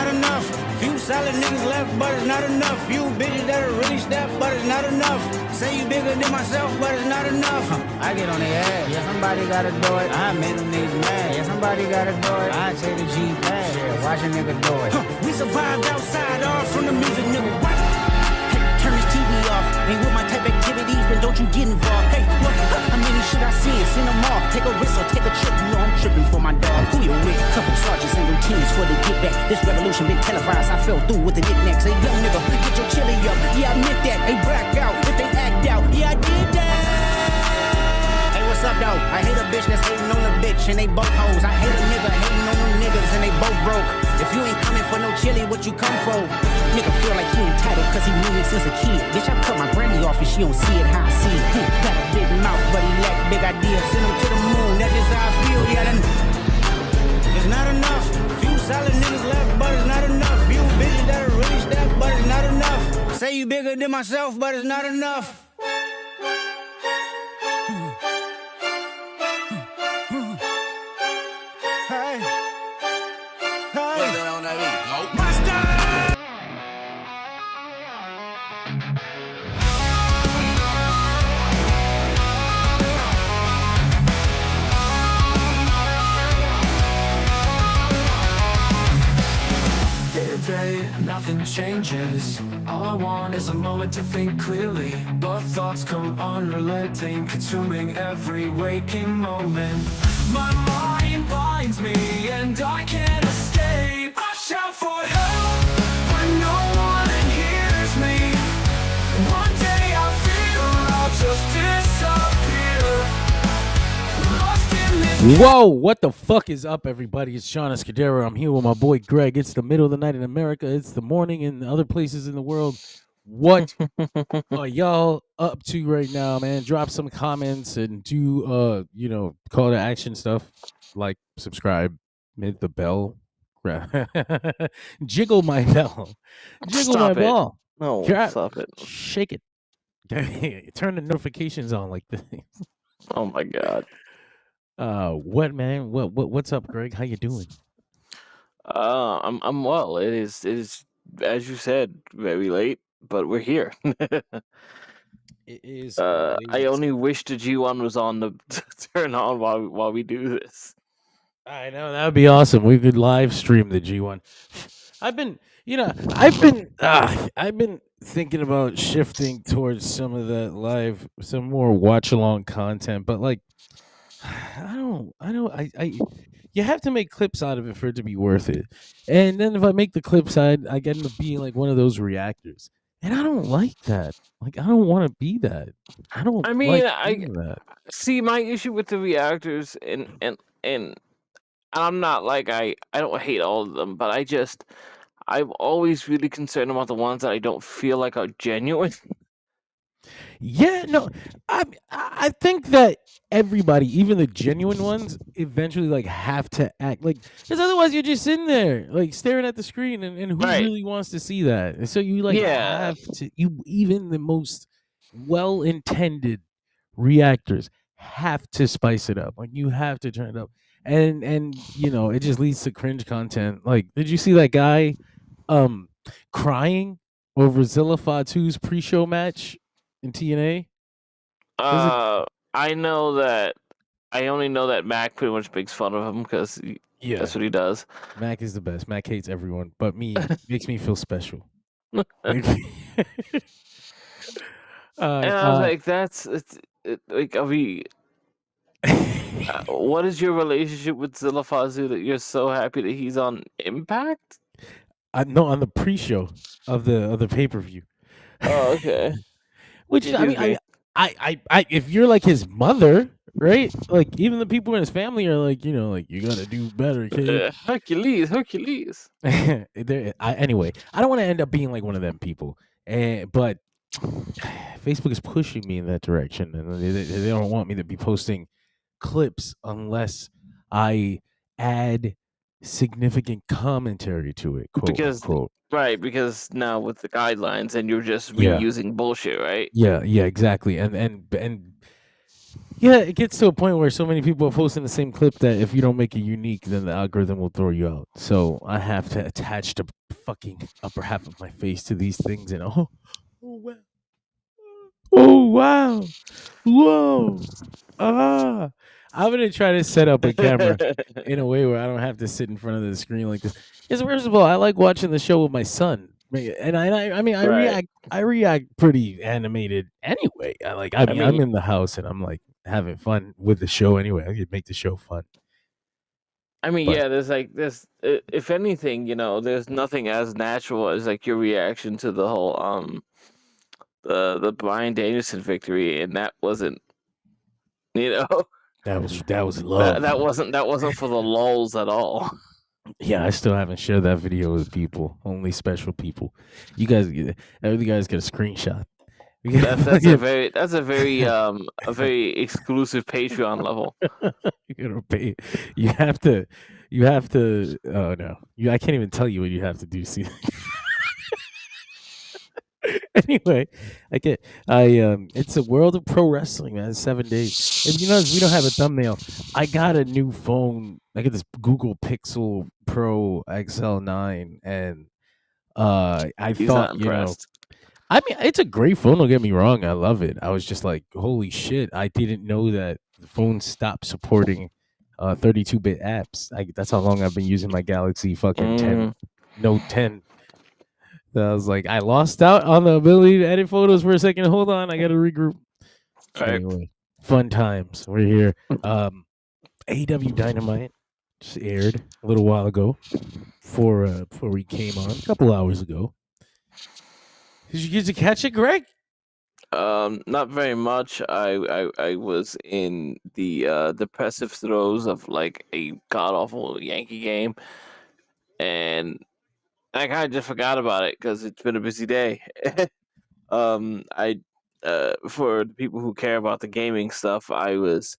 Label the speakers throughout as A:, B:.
A: not enough. Few solid niggas left, but it's not enough. Few bitches that are really step, but it's not enough. Say you bigger than myself, but it's not enough. I get on their ass. Yeah, somebody gotta do it. I made them niggas mad. Yeah, somebody gotta do it. I take the G back. Yeah, watch a nigga do it. We survived outside, all from the music, nigga. What? Hey, turn this TV off. Ain't with my type activities, then don't you get involved. Hey, look, how many shit I seen them all. Take a risk or take a trip, you know I'm tripping for my dog. Who you with? Couple sergeants and lieutenants for the get back. This revolution been televised, I fell through with the knickknacks. Hey, young nigga, get your chili up. Yeah, I meant that. Hey, black out if they act out. Yeah, I did that. Hey, what's up, though? I hate a bitch that's hating on a bitch and they both hoes. I hate a nigga hating on them niggas and they both broke. If you ain't coming for no chili, what you come for? Nigga feel like he entitled cause he knew me since a kid. Bitch, I cut my granny off and she don't see it how I see it. Got a big mouth, but he lack big ideas. Send him to the moon, that's just how I feel. Yeah, then it's not enough. Few solid niggas left, but it's not enough. Few bitches that are really step, but it's not enough. Say you bigger than myself, but it's not enough.
B: Nothing changes. All I want is a moment to think clearly, but thoughts come unrelenting, consuming every waking moment. My mind binds me and I can't escape. I shout for help, but no one hears me. One day I feel I'll just disappear. Lost in this.
C: Whoa, what the fuck is up, everybody? It's Sean Escudero. I'm here with my boy Greg. It's the middle of the night in America. It's the morning in other places in the world. What are y'all up to right now, man? Drop some comments and do call to action stuff like subscribe, hit the bell, jiggle my bell, jiggle
D: Stop
C: my
D: it.
C: ball.
D: No, stop it.
C: Shake it. Turn the notifications on like this.
D: Oh my god.
C: What, man? What's up, Greg? How you doing?
D: I'm well. It is as you said, very late, but we're here.
C: It is.
D: I only wish the G1 was on to turn on while we do this.
C: I know that would be awesome. We could live stream the G1. I've been thinking about shifting towards some of that some more watch along content, but like, I you have to make clips out of it for it to be worth it. And then if I make the clips, I end up being like one of those reactors. And I don't like that. Like, I don't want to be that. I don't.
D: I mean,
C: like doing that.
D: See, my issue with the reactors, and I'm not like I don't hate all of them, but I'm always really concerned about the ones that I don't feel like are genuine.
C: Yeah, no, I think that everybody, even the genuine ones, eventually like have to act like, because otherwise you're just sitting there like staring at the screen, and who
D: Right.
C: really wants to see that? And so you like have to, even the most well-intended reactors have to spice it up. Like, you have to turn it up, and it just leads to cringe content. Like, did you see that guy crying over Zilla Fatu's pre-show match in TNA?
D: I know that. I only know that Mac pretty much makes fun of him because that's what he does.
C: Mac is the best. Mac hates everyone, but me. Makes me feel special.
D: And I was like, like, are we? What is your relationship with Zilla Fatu that you're so happy that he's on Impact?
C: No, on the pre-show of the pay-per-view.
D: Oh, okay.
C: Which is, I if you're like his mother, right? Like, even the people in his family are like, like, you gotta do better, kid.
D: Hercules.
C: Anyway, I don't want to end up being like one of them people, but Facebook is pushing me in that direction, and they don't want me to be posting clips unless I add significant commentary to it, quote unquote.
D: Right, because now with the guidelines, and you're just reusing bullshit, right?
C: Yeah, exactly. And Yeah, it gets to a point where so many people are posting the same clip that if you don't make it unique, then the algorithm will throw you out. So I have to attach the fucking upper half of my face to these things, and oh wow, oh wow, whoa, ah. I'm gonna try to set up a camera in a way where I don't have to sit in front of the screen like this. Because first of all, I like watching the show with my son, and I mean,
D: Right.
C: I react pretty animated anyway. I mean, I'm in the house and I'm like having fun with the show anyway. I could make the show fun.
D: I mean,
C: But
D: yeah, there's like this. If anything, there's nothing as natural as like your reaction to the whole the Bryan Danielson victory, and that wasn't, you know,
C: that was love.
D: that wasn't for the lulls at all.
C: Yeah, I still haven't shared that video with people. Only special people. You guys, every guys get a screenshot.
D: That's a very exclusive Patreon level.
C: You're gonna pay. You have to. You have to. Oh no, I can't even tell you what you have to do. See. Anyway, it's a world of pro wrestling, man. 7 days. If you notice, we don't have a thumbnail. I got a new phone. I got this Google Pixel Pro XL9, and I
D: He's
C: thought,
D: not impressed.
C: I mean, it's a great phone. Don't get me wrong. I love it. I was just like, holy shit! I didn't know that the phone stopped supporting 32-bit apps. That's how long I've been using my Galaxy fucking 10 Note 10. So I was like, I lost out on the ability to edit photos for a second. Hold on, I gotta regroup.
D: Right.
C: Anyway, fun times. We're here. AEW Dynamite just aired a little while ago before we came on, a couple hours ago. Did you get to catch it, Greg?
D: Not very much. I was in the depressive throes of like a god awful Yankee game, and I kind of just forgot about it because it's been a busy day. I For the people who care about the gaming stuff, I was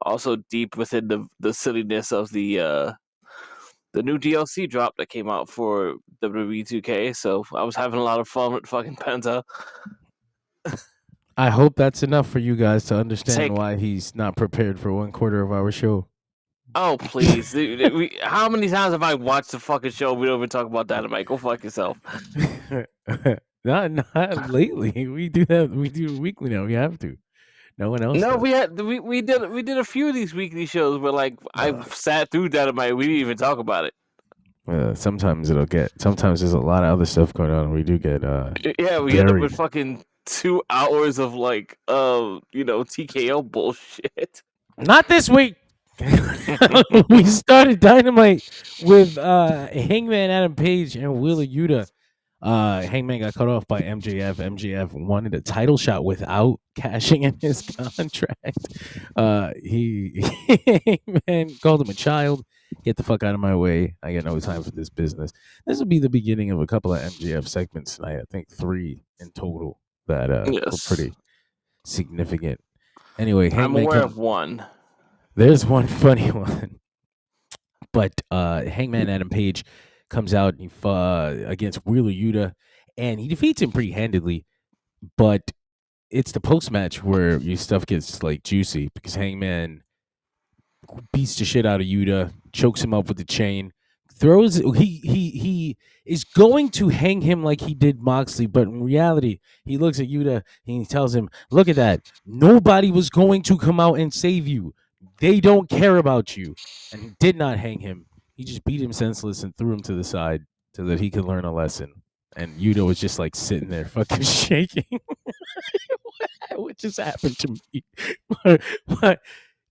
D: also deep within the silliness of the new DLC drop that came out for WWE 2K. So I was having a lot of fun with fucking Penta.
C: I hope that's enough for you guys to understand why he's not prepared for 1/4 of our show.
D: Oh please! How many times have I watched the fucking show? We don't even talk about Dynamite. Go fuck yourself.
C: Not lately. We do that. We do it weekly now. We have to. No one else.
D: No,
C: does.
D: we did a few of these weekly shows where like I've sat through Dynamite. We didn't even talk about it.
C: Sometimes sometimes there's a lot of other stuff going on. We do get
D: yeah, we end up with fucking 2 hours of like TKO bullshit.
C: Not this week. We started Dynamite with Hangman Adam Page and Wheeler Yuta. Hangman got cut off by MJF. MJF wanted a title shot without cashing in his contract. Hangman called him a child. Get the fuck out of my way. I got no time for this business. This will be the beginning of a couple of MJF segments tonight. I think 3 in total that were pretty significant. Anyway,
D: I'm aware of one.
C: There's one funny one. But Hangman Adam Page comes out against Wheeler Yuta, and he defeats him pretty handedly. But it's the post match where your stuff gets like juicy because Hangman beats the shit out of Yuta, chokes him up with the chain, he is going to hang him like he did Moxley, but in reality, he looks at Yuta and he tells him, "Look at that! Nobody was going to come out and save you. They don't care about you." And he did not hang him. He just beat him senseless and threw him to the side so that he could learn a lesson. And Yuta was just like sitting there fucking shaking. What just happened to me? What?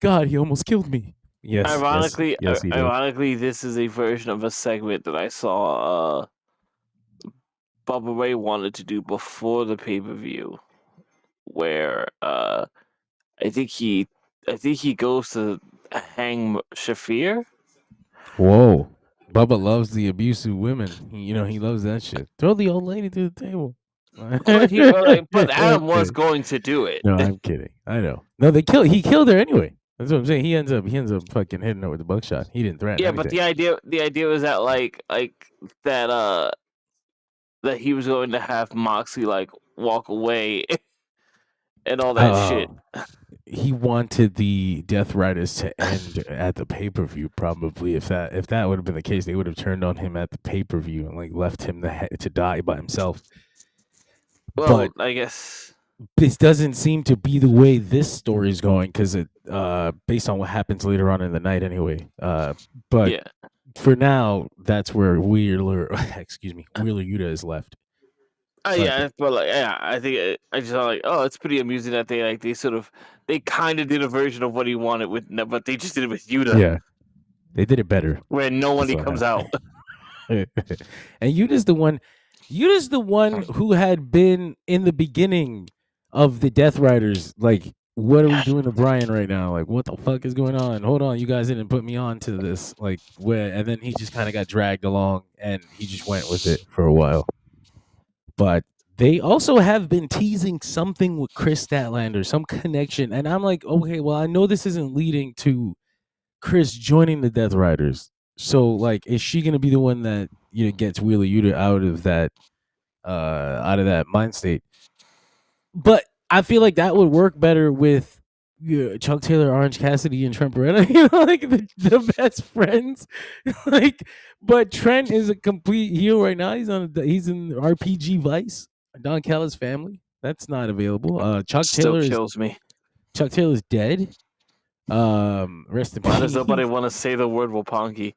C: God, he almost killed me. Yes.
D: Ironically,
C: yes, he did.
D: Ironically, this is a version of a segment that I saw Bubba Ray wanted to do before the pay-per-view, where I think he goes to hang Shafir.
C: Whoa. Bubba loves the abusive women. He loves that shit. Throw the old lady to the table.
D: But Adam was going to do it.
C: No, I'm kidding. I know. No, he killed her anyway. That's what I'm saying. He ends up fucking hitting her with the buckshot. He didn't threaten.
D: Yeah,
C: anything.
D: But the idea was that like that he was going to have Moxley like walk away and all that shit.
C: he wanted the Death Riders to end at the pay-per-view. Probably, if that would have been the case, they would have turned on him at the pay-per-view and like left him to die by himself.
D: Well,
C: But
D: I guess
C: this doesn't seem to be the way this story is going because it based on what happens later on in the night anyway. But
D: yeah.
C: for now, that's where Wheeler Yuta is left.
D: Yeah, but like, yeah, I think I just thought like, oh, it's pretty amusing that they kind of did a version of what he wanted with, but they just did it with Yuta.
C: Yeah, they did it better
D: where nobody comes out.
C: And Yuta's the one who had been in the beginning of the Death Riders. Like, what are we doing to Bryan right now? Like, what the fuck is going on? Hold on, you guys didn't put me on to this. Like, and then he just kind of got dragged along, and he just went with it for a while. But they also have been teasing something with Chris Statlander, some connection. And I'm like, okay, well, I know this isn't leading to Chris joining the Death Riders. So, like, is she going to be the one that, gets Wheeler Yuta out of that mind state? But I feel like that would work better with Chuck Taylor, Orange Cassidy, and Trent Beretta, like the best friends. But Trent is a complete heel right now. He's in RPG Vice. Don Callis family. That's not available. Chuck
D: Still
C: Taylor
D: kills me.
C: Chuck Taylor's dead. Rest in peace.
D: Why does nobody want to say the word Roppongi?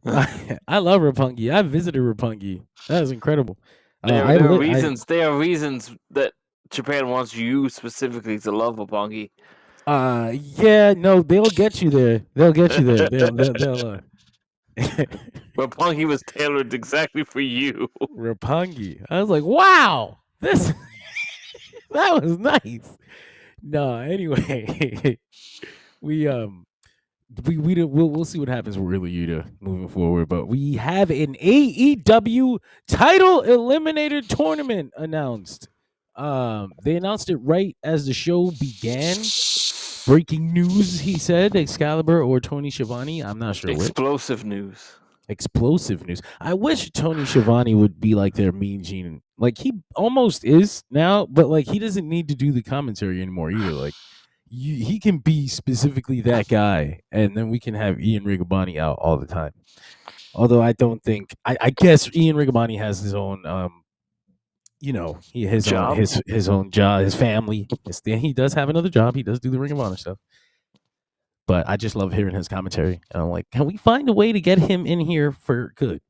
C: I love Roppongi. I visited Roppongi. That was incredible.
D: There are reasons that Japan wants you specifically to love Roppongi.
C: Yeah, no, they'll get you there. They'll get you there. They'll
D: Roppongi was tailored exactly for you.
C: Roppongi. I was like, wow, this that was nice. No, anyway, we'll see what happens with Wheeler Yuta moving forward. But we have an AEW title eliminator tournament announced. They announced it right as the show began. Breaking news, he said. Excalibur or Tony Schiavone. I'm not sure
D: Explosive news.
C: Explosive news. I wish Tony Schiavone would be like their Mean Gene. Like, he almost is now, but like, he doesn't need to do the commentary anymore either. Like, he can be specifically that guy, and then we can have Ian Riccaboni out all the time. Although I don't think I guess Ian Riccaboni has his own his own job, his family. He does have another job. He does do the Ring of Honor stuff. But I just love hearing his commentary. And I'm like, can we find a way to get him in here for good?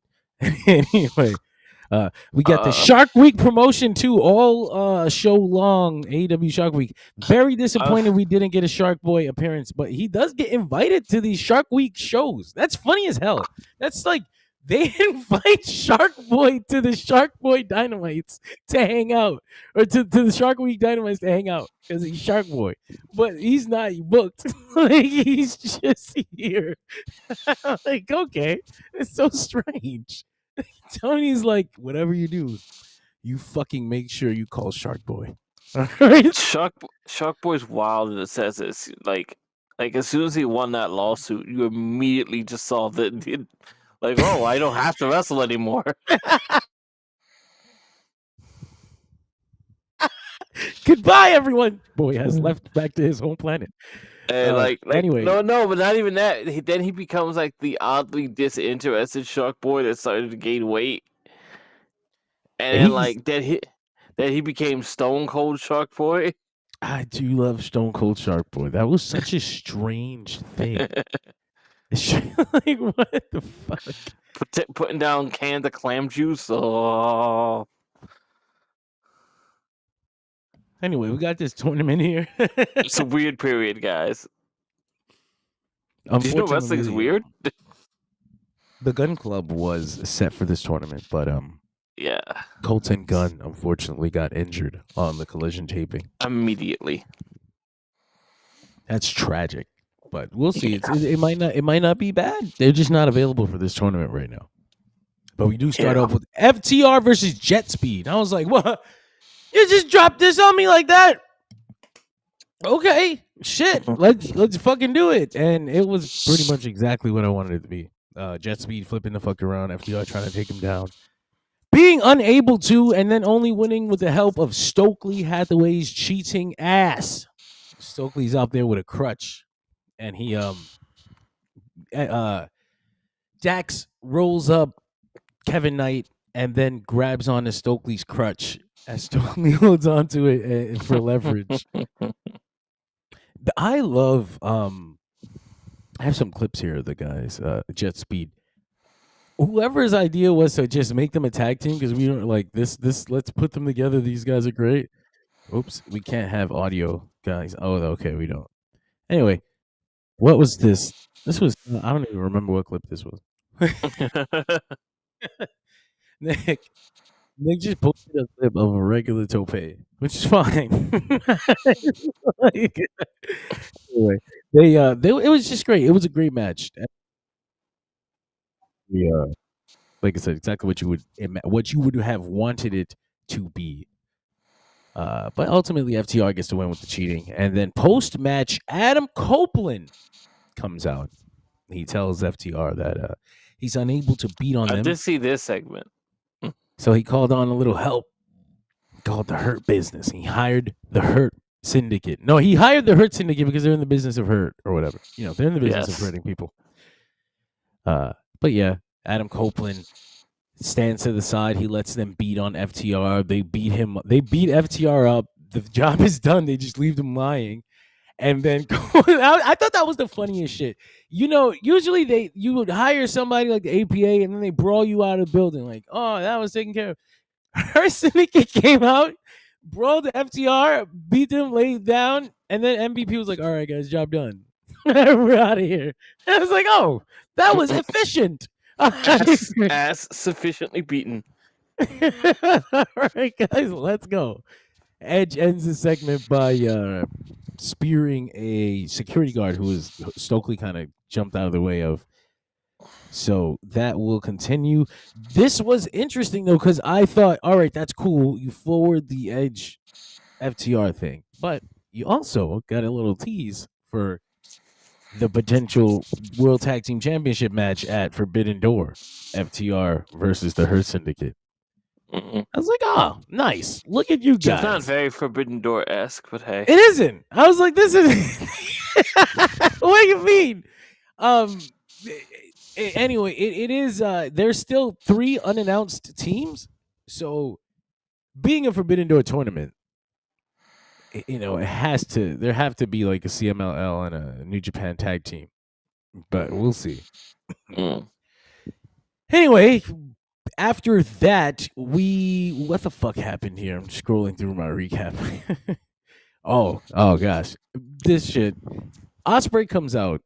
C: Anyway, we got the Shark Week promotion too, all show long. AEW Shark Week. Very disappointed we didn't get a Shark Boy appearance, but he does get invited to these Shark Week shows. That's funny as hell. That's like, they invite Shark Boy to the Shark Boy Dynamites to hang out, or to the Shark Week Dynamites to hang out because he's Shark Boy, but he's not booked. Like, he's just here. Like, okay, it's so strange. Tony's like, whatever you do, you fucking make sure you call Shark Boy. All right?
D: Shark Boy's wild in the sense it's like as soon as he won that lawsuit, you immediately just saw that. Like, oh, I don't have to wrestle anymore.
C: Goodbye, everyone. Boy has left back to his home planet.
D: And
C: anyway,
D: no, but not even that. Then he becomes like the oddly disinterested Shark Boy that started to gain weight, and then he became Stone Cold Shark Boy.
C: I do love Stone Cold Shark Boy. That was such a strange thing. Like, what the fuck?
D: Putting down cans of clam juice. Oh.
C: Anyway, we got this tournament here.
D: It's a weird period, guys. Did you know wrestling's weird?
C: The Gun Club was set for this tournament, but
D: yeah,
C: Colton Gunn unfortunately got injured on the Collision taping
D: immediately.
C: That's tragic. But we'll see. Yeah. It might not be bad. They're just not available for this tournament right now. But we do start off with FTR versus Jet Speed. I was like, what? You just dropped this on me like that? Okay, shit. Let's fucking do it. And it was pretty much exactly what I wanted it to be. Jet Speed flipping the fuck around. FTR trying to take him down. Being unable to, and then only winning with the help of Stokely Hathaway's cheating ass. Stokely's out there with a crutch, and he Dax rolls up Kevin Knight and then grabs onto Stokely's crutch as Stokely holds onto it for leverage. I love I have some clips here of the guys, Jet Speed. Whoever's idea was to just make them a tag team, because we don't like this. Let's put them together. These guys are great. Oops, we can't have audio, guys. Oh, okay, we don't. Anyway, what was this? This was I don't even remember what clip this was. Nick just posted a clip of a regular tope, which is fine. Like, anyway, they it was just great. It was a great match. Yeah, like I said, exactly what you would have wanted it to be. But ultimately, FTR gets to win with the cheating, and then post-match, Adam Copeland comes out. He tells FTR that he's unable to beat on them.
D: I did see this segment.
C: So he called on a little help, called the Hurt Business. He hired the Hurt Syndicate. No, he hired the Hurt Syndicate because they're in the business of hurt or whatever. You know, they're in the business of hurting people. But yeah, Adam Copeland stands to the side. He lets them beat on FTR. They beat him. They beat FTR up. The job is done. They just leave them lying. And then I thought that was the funniest shit. You know, usually you would hire somebody like the APA and then they brawl you out of the building. Like, oh, that was taken care of. Her Syndicate came out, brawled FTR, beat them, laid down, and then MVP was like, all right, guys, job done. We're out of here. And I was like, oh, that was efficient.
D: Ass sufficiently beaten.
C: All right, guys, let's go. Edge ends the segment by spearing a security guard who was Stokely kind of jumped out of the way of. So that will continue. This was interesting though, because I thought, all right, that's cool. You forward the Edge FTR thing, but you also got a little tease for the potential World Tag Team Championship match at Forbidden Door, FTR versus the Hurt Syndicate. I was like, oh, nice. Look at you guys.
D: It's not very Forbidden Door-esque, but hey.
C: It isn't. I was like, this is... What do you mean? Anyway, it is... there's still 3 unannounced teams. So, being a Forbidden Door tournament, you know, there have to be like a CMLL and a New Japan tag team. But we'll see. Anyway... After that, what the fuck happened here? I'm scrolling through my recap. oh gosh, this shit. Ospreay comes out,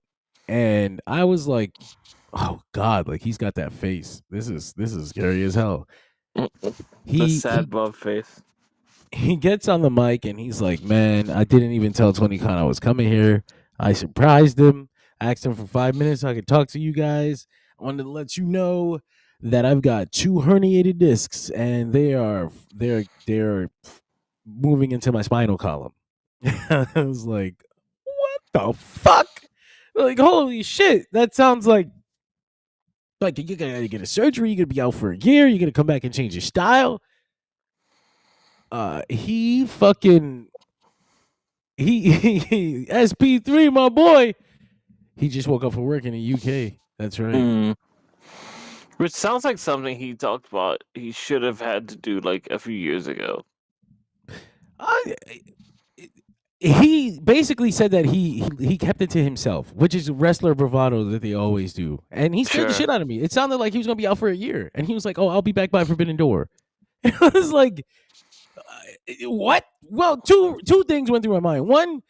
C: and I was like, oh god, like he's got that face. This is scary as hell.
D: The sad buff face.
C: He gets on the mic and he's like, man, I didn't even tell Tony Khan I was coming here. I surprised him. Asked him for 5 minutes so I could talk to you guys. I wanted to let you know that I've got 2 herniated discs and they're moving into my spinal column. I was like, what the fuck? Like, holy shit. That sounds like you gotta get a surgery, you're gonna be out for a year, you're gonna come back and change your style. He SP3, my boy. He just woke up from work in the UK. That's right.
D: Which sounds like something he talked about he should have had to do like a few years ago.
C: He basically said that he kept it to himself, which is wrestler bravado that they always do. And he scared the shit out of me. It sounded like he was going to be out for a year. And he was like, oh, I'll be back by Forbidden Door. And I was like, what? Well, two things went through my mind. One,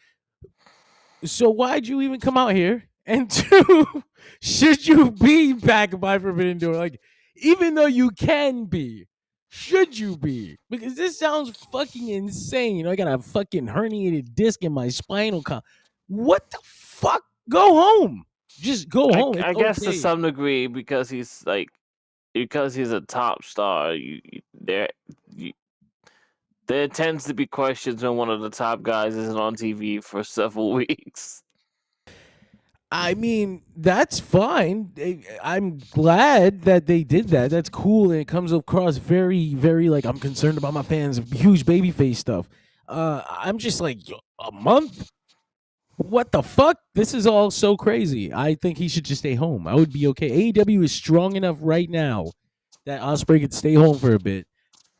C: so why'd you even come out here? And 2, should you be back by Forbidden Door? Like, even though you can be, should you be? Because this sounds fucking insane. You know, I got a fucking herniated disc in my spinal column. What the fuck? Go home. Just go home.
D: I guess to some degree, because he's a top star, there tends to be questions when one of the top guys isn't on TV for several weeks.
C: I mean, that's fine. I'm glad that they did that. That's cool, and it comes across very, very like I'm concerned about my fans. Huge babyface stuff. I'm just like a month. what the fuck? This is all so crazy. I think he should just stay home. I would be okay. AEW is strong enough right now that Ospreay could stay home for a bit.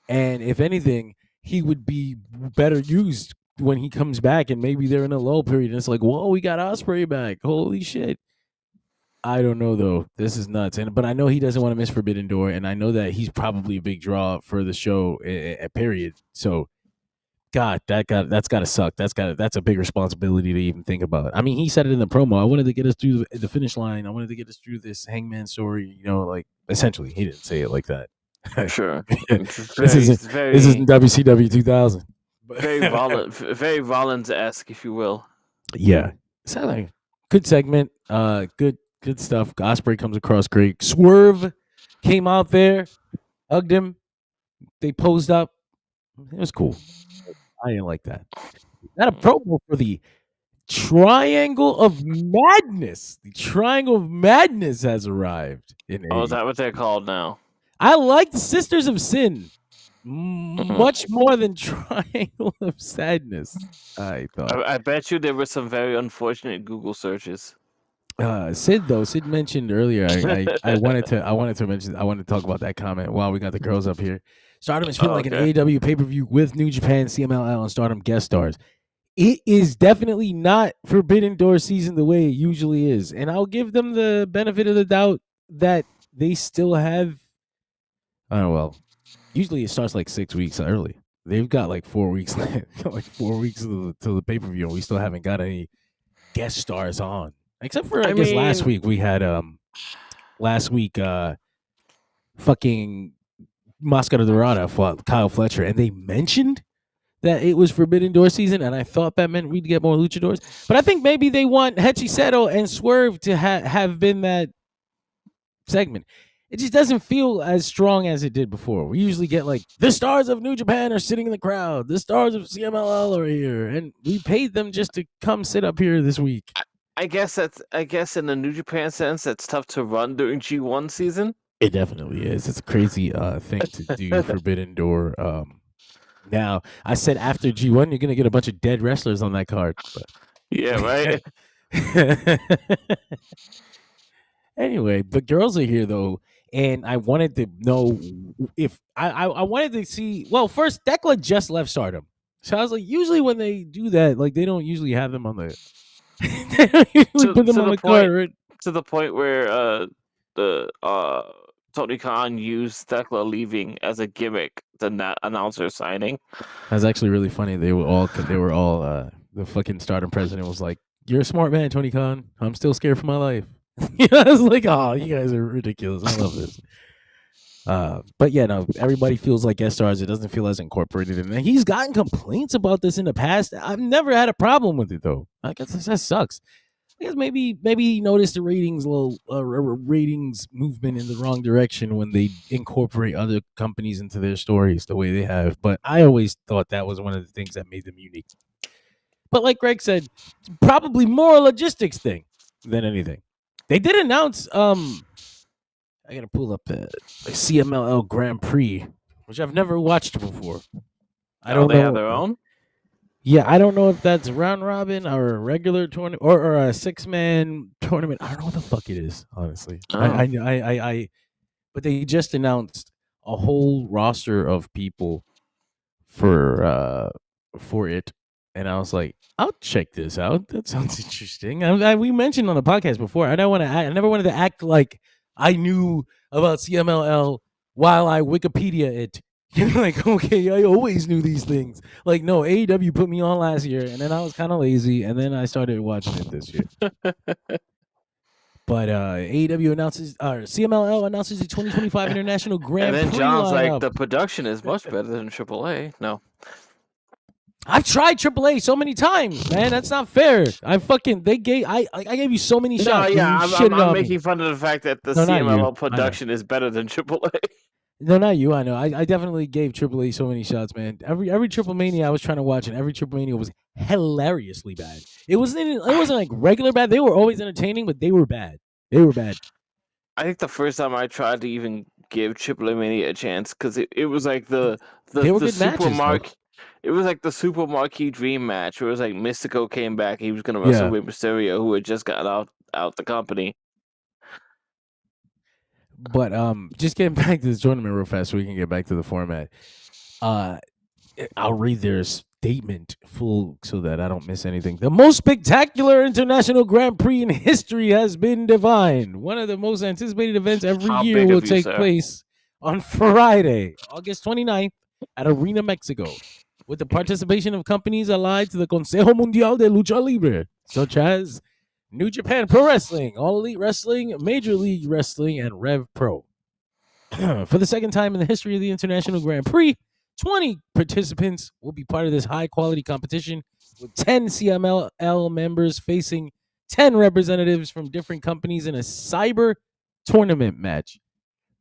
C: And if anything, he would be better used when he comes back, and maybe they're in a lull period. And it's like, whoa, we got Ospreay back. Holy shit. I don't know though. This is nuts. But I know he doesn't want to miss Forbidden Door, and I know that he's probably a big draw for the show. Period. So, God, that's got to suck. That's a big responsibility to even think about. I mean, he said it in the promo. I wanted to get us through the finish line. I wanted to get us through this Hangman story. Like essentially, he didn't say it like that.
D: Sure.
C: This isn't WCW 2000.
D: Very Rollins-esque, if you will.
C: Yeah. So like, good segment. Good stuff. Ospreay comes across great. Swerve came out there, hugged him. They posed up. It was cool. I didn't like that. Not a promo for the Triangle of Madness. The Triangle of Madness has arrived.
D: Is that what they're called now?
C: I like the Sisters of Sin much more than Triangle of Sadness. I thought.
D: I bet you there were some very unfortunate Google searches.
C: Sid mentioned earlier. I wanted to talk about that comment while we got the girls up here. Stardom is feeling like an AEW pay-per-view with New Japan, CMLL, and Stardom guest stars. It is definitely not Forbidden Door season the way it usually is, and I'll give them the benefit of the doubt that they still have. I don't know. Well, usually it starts like 6 weeks early. They've got like 4 weeks left, like 4 weeks till the pay-per-view, and we still haven't got any guest stars on. Except for I guess last week we had fucking Mascara Dorada fought Kyle Fletcher, and they mentioned that it was Forbidden Door season, and I thought that meant we'd get more luchadors. But I think maybe they want Hechi Seto and Swerve to have been that segment. It just doesn't feel as strong as it did before. We usually get like the stars of New Japan are sitting in the crowd, the stars of CMLL are here, and we paid them just to come sit up here this week.
D: I guess in the New Japan sense, that's tough to run during G1 season.
C: It definitely is. It's a crazy thing to do. Forbidden Door. Now I said after G1, you're gonna get a bunch of dead wrestlers on that card. But...
D: Yeah, right.
C: Anyway, the girls are here though, and I wanted to know if I wanted to see. Well, first Thekla just left Stardom, so I was like, usually when they do that, like they don't usually have them on the. They don't usually put them on the card, right?
D: To the point where Tony Khan used Thekla leaving as a gimmick to announce her signing.
C: That's actually really funny. They were all the fucking Stardom president was like, "You're a smart man, Tony Khan. I'm still scared for my life." I was like, "Oh, you guys are ridiculous. I love this." But yeah, no, everybody feels like guest stars. It doesn't feel as incorporated, and he's gotten complaints about this in the past. I've never had a problem with it though. I guess that sucks. I guess maybe he noticed the ratings ratings movement in the wrong direction when they incorporate other companies into their stories the way they have. But I always thought that was one of the things that made them unique. But like Greg said, it's probably more a logistics thing than anything. They did announce I gotta pull up the CMLL Grand Prix, which I've never watched before. I don't know.
D: They have their own?
C: Yeah, I don't know if that's round robin or a regular tournament or a 6-man tournament. I don't know what the fuck it is, honestly. I but they just announced a whole roster of people for it, and I was like, I'll check this out. That sounds interesting. We mentioned on the podcast before. I never wanted to act like I knew about CMLL while I Wikipedia it. Like, okay, I always knew these things. Like, no, AEW put me on last year, and then I was kind of lazy, and then I started watching it this year. But AEW announces, CMLL announces the 2025 International Grand Prix.
D: And then John's
C: lineup.
D: like, the production is much better than AAA. No.
C: I've tried AAA so many times, man. That's not fair. I gave you so many shots.
D: No, yeah, I'm making fun of the fact that the CMLL production is better than AAA.
C: No, not you. I know. I definitely gave AAA so many shots, man. Every Triple Mania I was trying to watch, and every Triple Mania was hilariously bad. It wasn't like regular bad. They were always entertaining, but they were bad. They were bad.
D: I think the first time I tried to even give AAA Mania a chance, because it was like the super matches, it was like the Super Marquee Dream match where it was like Mystico came back. He was going to wrestle Rey Mysterio, who had just gotten out the company.
C: But just getting back to this tournament real fast so we can get back to the format. I'll read their statement full so that I don't miss anything. The most spectacular international Grand Prix in history has been defined. One of the most anticipated events every year will take place on Friday, August 29th at Arena Mexico, with the participation of companies allied to the Consejo Mundial de Lucha Libre, such as New Japan Pro Wrestling, All Elite Wrestling, Major League Wrestling, and Rev Pro. For the second time in the history of the International Grand Prix, 20 participants will be part of this high-quality competition, with 10 CMLL members facing 10 representatives from different companies in a cyber tournament match.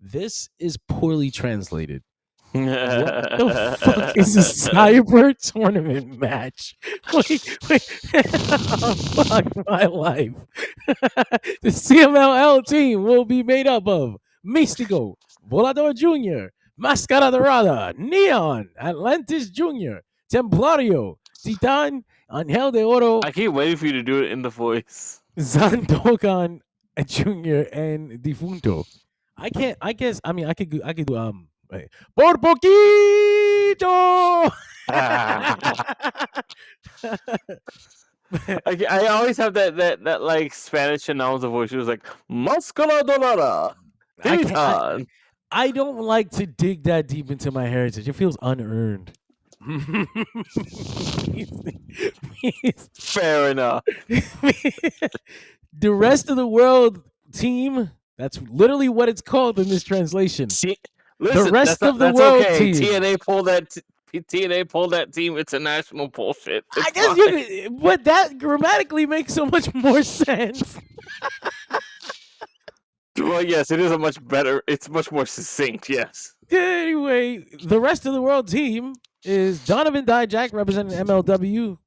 C: This is poorly translated. What the fuck is a cyber tournament match? Wait. Oh, fuck my life. The CMLL team will be made up of Mystico, Volador Jr., Mascara Dorada, Neon, Atlantis Jr., Templario, Titan, Angel de Oro.
D: I keep waiting for you to do it in the voice.
C: Zandokan Jr. and Defunto. I guess I could do por poquito.
D: I always have that like Spanish announcer voice. It was like Mascara Dorada.
C: I don't like to dig that deep into my heritage. It feels unearned.
D: Fair enough.
C: The rest of the world team, that's literally what it's called in this translation.
D: Listen,
C: the rest of the world team.
D: TNA pulled that team international bullshit.
C: I guess but that grammatically makes so much more sense.
D: Well, yes, it is it's much more succinct, yes.
C: Anyway, the rest of the world team is Donovan Dijak representing MLW,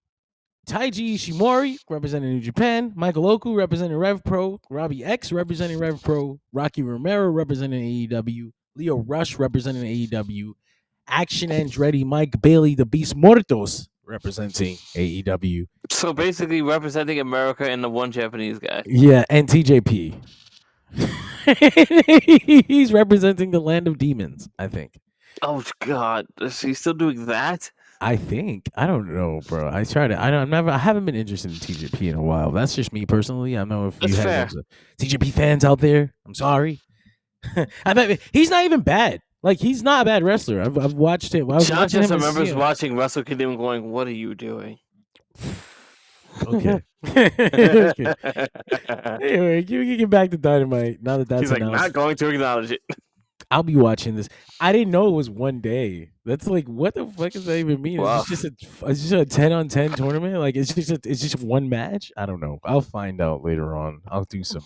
C: Taiji Ishimori representing New Japan, Michael Oku representing Rev Pro, Robbie X representing Rev Pro, Rocky Romero representing AEW, Leo Rush representing AEW, Action Andretti, Mike Bailey, the Beast Muertos representing AEW.
D: So basically representing America and the one Japanese guy.
C: Yeah, and TJP. He's representing the land of demons, I think.
D: Oh God, is he still doing that?
C: I think. I don't know, bro. I haven't been interested in TJP in a while. That's just me personally. I don't know if you have TJP fans out there. I'm sorry. He's not even bad. Like, he's not a bad wrestler. I've watched him.
D: John just remembers watching Wrestle Kingdom and going, "What are you doing?"
C: Okay. Anyway, can we get back to Dynamite now that that's
D: he's like
C: announced?
D: Not going to acknowledge it.
C: I'll be watching this. I didn't know it was one day. That's like, what the fuck does that even mean? Wow. It's just a 10-on-10 tournament. Like, it's just one match. I don't know. I'll find out later on. I'll do some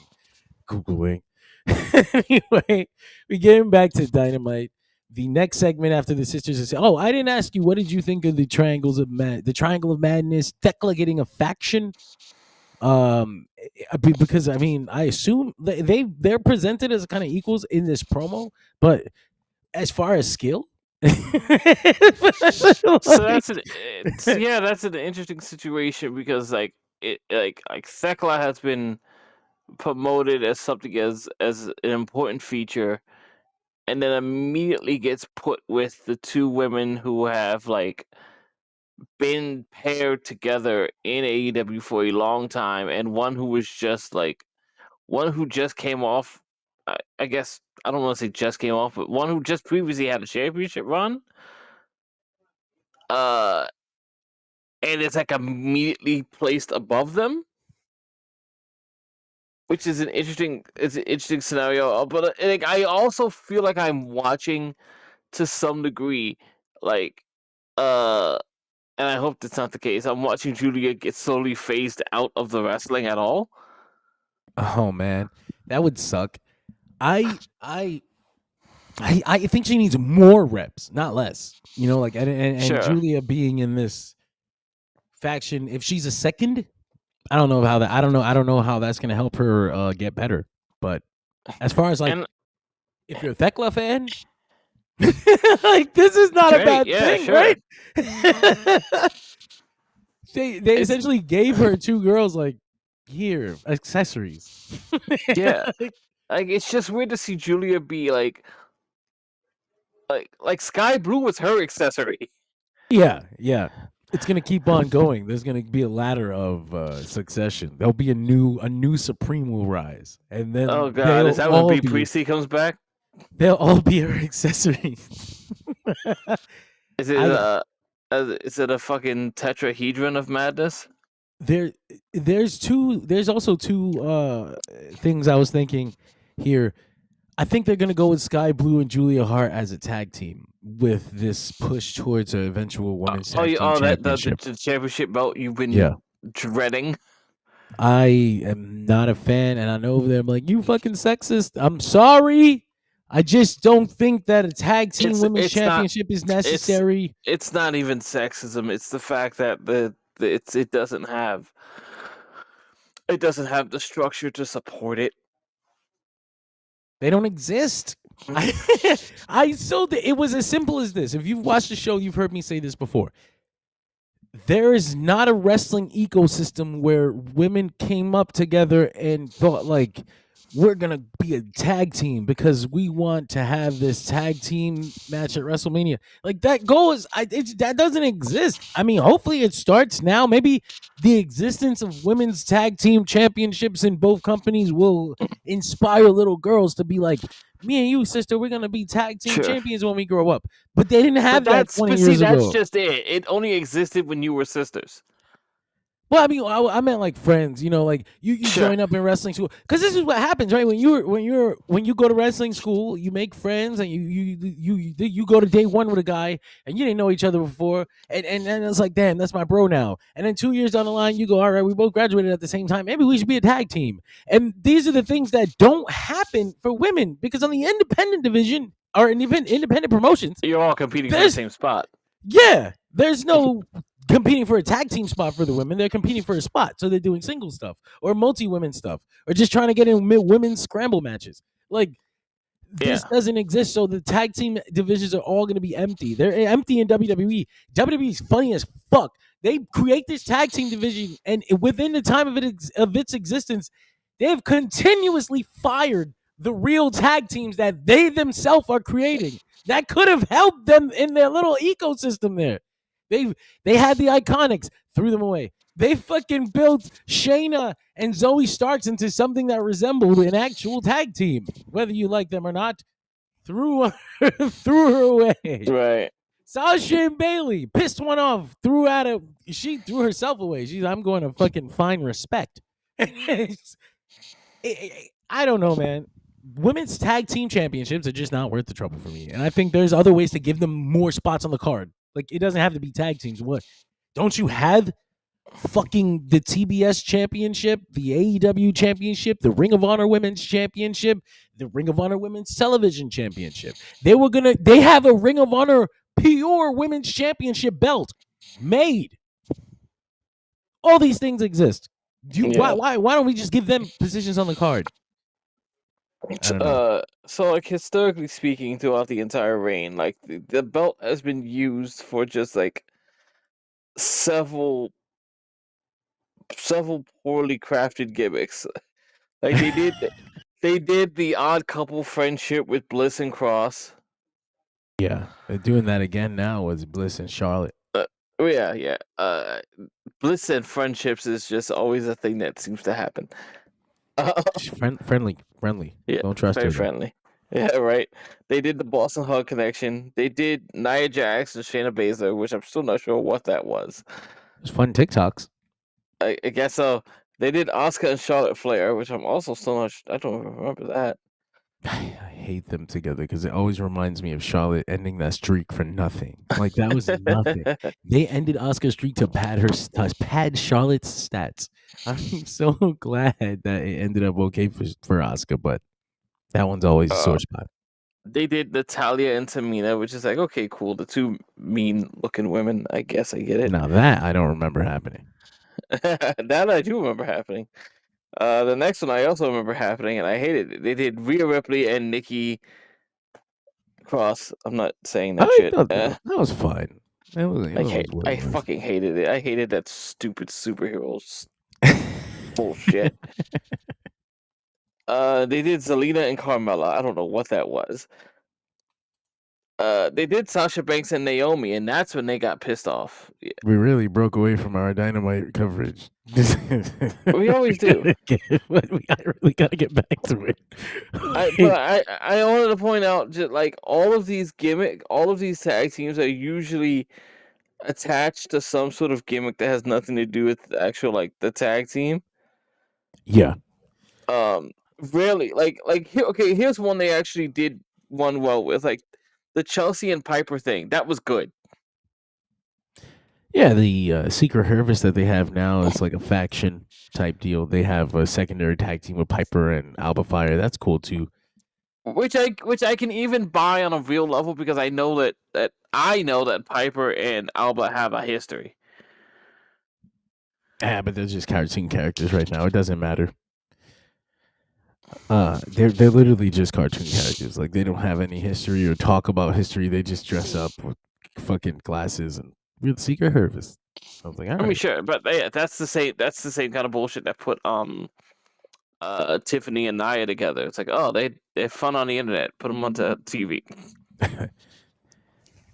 C: Googling. Anyway, we getting back to Dynamite. The next segment after the sisters is, I didn't ask you, what did you think of the Triangle of Madness, Thekla getting a faction? Because I mean, I assume they're presented as kind of equals in this promo, but as far as skill,
D: so that's an interesting situation because like Thekla has been promoted as something as an important feature, and then immediately gets put with the two women who have like been paired together in AEW for a long time, and one who just came off. I guess I don't want to say just came off, but one who just previously had a championship run. And it's like immediately placed above them, which is an interesting scenario. But like, I also feel like I'm watching to some degree, like, and I hope that's not the case. I'm watching Julia get slowly phased out of the wrestling at all.
C: Oh man, that would suck. I think she needs more reps, not less. You know, like and sure. Julia being in this faction, if she's a second, I don't know how that's gonna help her get better. But as far as like, if you're a Thekla fan, Like, this is not a bad
D: yeah,
C: thing,
D: sure.
C: right? They essentially gave her 2 girls, like, here, accessories.
D: Yeah. Like, it's just weird to see Julia be like Sky Blue was her accessory.
C: Yeah. It's gonna keep on going. There's gonna be a ladder of succession. There'll be a new Supreme will rise, and then
D: Oh god, is that when B Priestley comes back?
C: they'll all be her accessories.
D: Is it a fucking tetrahedron of madness?
C: There's also 2 things I was thinking here. I think they're gonna go with Sky Blue and Julia Hart as a tag team with this push towards an eventual women's tag team championship.
D: The championship belt you've been dreading.
C: I am not a fan, and I know them like, you fucking sexist. I'm sorry. I just don't think that a tag team women's championship is necessary.
D: It's not even sexism. It's the fact that it doesn't have the structure to support it.
C: They don't exist. It was as simple as this. If you've watched the show, you've heard me say this before. There is not a wrestling ecosystem where women came up together and thought, like, we're going to be a tag team because we want to have this tag team match at WrestleMania. Like, that goal that doesn't exist. I mean, hopefully it starts now. Maybe the existence of women's tag team championships in both companies will inspire little girls to be like, me and you, sister, we're going to be tag team champions when we grow up. But they didn't have that 20 years ago.
D: That's just it. It only existed when you were sisters.
C: Well, I mean, I meant like friends, like you join up in wrestling school, because this is what happens, right? When you go to wrestling school, you make friends, and you go to day 1 with a guy, and you didn't know each other before, and it's like, damn, that's my bro now. And then 2 years down the line, you go, all right, we both graduated at the same time, maybe we should be a tag team. And these are the things that don't happen for women, because on the independent division or independent promotions,
D: you're all competing for the same spot.
C: Yeah, there's no competing for a tag team spot for the women. They're competing for a spot. So they're doing single stuff or multi-women stuff or just trying to get in women's scramble matches. Like, this doesn't exist. So the tag team divisions are all going to be empty. They're empty in WWE. WWE's funny as fuck. They create this tag team division, and within the time of its existence, they've continuously fired the real tag teams that they themselves are creating. That could have helped them in their little ecosystem there. They had the Iconics, threw them away. They fucking built Shayna and Zoe Starks into something that resembled an actual tag team. Whether you like them or not, threw her away.
D: Right.
C: Sasha and Bailey pissed one off, she threw herself away. I'm going to fucking find respect. I don't know, man. Women's tag team championships are just not worth the trouble for me. And I think there's other ways to give them more spots on the card. Like, it doesn't have to be tag teams. What? Don't you have fucking the TBS championship, the AEW championship, the Ring of Honor women's championship, the Ring of Honor women's television championship? They have a Ring of Honor pure women's championship belt made. All these things exist. Why don't we just give them positions on the card?
D: So like, historically speaking, throughout the entire reign, like, the belt has been used for just like several poorly crafted gimmicks. Like, they did the odd couple friendship with Bliss and Cross.
C: Yeah, they're doing that again now with Bliss and Charlotte.
D: Bliss and friendships is just always a thing that seems to happen.
C: Friendly. Yeah, don't trust her.
D: Very friendly. Yeah, right. They did the Boston Hug connection. They did Nia Jax and Shayna Baszler, which I'm still not sure what that was.
C: It was fun TikToks.
D: I guess so. They did Asuka and Charlotte Flair, which I'm also still not. I don't remember that.
C: I hate them together because it always reminds me of Charlotte ending that streak for nothing. Like, that was nothing. They ended Asuka's streak to pad Charlotte's stats. I'm so glad that it ended up okay for Asuka, but that one's always a sore spot.
D: They did Natalya and Tamina, which is like, okay, cool. The two mean-looking women. I guess I get it.
C: Now that I don't remember happening.
D: That I do remember happening. The next one I also remember happening, and I hated it. They did Rhea Ripley and Nikki across. I'm not saying that
C: I
D: shit.
C: thought that was fine. It was what
D: I
C: it was.
D: fucking hated it. I hated that stupid superheroes bullshit. They did Zelina and Carmella. I don't know what that was. They did Sasha Banks and Naomi, and that's when they got pissed off. Yeah.
C: We really broke away from our Dynamite coverage.
D: We always do.
C: I really gotta get back to it.
D: I wanted to point out just like all of these tag teams are usually attached to some sort of gimmick that has nothing to do with the actual like the tag team.
C: Yeah.
D: Rarely here's one they actually did one well with, like the Chelsea and Piper thing. That was good.
C: Yeah, the Secret Service that they have now is like a faction type deal. They have a secondary tag team with Piper and Alba Fire. That's cool too.
D: Which I can even buy on a real level because I know that Piper and Alba have a history.
C: Yeah, but they're just cartoon characters right now. It doesn't matter. They're literally just cartoon characters. Like they don't have any history or talk about history. They just dress up with fucking glasses and we're the Secret Service. I was like, all right.
D: I mean, sure, but that's the same kind of bullshit that put Tiffany and Nia together. It's like, oh, they're fun on the internet. Put them onto TV.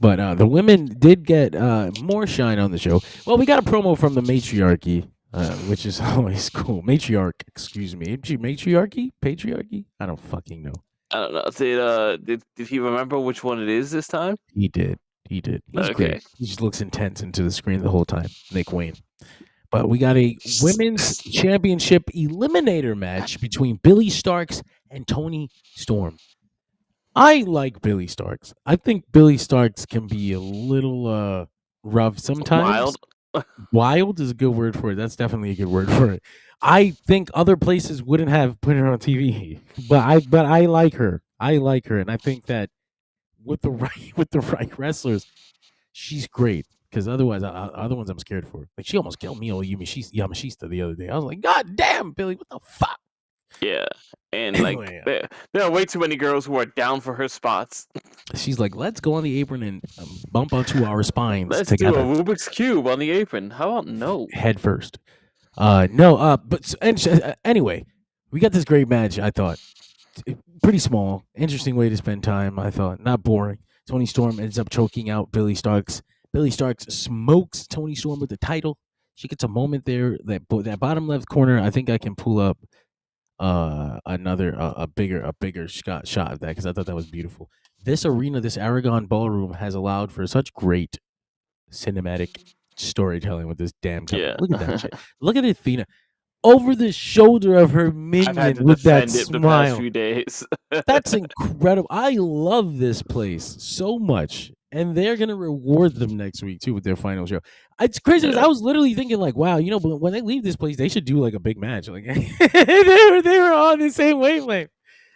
C: But the women did get more shine on the show. Well, we got a promo from the matriarchy, which is always cool. Matriarch, excuse me. Matriarchy? Patriarchy? I don't fucking know.
D: I don't know. Did he remember which one it is this time?
C: He did. He's
D: okay.
C: Great. He just looks intense into the screen the whole time. Nick Wayne. But we got a women's championship eliminator match between Billy Starks and Toni Storm. I like Billy Starks. I think Billy Starks can be a little rough sometimes. Wild is a good word for it. That's definitely a good word for it. I think other places wouldn't have put her on TV, but I like her. And I think that with the right wrestlers, she's great. Because otherwise, other ones I'm scared for. Like she almost killed me. Yamashita the other day. I was like, God damn, Billy, what the fuck?
D: Yeah, and like there are way too many girls who are down for her spots.
C: She's like, let's go on the apron and bump onto our spines.
D: Let's
C: together.
D: do a Rubik's Cube on the apron. How about no?
C: Head first. Anyway, we got this great match. I thought pretty small, interesting way to spend time. I thought not boring. Toni Storm ends up choking out Billy Starks. Billy Starks smokes Toni Storm with the title. She gets a moment there. That bottom left corner. I think I can pull up a bigger shot of that because I thought that was beautiful. This arena, this Aragon Ballroom, has allowed for such great cinematic storytelling with this damn company. Look at that shit. Look at Athena over the shoulder of her minion with that smile. The past
D: few days.
C: That's incredible. I love this place so much. And they're gonna reward them next week too with their final show. It's crazy because I was literally thinking like, wow, but when they leave this place, they should do like a big match. Like they were on the same wavelength.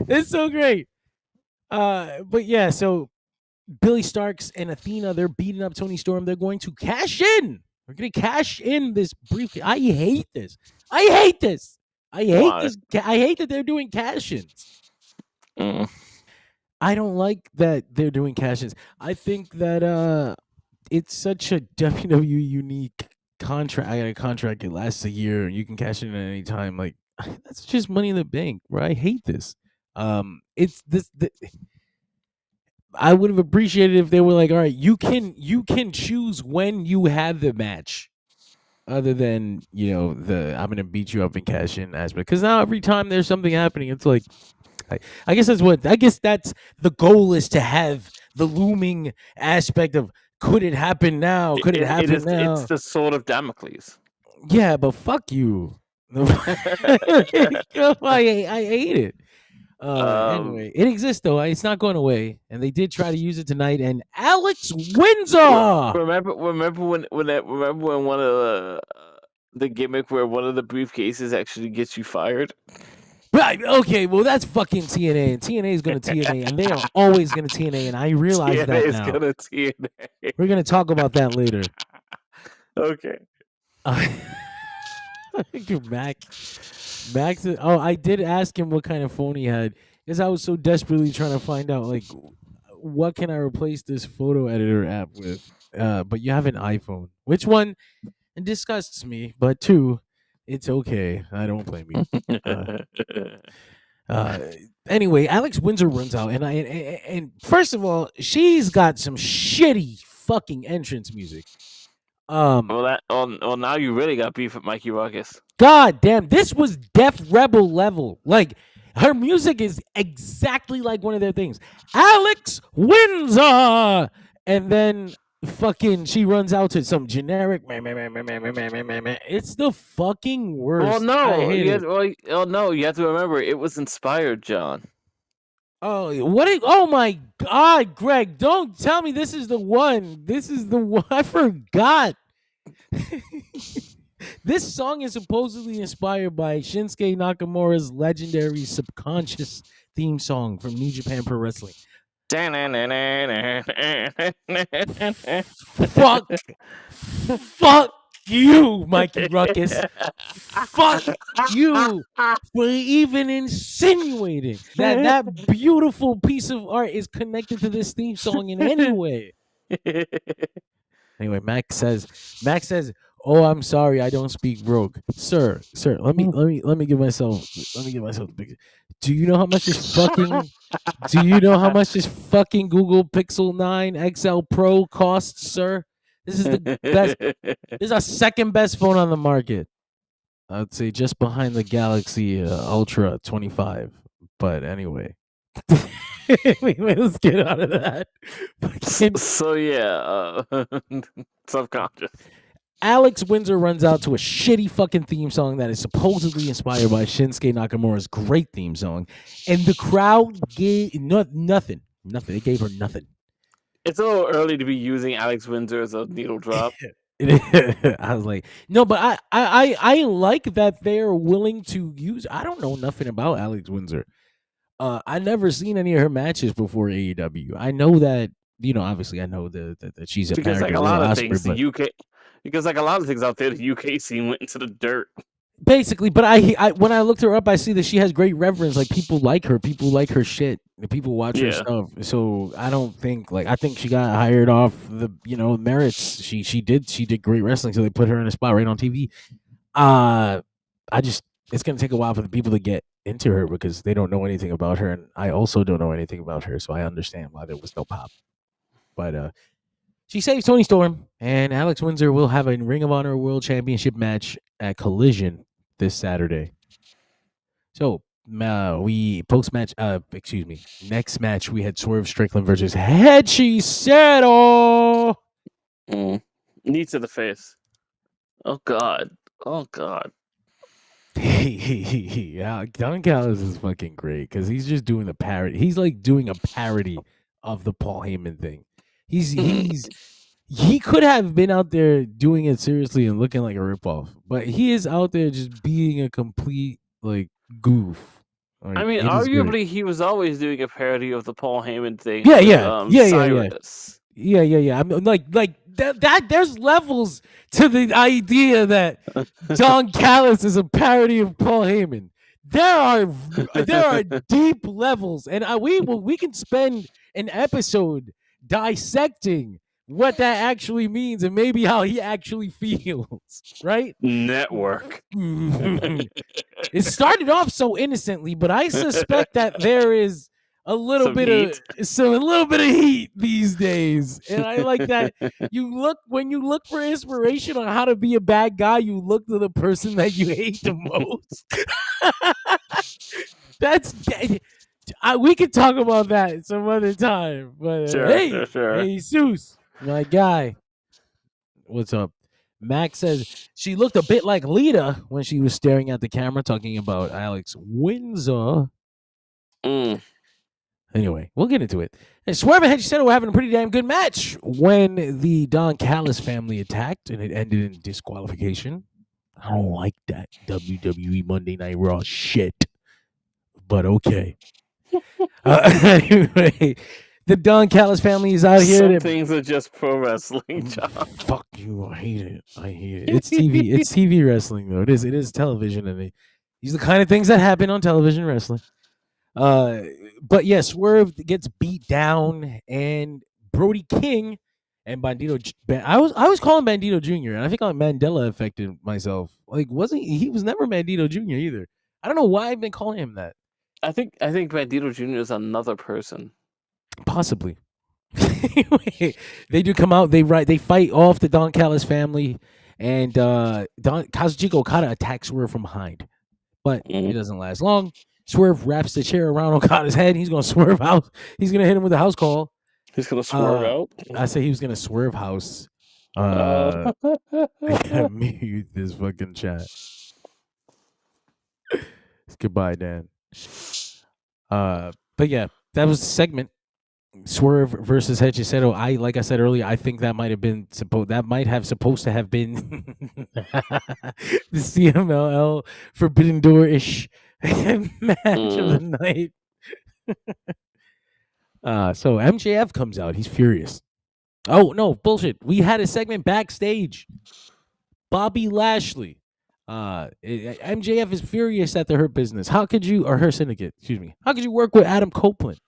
C: It's so great. But yeah, so Billy Starks and Athena, they're beating up Toni Storm. They're going to cash in. They're gonna cash in this briefcase. I hate this. I hate this. I hate that they're doing cash-ins. I don't like that they're doing cash-ins. I think that it's such a WWE unique contract. I got a contract that lasts a year. You can cash in at any time. Like that's just money in the bank. Where I hate this. It's this. I would have appreciated if they were like, all right, you can choose when you have the match. Other than I'm gonna beat you up and cash in aspect. Because now every time there's something happening, it's like. I guess that's the goal is to have the looming aspect of could it happen now? Could it happen now?
D: It's the sword of Damocles.
C: Yeah, but fuck you. I hate it. Anyway, it exists though. It's not going away, and they did try to use it tonight. And Alex Windsor.
D: Remember when one of the gimmick where one of the briefcases actually gets you fired.
C: Right. Okay. Well, that's fucking TNA, and TNA is going to TNA, and they are always going to TNA, and I realize
D: TNA
C: that
D: is
C: now.
D: Gonna TNA.
C: We're going to talk about that later.
D: Okay.
C: Max. I did ask him what kind of phone he had because I was so desperately trying to find out like what can I replace this photo editor app with? But you have an iPhone. Which one? It disgusts me, but two, it's okay. I don't blame you. Uh, anyway, Alex Windsor runs out, and first of all, she's got some shitty fucking entrance music.
D: Well, now you really got beef with Mikey Ruckus.
C: God damn, this was Def Rebel level. Like, her music is exactly like one of their things. Alex Windsor, and then fucking she runs out to some generic. It's the fucking worst.
D: Well, no, you have to remember it was inspired, John.
C: Oh, oh my God, Greg! Don't tell me this is the one. This is the one. I forgot. This song is supposedly inspired by Shinsuke Nakamura's legendary Subconscious theme song from New Japan Pro Wrestling. Fuck you, Mikey Ruckus. Fuck you for even insinuating that beautiful piece of art is connected to this theme song in any way. Anyway, Max says, "Oh, I'm sorry, I don't speak brogue, sir. Let me give myself the picture. Do you know how much this fucking Google Pixel 9 XL Pro costs, sir? This is the best. This is our second best phone on the market. I'd say just behind the Galaxy Ultra 25. But anyway." Anyway, let's get out of that.
D: So yeah, Subconscious.
C: Alex Windsor runs out to a shitty fucking theme song that is supposedly inspired by Shinsuke Nakamura's great theme song, and the crowd gave nothing. They gave her nothing.
D: It's a little early to be using Alex Windsor as a needle drop.
C: I was like, no, but I like that they're willing to use. I don't know nothing about Alex Windsor. I never seen any of her matches before AEW. I know that, obviously I know that she's a
D: because like a lot of things, the UK, because like a lot of things out there, the UK scene went into the dirt.
C: Basically, but I when I looked her up, I see that she has great reverence. Like, people like her shit. People watch her stuff. So I don't think I think she got hired off the merits. She did great wrestling, so they put her in a spot right on TV. It's gonna take a while for the people to get into her because they don't know anything about her, and I also don't know anything about her, so I understand why there was no pop. But she saves Toni Storm, and Alex Windsor will have a Ring of Honor World Championship match at Collision this Saturday. So next match we had Swerve Strickland versus Hechi Sato.
D: Knee to the face. Oh God.
C: Yeah, Don Callis is fucking great because he's just doing the parody. He's like doing a parody of the Paul Heyman thing. He could have been out there doing it seriously and looking like a ripoff, but he is out there just being a complete goof.
D: I mean, arguably, he was always doing a parody of the Paul Heyman thing.
C: Yeah.
D: Yeah.
C: I'm like that. There's levels to the idea that Don Callis is a parody of Paul Heyman. There are deep levels, and we can spend an episode dissecting what that actually means and maybe how he actually feels. Right?
D: Network.
C: It started off so innocently, but I suspect that there is a little bit of heat these days, and I like that. When you look for inspiration on how to be a bad guy, you look to the person that you hate the most. We could talk about that some other time. But
D: sure.
C: Hey, Jesus, my guy, what's up? Max says she looked a bit like Lita when she was staring at the camera talking about Alex Windsor. Anyway, we'll get into it. And Swerve and Hechi Sato were having a pretty damn good match when the Don Callis family attacked, and it ended in disqualification. I don't like that WWE Monday Night Raw shit, but okay. Anyway, the Don Callis family is out here.
D: Some things are just pro wrestling, John.
C: Fuck you! I hate it. It's TV. It's TV wrestling, though. It is television, and these are the kind of things that happen on television wrestling. But yeah, Swerve gets beat down, and Brody King and I was calling Bandito Jr. and I think Mandela affected myself. Like, wasn't he was never Bandito Jr. either. I don't know why I've been calling him that.
D: I think Bandito Jr. is another person.
C: Possibly. They do come out. They fight off the Don Callis family, and Kazuchika Okada attacks Swerve from behind, but it doesn't last long. Swerve wraps the chair around Okada's head. He's gonna swerve out. He's gonna hit him with a house call.
D: He's gonna swerve out.
C: I say he was gonna swerve house. I gotta mute this fucking chat. Goodbye, Dan. But yeah, that was the segment. Swerve versus Hechiseto. Like I said earlier, I think that might have supposed to have been the CMLL Forbidden Door-ish match of the night. So MJF comes out. He's furious. Oh no, bullshit. We had a segment backstage. Bobby Lashley. MJF is furious at the Hurt Business. How could you, or Her Syndicate, excuse me. How could you work with Adam Copeland?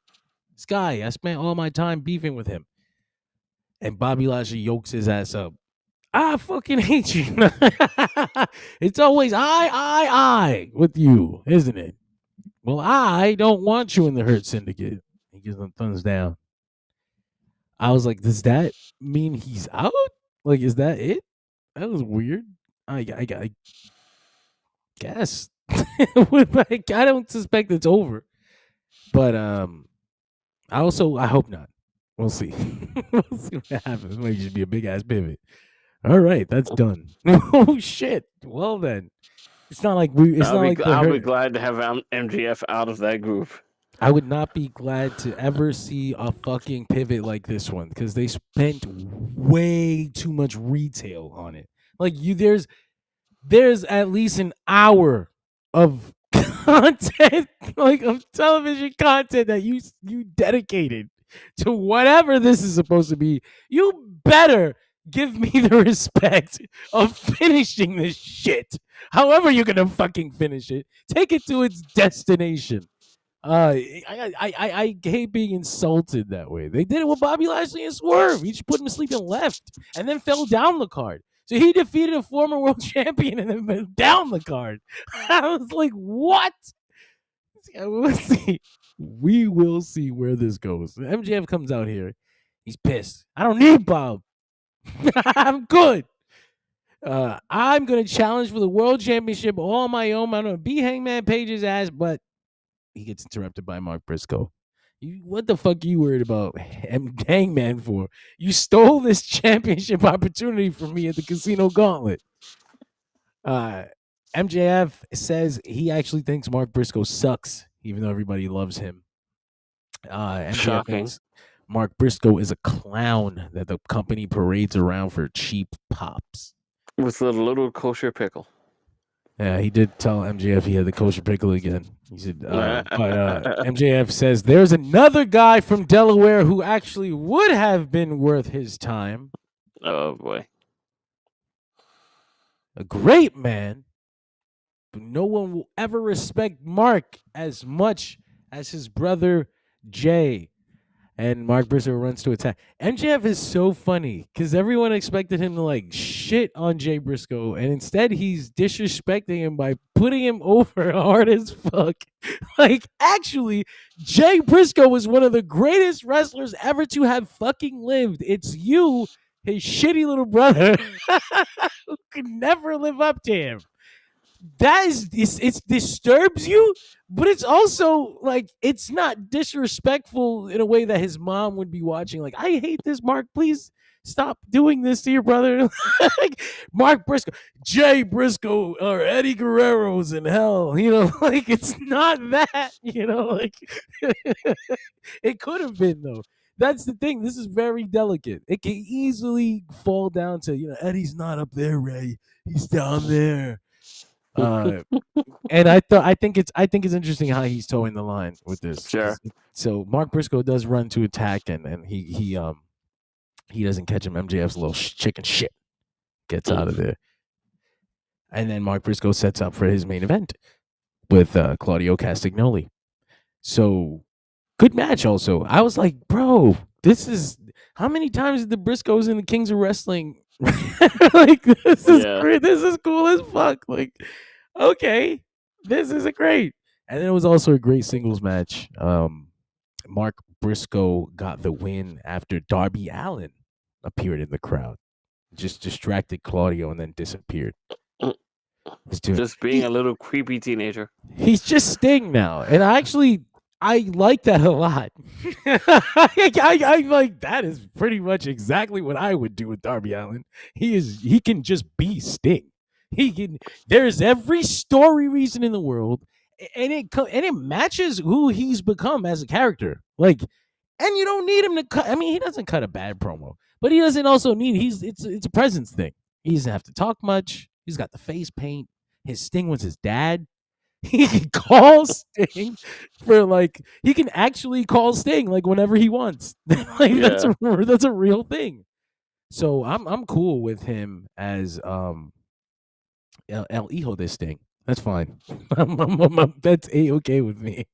C: This guy, I spent all my time beefing with him. And Bobby Lashley yokes his ass up. I fucking hate you. It's always I with you, isn't it? Well, I don't want you in the Hurt Syndicate. He gives them thumbs down. I was like, does that mean he's out? Like, is that it? That was weird. I guess. I don't suspect it's over. But I hope not. We'll see. We'll see what happens. It might just be a big ass pivot. All right, that's done. Oh shit. Well then, it's not like
D: I'll be glad to have MJF out of that group.
C: I would not be glad to ever see a fucking pivot like this one because they spent way too much retail on it. Like there's at least an hour of content, like of television content that you dedicated to whatever this is supposed to be. You better give me the respect of finishing this shit. However you're gonna fucking finish it, take it to its destination. I hate being insulted that way. They did it with Bobby Lashley and Swerve. He just put him to sleep and left, and then fell down the card. So he defeated a former world champion and then fell down the card. I was like, what? We'll see. We will see where this goes. MJF comes out here. He's pissed. I don't need Bob. I'm good. I'm going to challenge for the world championship all on my own. I'm going to beat Hangman Page's ass, but he gets interrupted by Mark Briscoe. What the fuck are you worried about Hangman for? You stole this championship opportunity from me at the Casino Gauntlet. MJF says he actually thinks Mark Briscoe sucks, even though everybody loves him. MJF thinks Mark Briscoe is a clown that the company parades around for cheap pops.
D: With a little kosher pickle.
C: Yeah, he did tell MJF he had the kosher pickle again. He said, but MJF says there's another guy from Delaware who actually would have been worth his time.
D: Oh boy.
C: A great man, but no one will ever respect Mark as much as his brother Jay. And Mark Briscoe runs to attack. MJF is so funny because everyone expected him to like shit on Jay Briscoe, and instead he's disrespecting him by putting him over hard as fuck. Like, actually, Jay Briscoe was one of the greatest wrestlers ever to have fucking lived. It's you, his shitty little brother, who could never live up to him. That is, it disturbs you, but it's also like it's not disrespectful in a way that his mom would be watching. Like, I hate this, Mark. Please stop doing this to your brother. Like, Mark Briscoe, Jay Briscoe, or Eddie Guerrero's in hell. You know, like it's not that. You know, like it could have been though. That's the thing. This is very delicate. It can easily fall down to Eddie's not up there, Ray. He's down there. And I think it's interesting how he's towing the line with this.
D: Sure.
C: So Mark Briscoe does run to attack, and he doesn't catch him. MJF's little chicken shit gets out of there, and then Mark Briscoe sets up for his main event with Claudio Castagnoli. So good match. Also, I was like, bro, this is how many times did the Briscoes and the Kings of Wrestling? Like this is great. This is cool as fuck. Like, okay, this is a great. And then it was also a great singles match. Mark Briscoe got the win after Darby Allin appeared in the crowd, just distracted Claudio and then disappeared.
D: Just being a little creepy teenager.
C: He's just Sting now, and I like that a lot. I like that is pretty much exactly what I would do with Darby Allin. He can just be Sting. There's every story reason in the world, and it matches who he's become as a character. Like, and you don't need him to cut. I mean, he doesn't cut a bad promo, but he doesn't also need. It's a presence thing. He doesn't have to talk much. He's got the face paint. His Sting was his dad. He can call Sting for he can actually call Sting whenever he wants. That's a real thing. So I'm cool with him as El Hijo de Sting. That's fine. That's A-okay with me.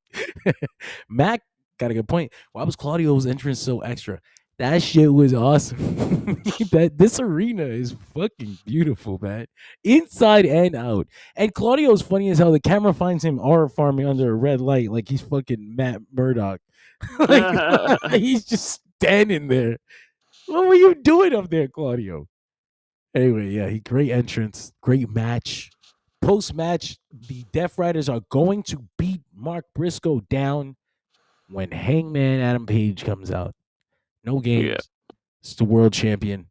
C: Mac got a good point. Why was Claudio's entrance so extra? That shit was awesome. This arena is fucking beautiful, man. Inside and out. And Claudio's funny as hell. The camera finds him aura farming under a red light like he's fucking Matt Murdock. He's just standing there. What were you doing up there, Claudio? Anyway, yeah, great entrance, great match. Post-match, the Death Riders are going to beat Mark Briscoe down when Hangman Adam Page comes out. No games. Yeah. It's the world champion.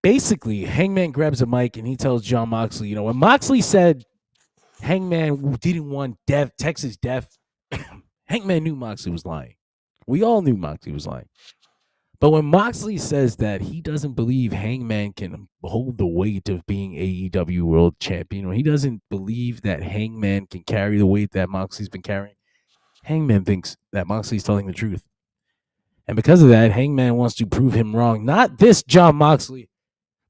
C: Basically, Hangman grabs a mic and he tells Jon Moxley, when Moxley said Hangman didn't want Texas death, Hangman knew Moxley was lying. We all knew Moxley was lying. But when Moxley says that he doesn't believe Hangman can hold the weight of being AEW World Champion, when he doesn't believe that Hangman can carry the weight that Moxley's been carrying, Hangman thinks that Moxley's telling the truth. And because of that, Hangman wants to prove him wrong. Not this Jon Moxley.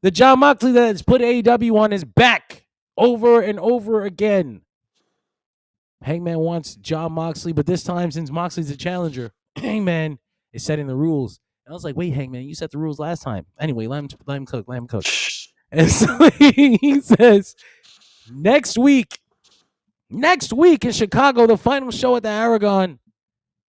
C: The Jon Moxley that has put AEW on his back over and over again. Hangman wants Jon Moxley, but this time, since Moxley's a challenger, Hangman is setting the rules. And I was like, wait, Hangman, you set the rules last time. Anyway, let him cook. And so he says, next week in Chicago, the final show at the Aragon,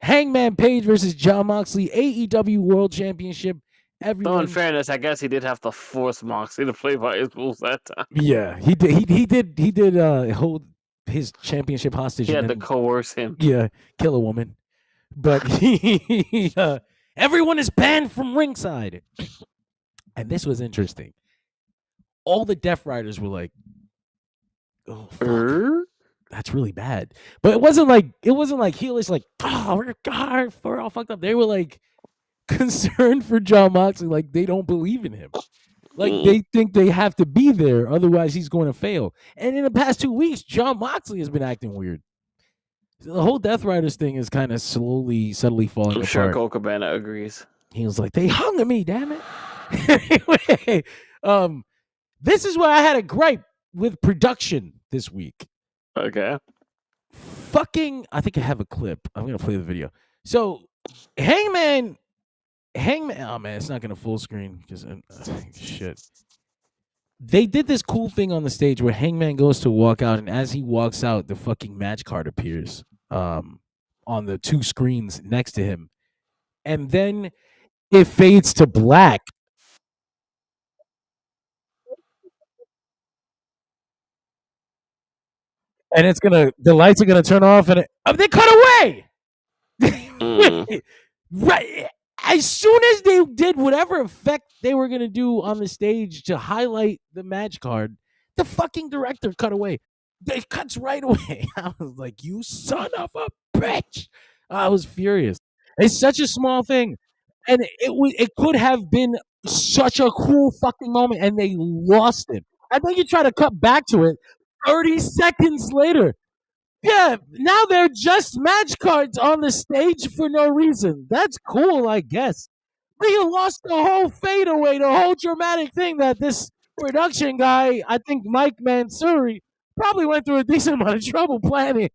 C: Hangman Page versus Jon Moxley, AEW World Championship.
D: Everyone... in fairness, I guess he did have to force Moxley to play by his rules that time.
C: Yeah, he did hold his championship hostage.
D: He had to coerce him.
C: Yeah, kill a woman. But everyone is banned from ringside. And this was interesting. All the Death Riders were like, oh, fuck. That's really bad. But it wasn't like heelish, like, oh, we're all fucked up. They were like concerned for Jon Moxley, like they don't believe in him. Like they think they have to be there, otherwise he's going to fail. And in the past 2 weeks, Jon Moxley has been acting weird. So the whole Death Riders thing is kind of subtly falling apart.
D: I'm sure Cole Cabana agrees.
C: He was like, they hung me, damn it. Anyway, this is where I had a gripe with production this week.
D: Okay.
C: I think I have a clip. I'm going to play the video. So, Hangman, oh man, it's not going to full screen because shit. They did this cool thing on the stage where Hangman goes to walk out, and as he walks out, the fucking match card appears on the two screens next to him. And then it fades to black. And the lights are gonna turn off, and they cut away. Right as soon as they did whatever effect they were gonna do on the stage to highlight the match card, the fucking director cut away. It cuts right away. I was like, "You son of a bitch!" I was furious. It's such a small thing, and it could have been such a cool fucking moment, and they lost it. And then you try to cut back to it 30 seconds later. Yeah, now they're just match cards on the stage for no reason. That's cool, I guess. But you lost the whole fadeaway, the whole dramatic thing that this production guy, I think Mike Mansouri, probably went through a decent amount of trouble planning.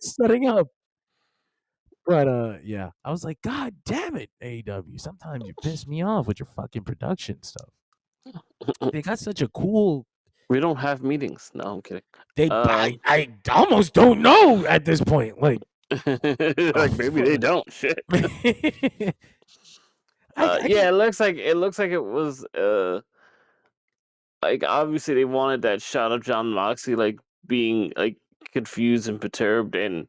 C: setting up. But yeah, I was like, God damn it, AEW. Sometimes you piss me off with your fucking production stuff. They got such a cool.
D: We don't have meetings. No, I'm kidding.
C: I almost don't know at this point. Like,
D: maybe they don't. Shit. Yeah, it looks like it was like obviously they wanted that shot of John Moxley like being like confused and perturbed, and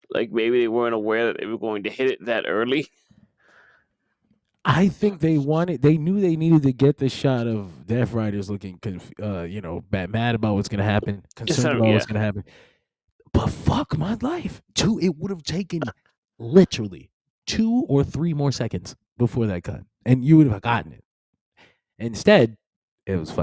D: like maybe they weren't aware that they were going to hit it that early.
C: I think they knew they needed to get the shot of Death Riders looking, mad about what's gonna happen, concerned about what's gonna happen. But fuck my life, it would have taken literally 2 or 3 more seconds before that cut, and you would have gotten it. Instead, it's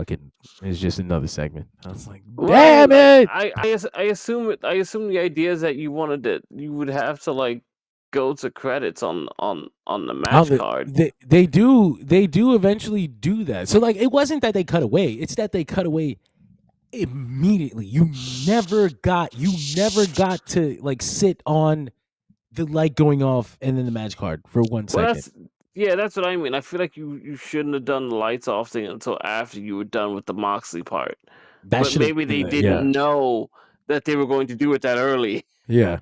C: just another segment. I was like, damn it!
D: I assume the idea is that you would have to like go to credits on the match card.
C: They do eventually do that. So like, it wasn't that they cut away; it's that they cut away immediately. You never got to like sit on the light going off and then the match card for 1 second.
D: That's what I mean. I feel like you shouldn't have done the lights off thing until after you were done with the Moxley part. But maybe they didn't know that they were going to do it that early.
C: Yeah.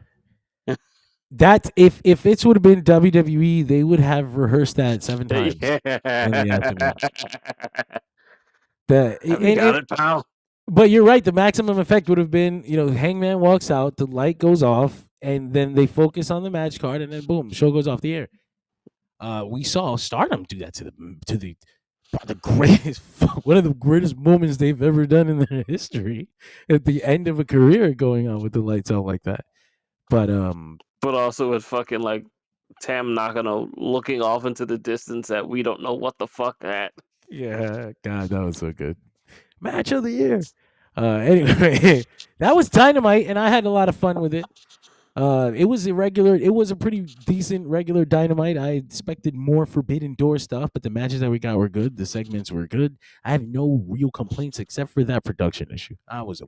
C: That if it would have been WWE, they would have rehearsed that 7 times in the afternoon.
D: Got it, pal.
C: But you're right. The maximum effect would have been, Hangman walks out, the light goes off, and then they focus on the match card, and then boom, show goes off the air. We saw Stardom do that to the greatest, one of the greatest moments they've ever done in their history at the end of a career, going on with the lights out like that. But
D: also with fucking like Tam Nakano looking off into the distance that we don't know what the fuck at.
C: Yeah, God, that was so good. Match of the year. Anyway, that was Dynamite, and I had a lot of fun with it. It was a pretty decent regular Dynamite. I expected more Forbidden Door stuff, but the matches that we got were good. The segments were good. I have no real complaints except for that production issue. I was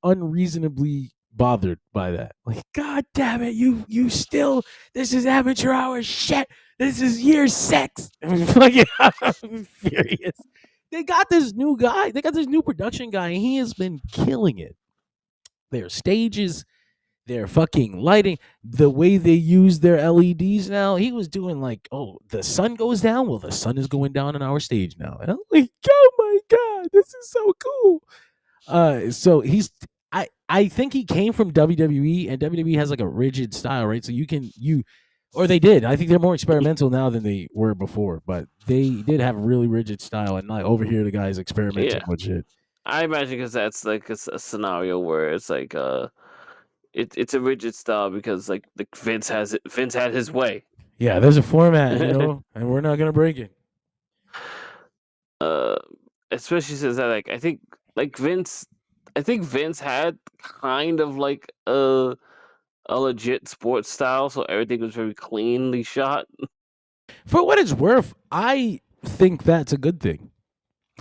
C: unreasonably bothered by that. Like, God damn it, you still, this is amateur hour shit. This is year 6. I'm furious. They got this new guy. They got this new production guy, and he has been killing it. Their stages, their fucking lighting, the way they use their LEDs now. He was doing like, oh, the sun goes down. Well, the sun is going down on our stage now. And I'm like, oh my God, this is so cool. So I think he came from WWE, and WWE has like a rigid style, right? So they did. I think they're more experimental now than they were before, but they did have a really rigid style, and like over here, the guys experimenting with shit.
D: I imagine because that's like a scenario where it's like it's a rigid style because like Vince had his way.
C: Yeah, there's a format, and we're not gonna break it.
D: Especially since that like I think Vince had kind of like a legit sports style, so everything was very cleanly shot.
C: For what it's worth, I think that's a good thing.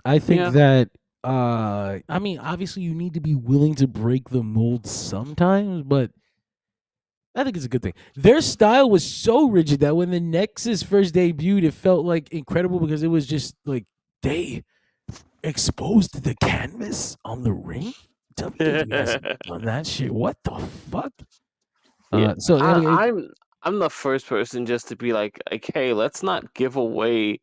C: I think that I mean, obviously you need to be willing to break the mold sometimes, but I think it's a good thing. Their style was so rigid that when the Nexus first debuted, it felt like incredible because it was just like they exposed the canvas on the ring. WWE hasn't done that shit. What the fuck?
D: So I'm the first person just to be like, hey, let's not give away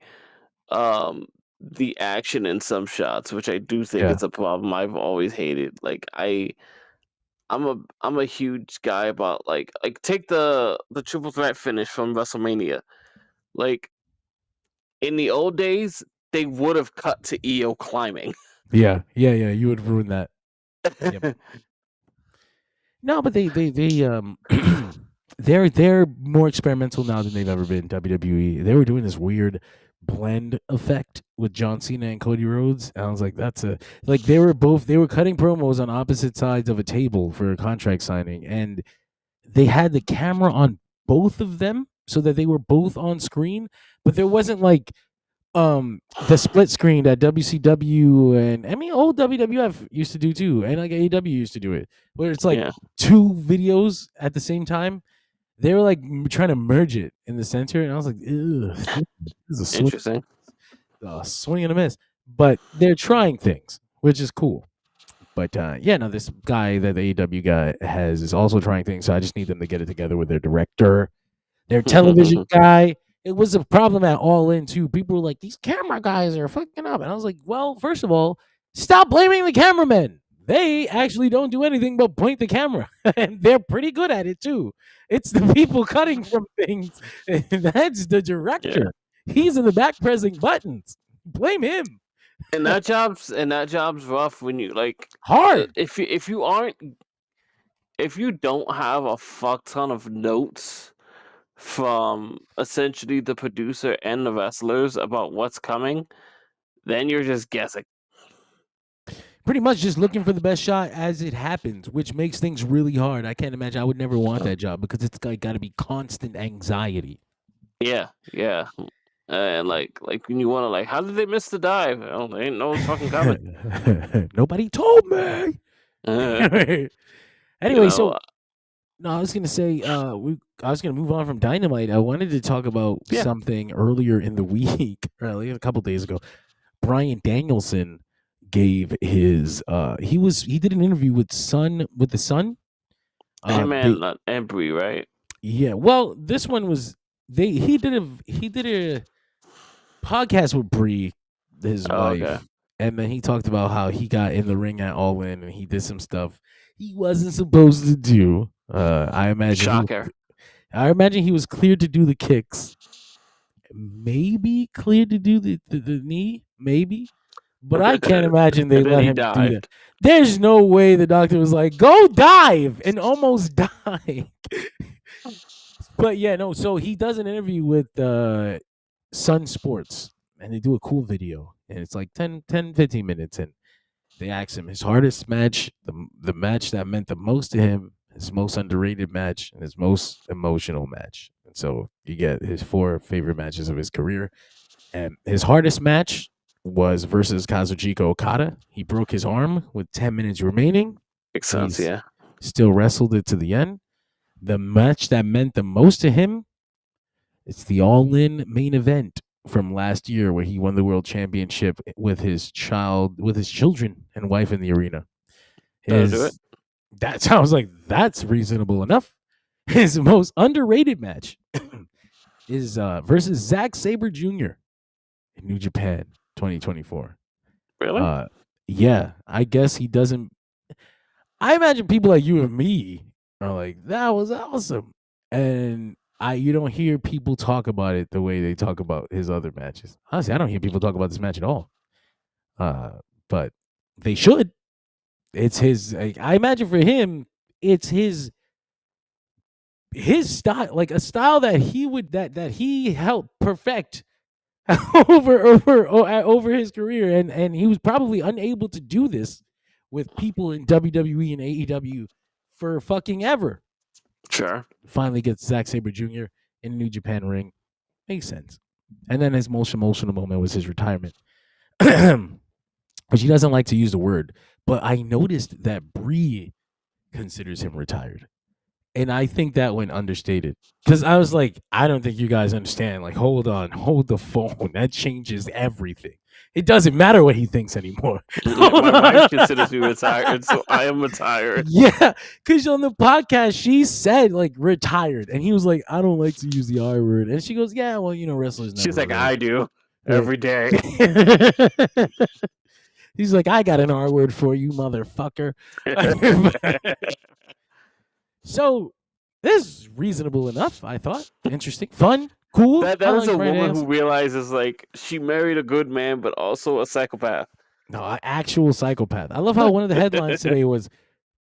D: the action in some shots, which I do think is a problem I've always hated. Like I'm a huge guy about like take the triple threat finish from WrestleMania. Like in the old days, they would have cut to EO climbing.
C: Yeah. You would ruin that. Yep. No, but they're more experimental now than they've ever been. WWE. They were doing this weird blend effect with John Cena and Cody Rhodes. And I was like, they were cutting promos on opposite sides of a table for a contract signing, and they had the camera on both of them so that they were both on screen, but there wasn't like the split screen that WCW and I mean old WWF used to do too, and like AEW used to do it, where it's like two videos at the same time. They were like trying to merge it in the center, and I was like, "Ugh, this is a
D: Interesting.
C: swing and a miss." But they're trying things, which is cool. But yeah, no, this guy that the AEW guy has is also trying things. So I just need them to get it together with their director, their television guy. It was a problem at All In too. People were like, "These camera guys are fucking up," and I was like, "Well, first of all, stop blaming the cameramen. They actually don't do anything but point the camera, and they're pretty good at it too. It's the people cutting from things. That's the director. He's in the back pressing buttons. Blame him."
D: And that job's rough when you like
C: hard.
D: If you don't have a fuck ton of notes from essentially the producer and the wrestlers about what's coming, then you're just guessing.
C: Pretty much just looking for the best shot as it happens, which makes things really hard. I can't imagine. I would never want that job because it's got to be constant anxiety.
D: Yeah. And like when you want to how did they miss the dive? Well, they ain't no fucking coming.
C: Nobody told me. Anyway, so no, I was gonna say I was gonna move on from Dynamite. I wanted to talk about something earlier in the week, a couple days ago. Bryan Danielson gave his he did an interview with the Sun.
D: Not Embry, right?
C: Yeah. Well, this one was he did a podcast with Bree, his wife, and then he talked about how he got in the ring at All In and he did some stuff he wasn't supposed to do. I imagine he was cleared to do the kicks, maybe cleared to do the knee, maybe. But I can't imagine they let him do that. There's no way the doctor was like, "Go dive," and almost die. But yeah, no. So he does an interview with Sun Sports, and they do a cool video, and it's like 10, 15 minutes, and they ask him his hardest match, the match that meant the most to him, his most underrated match, and his most emotional match. And so you get his 4 favorite matches of his career, and his hardest match was versus Kazuchika Okada. He broke his arm with 10 minutes remaining.
D: Makes sense, yeah.
C: Still wrestled it to the end. The match that meant the most to him, it's the All In main event from last year where he won the World Championship with his children and wife in the arena. That sounds like that's reasonable enough. His most underrated match is versus Zack Sabre Jr. in New Japan 2024.
D: Really?
C: Yeah, I guess he doesn't. I imagine people like you and me are like, that was awesome, and you don't hear people talk about it the way they talk about his other matches. Honestly, I don't hear people talk about this match at all. But they should. It's his. I imagine for him, it's his style, like a style that he helped perfect over his career, and he was probably unable to do this with people in WWE and AEW for fucking ever.
D: Sure.
C: Finally gets Zack Sabre Jr. in New Japan ring. Makes sense. And then his most emotional moment was his retirement. Which he doesn't like to use the word. But I noticed that Bree considers him retired. And I think that went understated. Because I was like, I don't think you guys understand. Like, hold on, hold the phone. That changes everything. It doesn't matter what he thinks anymore.
D: My wife considers me retired, so I am retired.
C: Yeah, because on the podcast, she said, like, retired. And he was like, I don't like to use the R word. And she goes, yeah, well, wrestlers never.
D: She's like, I do. Every day.
C: He's like, I got an R word for you, motherfucker. So, this is reasonable enough, I thought. Interesting. Fun. Cool.
D: That is a woman who realizes, like, she married a good man, but also a psychopath.
C: No, an actual psychopath. I love how one of the headlines today was,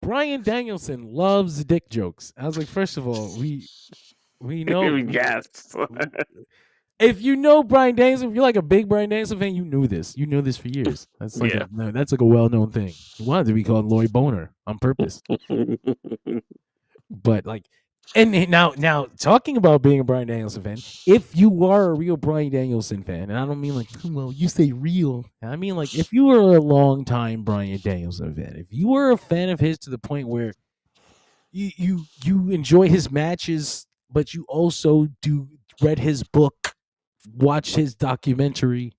C: Bryan Danielson loves dick jokes. I was like, first of all, we know.
D: Yes.
C: If you know Bryan Danielson, if you're like a big Bryan Danielson fan, you knew this. You knew this for years. That's like a well-known thing. He wanted to be called Lloyd Boner on purpose. But like, And now talking about being a Bryan Danielson fan, if you are a real Bryan Danielson fan, and I don't mean like, well, you say real. I mean like if you were a long time Bryan Danielson fan, if you were a fan of his to the point where you enjoy his matches, but you also read his book, watch his documentary,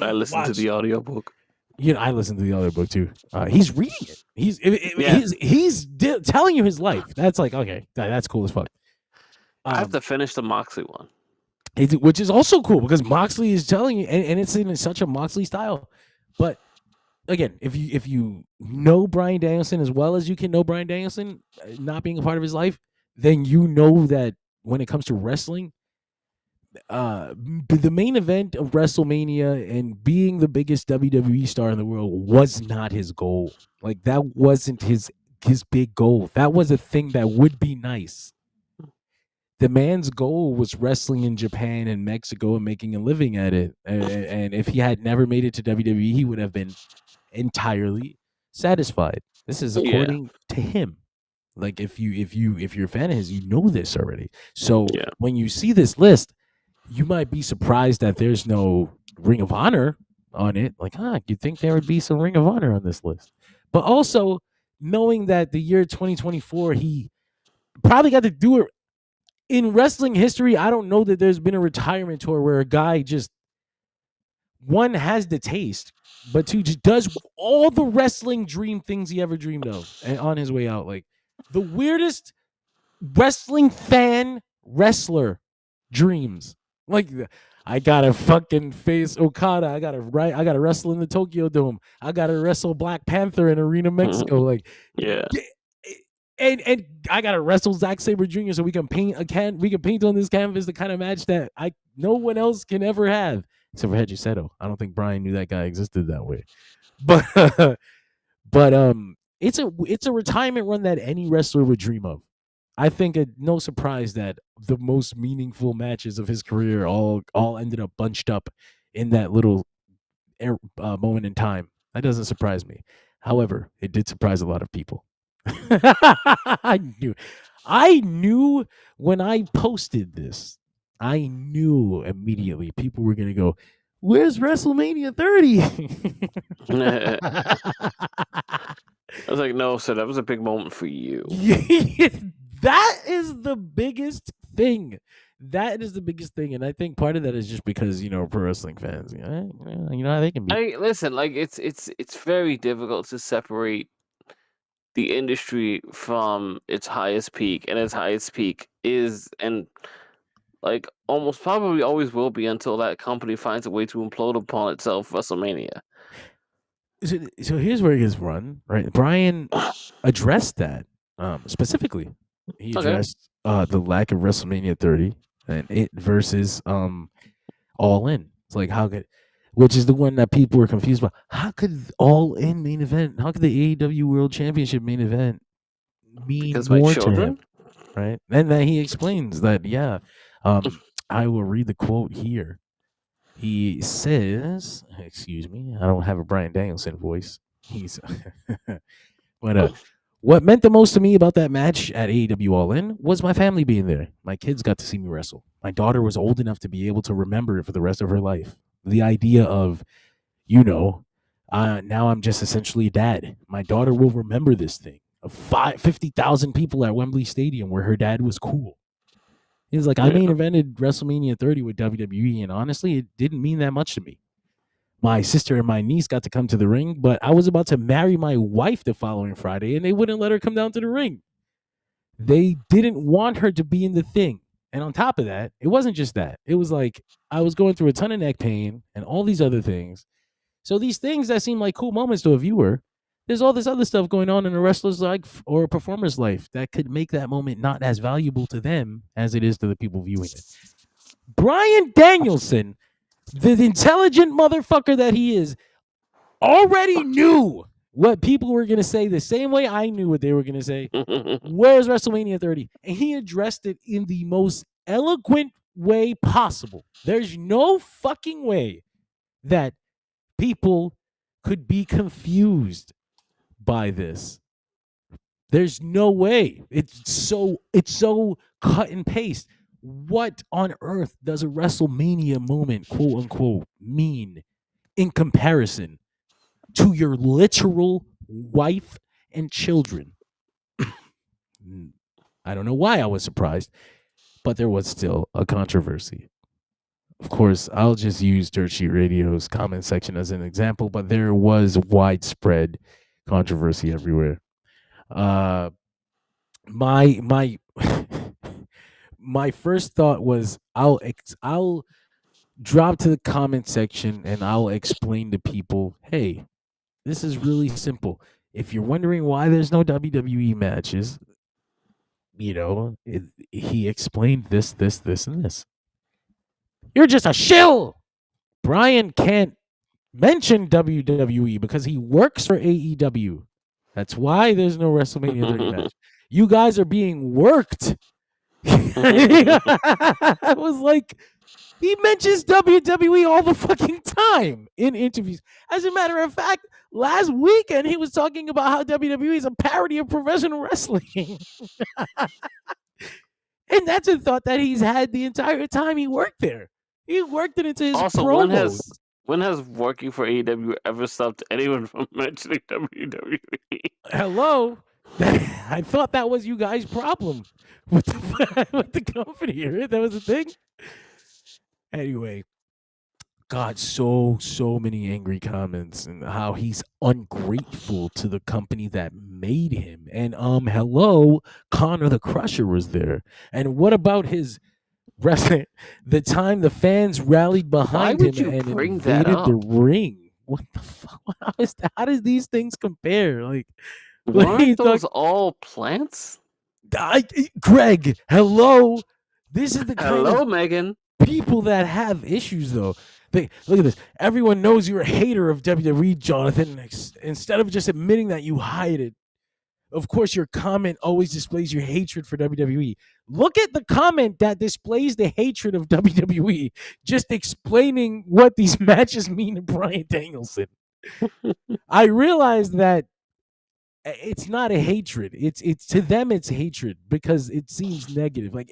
D: I listened to
C: watch.
D: the audiobook.
C: I listened to the other book too. He's reading it.
D: Yeah.
C: He's telling you his life. That's like okay, that's cool as fuck.
D: I have to finish the Moxley one.
C: Which is also cool because Moxley is telling you, and it's in such a Moxley style. But again, if you know Bryan Danielson as well as you can know Bryan Danielson, not being a part of his life, then you know that when it comes to wrestling, the main event of WrestleMania and being the biggest WWE star in the world was not his goal. Like that wasn't his big goal. That was a thing that would be nice. The man's goal was wrestling in Japan and Mexico and making a living at it. And if he had never made it to WWE, he would have been entirely satisfied. This is according to him. Like if you're a fan of his, you know this already. So when you see this list, you might be surprised that there's no Ring of Honor on it. Like, you'd think there would be some Ring of Honor on this list. But also knowing that the year 2024, he probably got to do it in wrestling history. I don't know that there's been a retirement tour where a guy just one has the taste, but two just does all the wrestling dream things he ever dreamed of and on his way out. Like the weirdest wrestling fan wrestler dreams. Like I gotta fucking face Okada. I gotta wrestle in the Tokyo Dome. I gotta wrestle Black Panther in Arena Mexico. Like and I gotta wrestle Zack Sabre Jr. so we can paint on this canvas the kind of match that no one else can ever have except for Hedgie Seto. I don't think Bryan knew that guy existed that way. But it's a retirement run that any wrestler would dream of. I think no surprise that the most meaningful matches of his career all ended up bunched up in that little moment in time. That doesn't surprise me. However, it did surprise a lot of people. I knew when I posted this, I knew immediately people were going to go, where's WrestleMania 30?
D: I was like, no, sir, that was a big moment for you.
C: That is the biggest thing. That is the biggest thing, and I think part of that is just because pro wrestling fans, how they can be.
D: Listen, like it's very difficult to separate the industry from its highest peak, and its highest peak is and like almost probably always will be until that company finds a way to implode upon itself. WrestleMania.
C: So here's where it gets run. Right, Bryan addressed that specifically. He addressed the lack of WrestleMania 30 and it versus All In. It's like which is the one that people were confused about. How could All In main event? How could the AEW World Championship main event mean more to him? Right, and then he explains that I will read the quote here. He says, "Excuse me, I don't have a Bryan Danielson voice." He's, but what meant the most to me about that match at AEW All In was my family being there. My kids got to see me wrestle. My daughter was old enough to be able to remember it for the rest of her life. The idea of, now I'm just essentially dad. My daughter will remember this thing of 50,000 people at Wembley Stadium where her dad was cool. He's like, I main evented WrestleMania 30 with WWE, and honestly, it didn't mean that much to me. My sister and my niece got to come to the ring, but I was about to marry my wife the following Friday, and they wouldn't let her come down to the ring. They didn't want her to be in the thing. And on top of that, it wasn't just that. It was like I was going through a ton of neck pain and all these other things. So these things that seem like cool moments to a viewer, there's all this other stuff going on in a wrestler's life or a performer's life that could make that moment not as valuable to them as it is to the people viewing it. Bryan Danielson, the intelligent motherfucker that he is, already knew what people were going to say the same way I knew what they were going to say. Where's WrestleMania 30? And he addressed it in the most eloquent way possible. There's no fucking way that people could be confused by this. There's no way. It's so cut and paste. What on earth does a WrestleMania moment, quote unquote, mean in comparison to your literal wife and children? I don't know why I was surprised, but there was still a controversy. Of course, I'll just use Dirt Sheet Radio's comment section as an example, but there was widespread controversy everywhere. My my first thought was I'll drop to the comment section and I'll explain to people, hey, this is really simple. If you're wondering why there's no WWE matches, he explained this, and this. You're just a shill. Bryan can't mention WWE because he works for AEW. That's why there's no WrestleMania 30 match. You guys are being worked. I was like, he mentions WWE all the fucking time in interviews. As a matter of fact, last weekend he was talking about how WWE is a parody of professional wrestling. And that's a thought that he's had the entire time he worked there. He worked it into his promos.
D: When has working for AEW ever stopped anyone from mentioning WWE?
C: Hello? I thought that was you guys' problem with the company, right? That was the thing. Anyway, God, so many angry comments and how he's ungrateful to the company that made him. And hello, Connor the Crusher was there. And what about his wrestling? The time the fans rallied behind him and invaded the ring. What the fuck? How does these things compare? Like,
D: weren't those all plants?
C: Greg, hello. This is the kind of
D: Megan.
C: people that have issues, though. Look at this. Everyone knows you're a hater of WWE, Jonathan. Instead of just admitting that, you hide it. Of course, your comment always displays your hatred for WWE. Look at the comment that displays the hatred of WWE, just explaining what these matches mean to Bryan Danielson. I realized that it's not a hatred. It's to them it's hatred because it seems negative. Like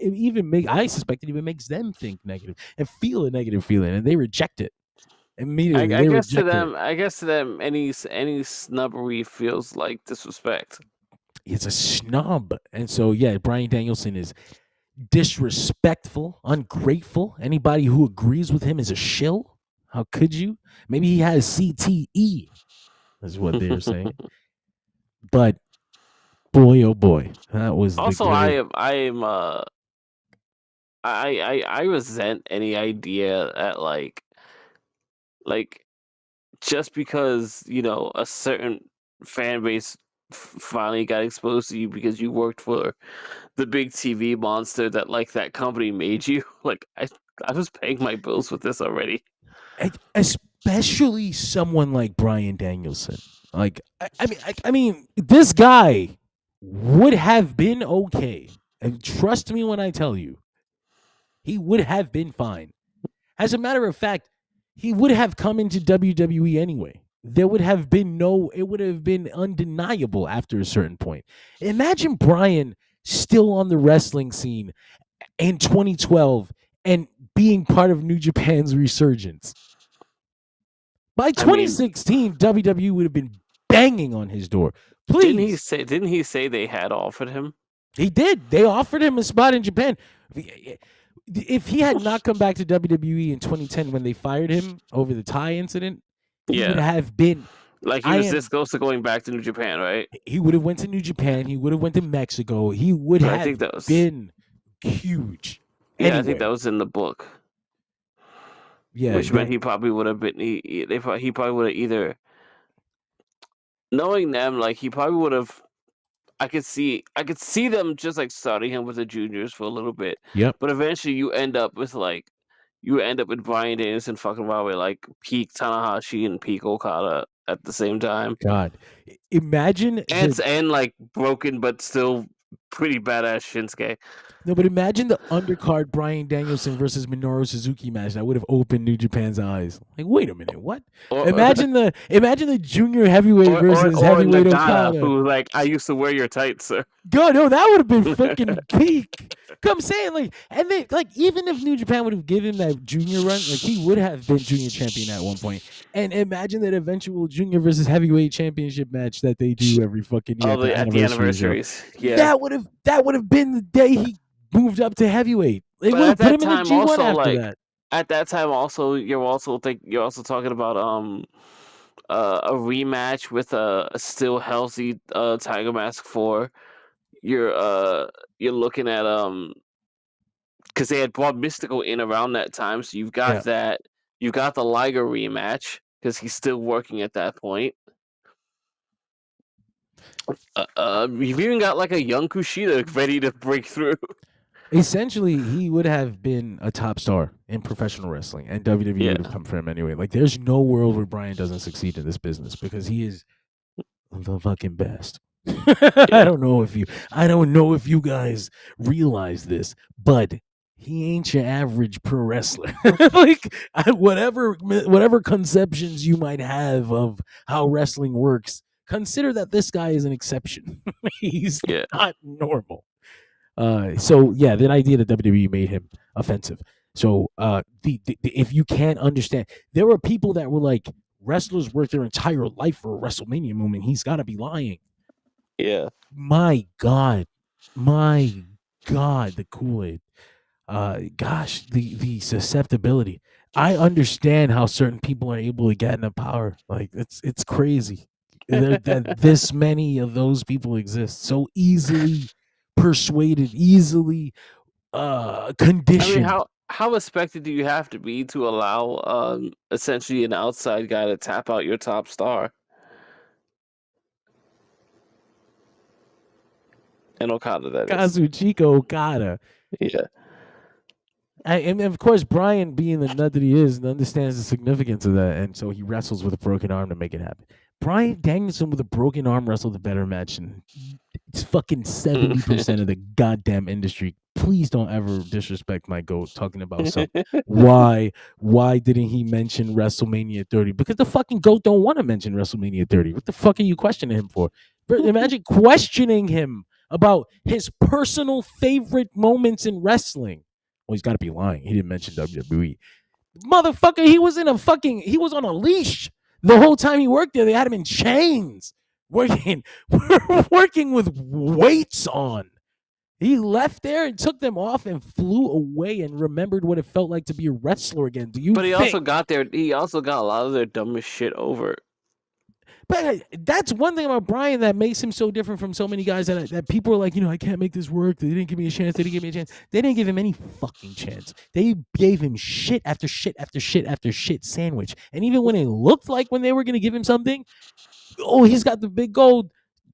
C: I suspect it even makes them think negative and feel a negative feeling, and they reject it immediately.
D: I guess to them, any snubbery feels like disrespect.
C: It's a snub, and so yeah, Bryan Danielson is disrespectful, ungrateful. Anybody who agrees with him is a shill. How could you? Maybe he has CTE. Is what they were saying. But boy, oh boy, that was
D: also. I resent any idea that like just because a certain fan base finally got exposed to you because you worked for the big TV monster that that company made you. Like I was paying my bills with this already.
C: Especially someone like Bryan Danielson. Like, I mean, this guy would have been okay. And trust me when I tell you, he would have been fine. As a matter of fact, he would have come into WWE anyway. There would have been it would have been undeniable after a certain point. Imagine Bryan still on the wrestling scene in 2012 and being part of New Japan's resurgence. By 2016, WWE would have been banging on his door. Please.
D: Didn't he say they had offered him?
C: He did. They offered him a spot in Japan. If he had not come back to WWE in 2010 when they fired him over the tie incident, he would have been
D: like he was this close to going back to New Japan, right?
C: He would have went to New Japan. He would have went to Mexico. He would have been huge.
D: Yeah, anyway. I think that was in the book.
C: Yeah,
D: which meant he probably would have been. He probably would have either. Knowing them, like he probably would have. I could see them just like starting him with the juniors for a little bit.
C: Yep.
D: But eventually, you end up with Bryan Danielson fucking around with like peak Tanahashi and peak Okada at the same time.
C: God, imagine
D: and like broken but still pretty badass Shinsuke.
C: No, but imagine the undercard Bryan Danielson versus Minoru Suzuki match that would have opened New Japan's eyes. Like, wait a minute, what? Imagine the junior heavyweight versus heavyweight
D: Nagata,
C: Okada.
D: who like, I used to wear your tights, sir.
C: God, no, that would have been fucking peak. I'm saying, like, and they like even if New Japan would have given that junior run, like he would have been junior champion at one point. And imagine that eventual junior versus heavyweight championship match that they do every fucking year
D: at the anniversaries. Yeah,
C: that would have been the day he moved up to heavyweight. They would have put him in the G1
D: also,
C: after
D: like,
C: that.
D: At that time, also you're also talking about a rematch with a still healthy Tiger Mask 4. You're looking at because they had brought Mystical in around that time, so you've got that. You've got the Liger rematch because he's still working at that point. You've even got like a young Kushida ready to break through.
C: Essentially, he would have been a top star in professional wrestling, and WWE would have come for him anyway. Like, there's no world where Bryan doesn't succeed in this business because he is the fucking best. I don't know if you guys realize this, but he ain't your average pro wrestler. Like, whatever conceptions you might have of how wrestling works, consider that this guy is an exception. He's not normal. So yeah, the idea that WWE made him offensive. So if you can't understand, there were people that were like, wrestlers work their entire life for a WrestleMania moment. He's got to be lying.
D: Yeah.
C: My God, the Kool-Aid. Gosh, the susceptibility. I understand how certain people are able to get into power. Like it's crazy that this many of those people exist so easily. Persuaded, easily conditioned.
D: I mean, how expected do you have to be to allow essentially an outside guy to tap out your top star? And Okada, that is.
C: Kazuchika Okada.
D: Yeah.
C: And of course, Bryan, being the nut that he is, understands the significance of that, and so he wrestles with a broken arm to make it happen. Bryan Danielson with a broken arm wrestled a better match, and it's fucking 70% of the goddamn industry. Please don't ever disrespect my GOAT talking about something. Why didn't he mention WrestleMania 30? Because the fucking GOAT don't want to mention WrestleMania 30. What the fuck are you questioning him for? Imagine questioning him about his personal favorite moments in wrestling. Well, he's got to be lying. He didn't mention WWE. Motherfucker, he was on a leash the whole time he worked there. They had him in chains, working with weights on. He left there and took them off and flew away and remembered what it felt like to be a wrestler again. But he also got
D: a lot of their dumbest shit over.
C: But that's one thing about Bryan that makes him so different from so many guys that people are like, I can't make this work. They didn't give me a chance. They didn't give him any fucking chance. They gave him shit after shit after shit after shit sandwich. And even when it looked like when they were going to give him something, he's got the big gold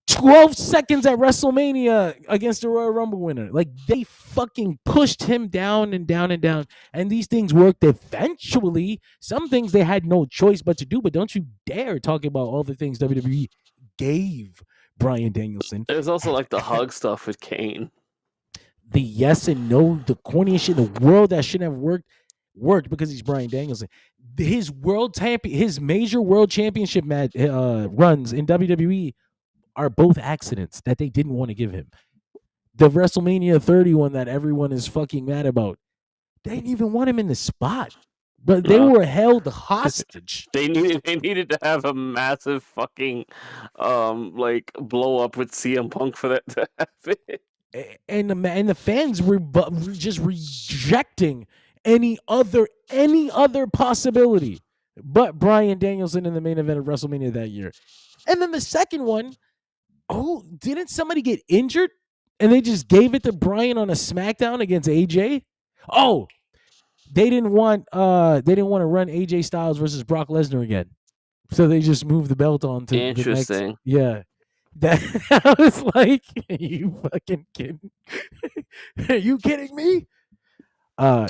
C: 12 seconds at WrestleMania against the Royal Rumble winner. Like, they fucking pushed him down and down and down. And these things worked eventually. Some things they had no choice but to do. But don't you dare talk about all the things WWE gave Bryan Danielson.
D: There's also like the hug stuff with Kane.
C: The yes and no, the corniest shit in the world that shouldn't have worked because he's Bryan Danielson. His major world championship match runs in WWE are both accidents that they didn't want to give him. The WrestleMania 30 one that everyone is fucking mad about, they didn't even want him in the spot, but they were held hostage.
D: They needed to have a massive fucking like blow up with CM Punk for that to happen.
C: And the fans were just rejecting any other possibility but Bryan Danielson in the main event of WrestleMania that year. And then the second one, didn't somebody get injured and they just gave it to Bryan on a SmackDown against AJ? They didn't want to run AJ Styles versus Brock Lesnar again, so they just moved the belt on to
D: interesting.
C: The next, that I was like, are you fucking kidding? Are you kidding me?
D: God,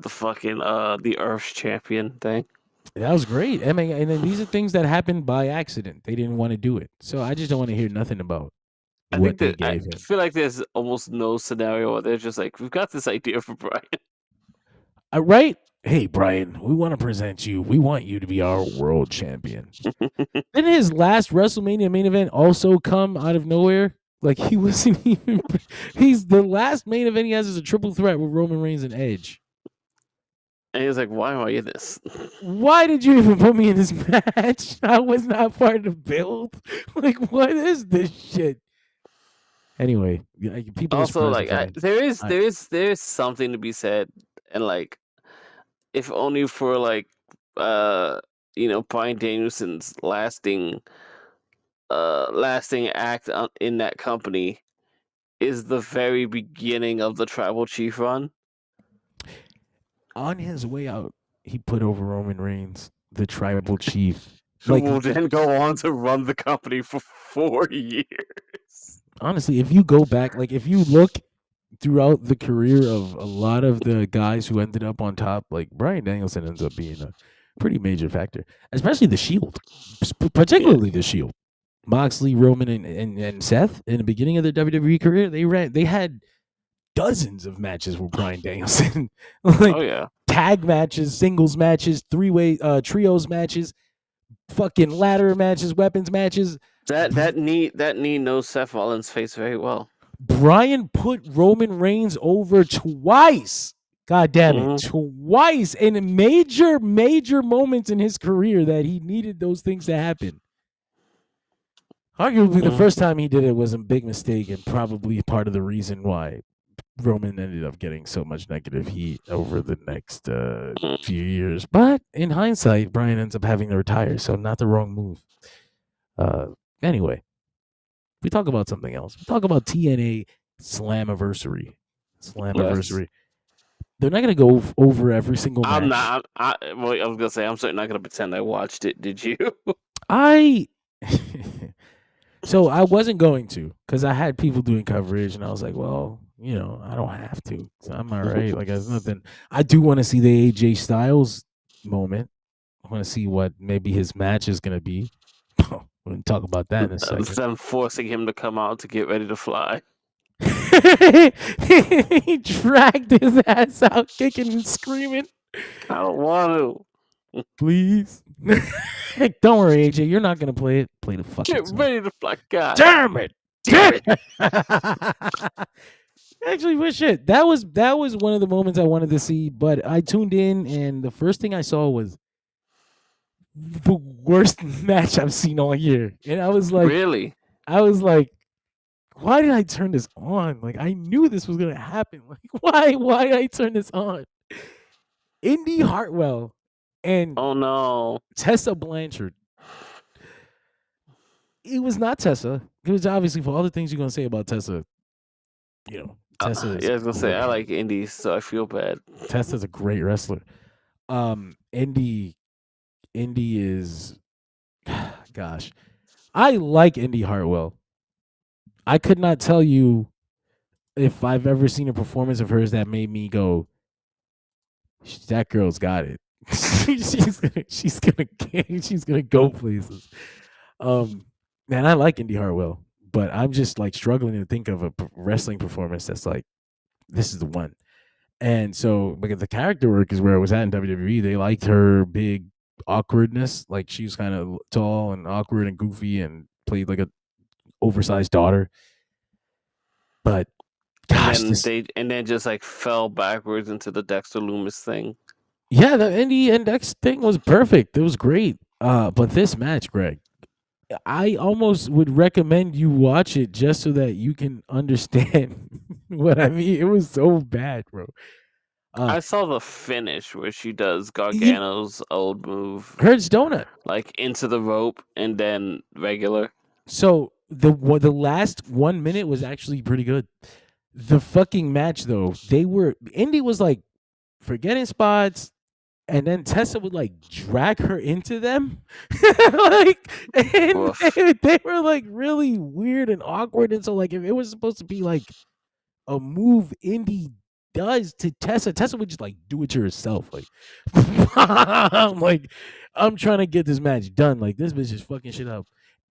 D: the fucking the Earth's champion thing.
C: That was great. I mean, and then these are things that happened by accident. They didn't want to do it. So I just don't want to hear nothing about what they
D: I
C: gave him.
D: feel like there's almost no scenario where they're just like, we've got this idea for Bryan.
C: Right? Hey, Bryan, we want to present you. We want you to be our world champion. Didn't his last WrestleMania main event also come out of nowhere? Like he wasn't even. He's the last main event he has is a triple threat with Roman Reigns and Edge.
D: And he's like, why am I in this?
C: Why did you even put me in this match? I was not part of the build. Like, what is this shit? Anyway, people
D: also like there is something to be said, and like, if only for like, Bryan Danielson's lasting act in that company is the very beginning of the Tribal Chief run.
C: On his way out, he put over Roman Reigns, the Tribal Chief.
D: Who will then go on to run the company for 4 years.
C: Honestly, if you go back, like if you look throughout the career of a lot of the guys who ended up on top, like Bryan Danielson ends up being a pretty major factor, especially the Shield, particularly the Shield. Moxley, Roman, and Seth in the beginning of their WWE career, they had dozens of matches with Bryan Danielson. Like, tag matches, singles matches, three-way trios matches, fucking ladder matches, weapons matches.
D: That knee knows Seth Rollins' face very well.
C: Bryan put Roman Reigns over twice. God damn it, twice in major moments in his career that he needed those things to happen. Arguably, the first time he did it was a big mistake and probably part of the reason why Roman ended up getting so much negative heat over the next few years. But in hindsight, Bryan ends up having to retire, so not the wrong move. Anyway, we talk about something else. We talk about TNA Slammiversary. Yes. They're not going to go over every single match.
D: I was going to say, I'm certainly not going to pretend I watched it. Did you?
C: So I wasn't going to, because I had people doing coverage, and I was like, well, I don't have to. So I'm all right. Like, there's nothing. I do want to see the AJ Styles moment. I want to see what maybe his match is going to be. We'll talk about that in a second.
D: Them forcing him to come out to get ready to fly.
C: He dragged his ass out, kicking and screaming.
D: I don't want
C: to. Please. Don't worry, AJ. You're not going to play it. Play the fucking
D: Get ready to fly. God
C: damn it. Actually, but shit, that was one of the moments I wanted to see, but I tuned in, and the first thing I saw was the worst match I've seen all year. And I was like,
D: really?
C: I was like, why did I turn this on? Like, I knew this was going to happen. Like, why did I turn this on? Indy Hartwell and Tessa Blanchard. It was not Tessa. It was obviously, for all the things you're going to say about Tessa, Tessa
D: I was going to say, I like Indies, so I feel bad.
C: Tessa's a great wrestler. Indy is, gosh, I like Indy Hartwell. I could not tell you if I've ever seen a performance of hers that made me go, that girl's got it. she's gonna go places. Man, I like Indy Hartwell, but I'm just like struggling to think of a wrestling performance that's like, this is the one. And so, because the character work is where it was at in WWE, they liked her big awkwardness. Like, she was kind of tall and awkward and goofy and played like a oversized daughter. But gosh,
D: and then just like fell backwards into the Dexter Lumis thing.
C: Yeah, the Indy and Dex thing was perfect. It was great. But this match, Greg, I almost would recommend you watch it just so that you can understand what I mean. It was so bad, bro.
D: I saw the finish where she does Gargano's old move,
C: Hurts Donut,
D: like into the rope and then regular.
C: So the last 1 minute was actually pretty good. The fucking match though, Indy was like forgetting spots, and then Tessa would like drag her into them, like, and they were like really weird and awkward. And so like if it was supposed to be like a move Indy does to Tessa would just like do it to herself. Like, I'm like, I'm trying to get this match done. Like, this bitch is fucking shit up,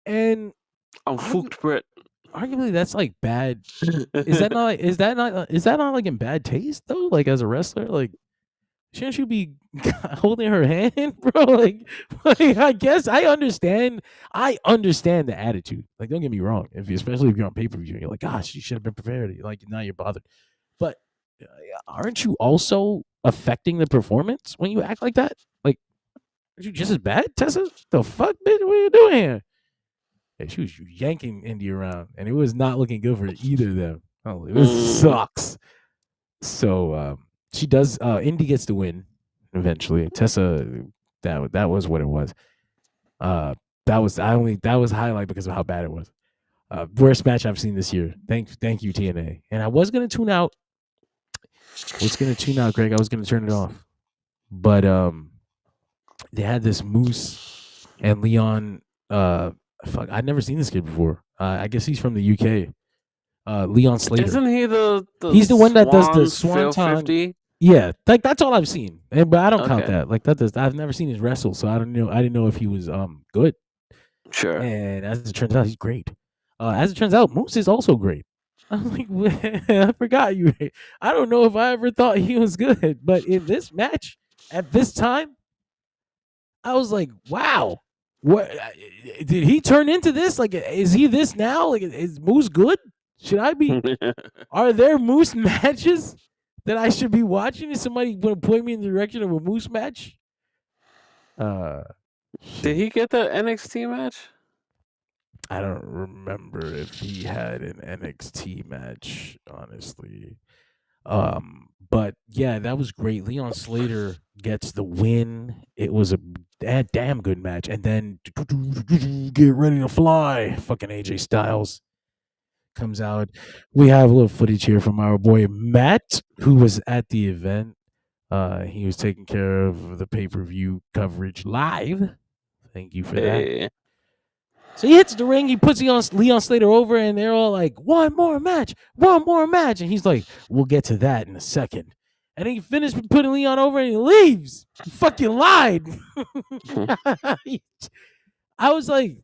C: and
D: I'm fucked, Brett.
C: arguably that's like bad. Is that not like in bad taste though? Like as a wrestler, like shouldn't you be holding her hand, bro? Like I guess I understand. I understand the attitude. Like, don't get me wrong. Especially if you're on pay per view, you're like, gosh, you should have been prepared. Like now you're bothered. But aren't you also affecting the performance when you act like that? Like, are you just as bad, Tessa? The fuck, bitch? What are you doing here? Yeah, she was yanking Indy around, and it was not looking good for either of them. Oh, it sucks. So she does. Indy gets the win eventually. Tessa, that was what it was. That was a highlight because of how bad it was. Worst match I've seen this year. Thank you, TNA. And I was gonna tune out. Greg. I was gonna turn it off, but they had this Moose and Leon. I'd never seen this kid before. I guess he's from the UK. Leon Slater.
D: Isn't he the
C: He's the one that does the Swanton.
D: 50?
C: Yeah, like that's all I've seen, but I don't count that. Like I've never seen his wrestle, so I don't know. I didn't know if he was good.
D: Sure.
C: And as it turns out, he's great. As it turns out, Moose is also great. I'm like, I forgot you. I don't know if I ever thought he was good, but in this match at this time, I was like, wow. What did he turn into this? Like, is he this now? Like, is Moose good? Should I be? Are there Moose matches that I should be watching? Is somebody going to point me in the direction of a Moose match?
D: Did he get the NXT match?
C: I don't remember if he had an NXT match, honestly. But yeah, that was great. Leon Slater gets the win. It was a damn good match. And then get ready to fly. Fucking AJ Styles comes out. We have a little footage here from our boy Matt, who was at the event. He was taking care of the pay-per-view coverage live. Thank you for that. So he hits the ring, he puts Leon Slater over, and they're all like, one more match. And he's like, we'll get to that in a second. And he finished putting Leon over and he leaves. He fucking lied. I was like,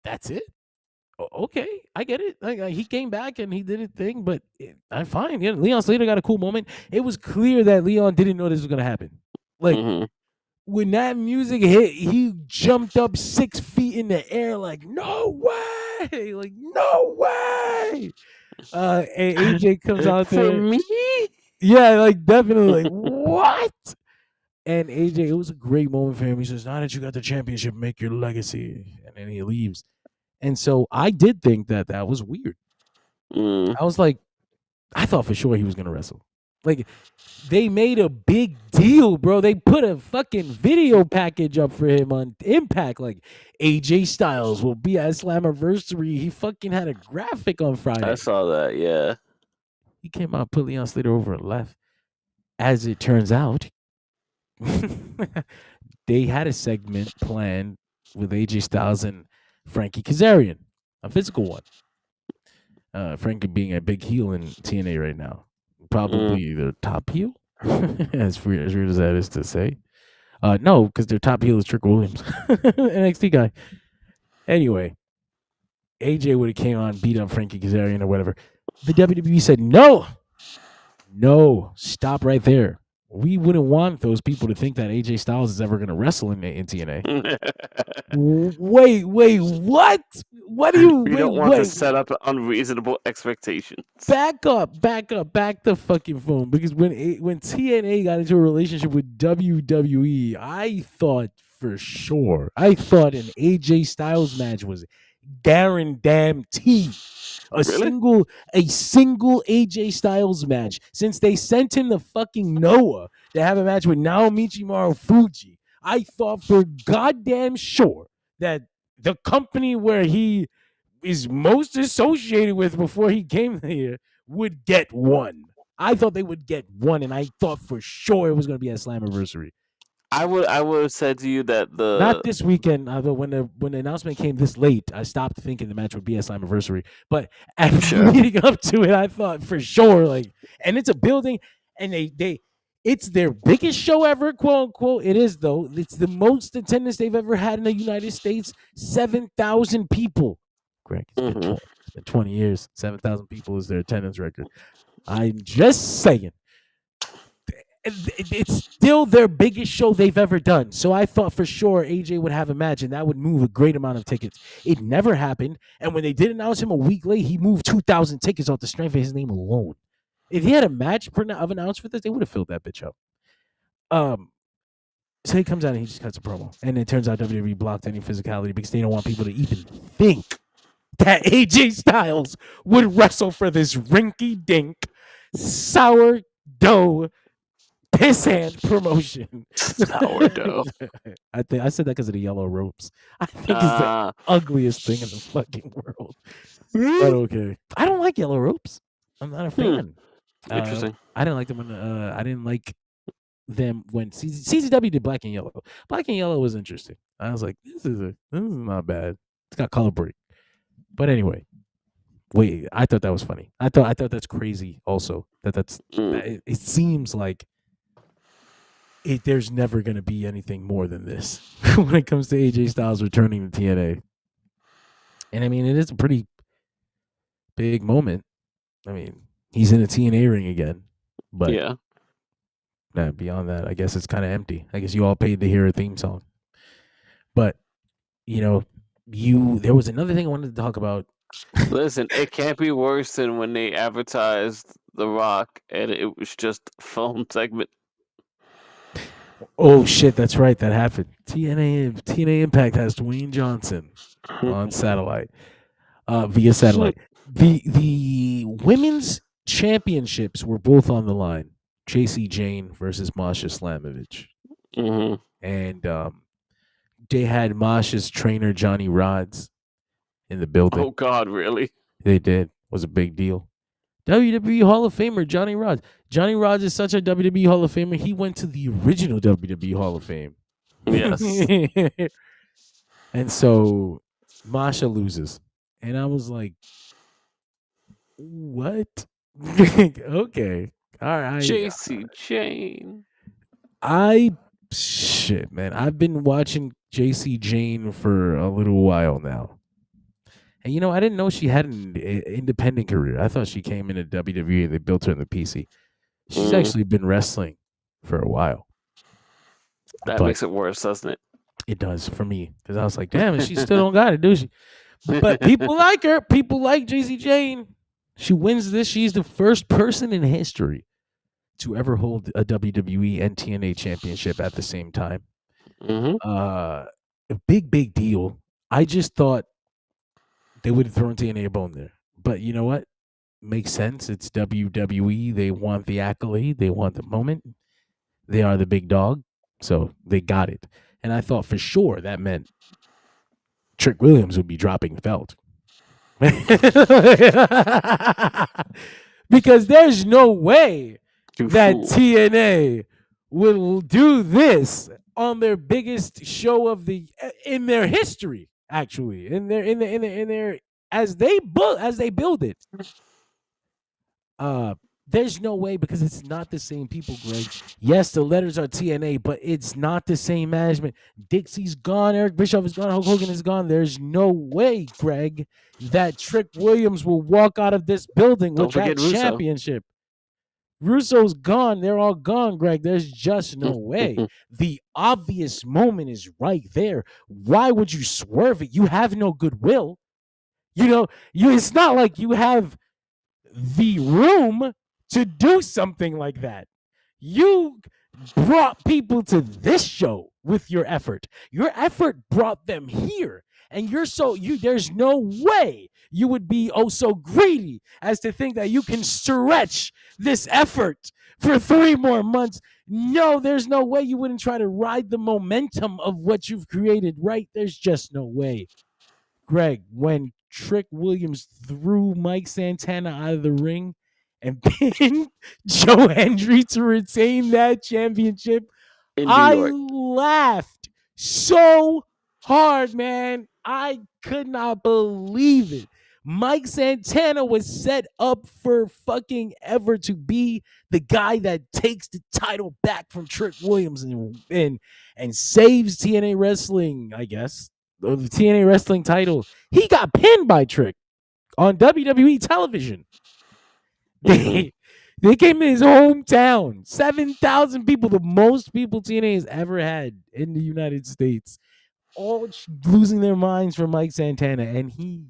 C: that's it? Okay, I get it. Like he came back and he did a thing, but I'm fine. Yeah, Leon Slater got a cool moment. It was clear that Leon didn't know this was gonna happen. Like when that music hit, he jumped up 6 feet in the air, like no way, and AJ comes out there.
D: For me?
C: Yeah, like definitely. Like what? And AJ, it was a great moment for him. He says, "Now that you got the championship, make your legacy," and then he leaves. And so I did think that was weird. I was like, I thought for sure he was going to wrestle. Like, they made a big deal, bro. They put a fucking video package up for him on Impact. Like, AJ Styles will be at Slammiversary. He fucking had a graphic on Friday.
D: I saw that, yeah.
C: He came out, put Leon Slater over and left. As it turns out, they had a segment planned with AJ Styles and Frankie Kazarian, a physical one. Frankie being a big heel in TNA right now. Probably their top heel, as weird as that is to say. No, because their top heel is Trick Williams, NXT guy. Anyway, AJ would have came on, beat up Frankie Kazarian or whatever. The WWE said, no, stop right there. We wouldn't want those people to think that AJ Styles is ever going to wrestle in TNA. Wait, what? What do you?
D: You don't want to set up unreasonable expectations.
C: Back up, back the fucking phone. Because when TNA got into a relationship with WWE, I thought for sure, an AJ Styles match was guaranteed. A single AJ Styles match, since they sent him to fucking Noah to have a match with Naomichi Marufuji. I thought for goddamn sure that the company where he is most associated with before he came here would get one. I thought they would get one, and I thought for sure it was going to be at Slammiversary.
D: I would have said to you that
C: not this weekend, but when the announcement came this late, I stopped thinking the match would be at Slammiversary. But after leading up to it, I thought for sure, like, and it's a building, and they It's their biggest show ever, quote unquote. It is, though. It's the most attendance they've ever had in the United States. 7,000 people. Greg, it's been 20 years. 7,000 people is their attendance record. I'm just saying. It's still their biggest show they've ever done. So I thought for sure AJ would have a match and that would move a great amount of tickets. It never happened. And when they did announce him a week late, he moved 2,000 tickets off the strength of his name alone. If he had a match of announced for this, they would have filled that bitch up. So he comes out and he just cuts a promo. And it turns out WWE blocked any physicality because they don't want people to even think that AJ Styles would wrestle for this rinky-dink, sourdough, pissant promotion.
D: Sourdough.
C: I said that because of the yellow ropes. I think it's the ugliest thing in the fucking world. But okay. I don't like yellow ropes. I'm not a fan.
D: Interesting.
C: I didn't like them when I didn't like them when CZW did black and yellow. Black and yellow was interesting. I was like, this is not bad. It's got color break. But anyway, wait, I thought that was funny. I thought that's crazy also. It seems like there's never going to be anything more than this when it comes to AJ Styles returning to TNA. And I mean, it is a pretty big moment. I mean, he's in a TNA ring again. But beyond that, I guess it's kind of empty. I guess you all paid to hear a theme song. But, there was another thing I wanted to talk about.
D: Listen, it can't be worse than when they advertised The Rock and it was just a phone segment.
C: Oh shit, that's right. That happened. TNA Impact has Dwayne Johnson on satellite, via satellite. The women's championships were both on the line. JC Jane versus Masha Slamovich, and they had Masha's trainer Johnny Rods in the building.
D: Oh God, really?
C: They did. It was a big deal. WWE Hall of Famer Johnny Rods. Johnny Rods is such a WWE Hall of Famer. He went to the original WWE Hall of Fame.
D: Yes.
C: And so Masha loses. And I was like, what? Okay. All right.
D: JC Jane.
C: Shit, man. I've been watching JC Jane for a little while now. And, I didn't know she had an independent career. I thought she came into WWE. They built her in the PC. She's actually been wrestling for a while.
D: That makes it worse, doesn't it?
C: It does for me. Because I was like, damn, she still don't got it, do she? But people like her. People like JC Jane. She wins this. She's the first person in history to ever hold a WWE and TNA championship at the same time. A big deal. I just thought they would have thrown TNA a bone there. But you know what? Makes sense. It's WWE. They want the accolade. They want the moment. They are the big dog. So they got it. And I thought for sure that meant Trick Williams would be dropping the belt. Because there's no way that TNA will do this on their biggest show in their history. Actually, in their as they build it, there's no way because it's not the same people, Greg. Yes, the letters are TNA, but it's not the same management. Dixie's gone, Eric Bischoff is gone, Hulk Hogan is gone. There's no way, Greg, that Trick Williams will walk out of this building with that championship. Russo's gone. They're all gone, Greg. There's just no way. The obvious moment is right there. Why would you swerve it? You have no goodwill. It's not like you have the room to do something like that. You brought people to this show with your effort. Your effort brought them here. And there's no way you would be so greedy as to think that you can stretch this effort for 3 more months. No, there's no way you wouldn't try to ride the momentum of what you've created, right? There's just no way. Greg, when Trick Williams threw Mike Santana out of the ring and pinned Joe Hendry to retain that championship, I laughed so hard, man. I could not believe it. Mike Santana was set up for fucking ever to be the guy that takes the title back from Trick Williams and saves TNA Wrestling, I guess. The TNA Wrestling title. He got pinned by Trick on WWE television. They came to his hometown. 7,000 people, the most people TNA has ever had in the United States. All losing their minds for Mike Santana, and he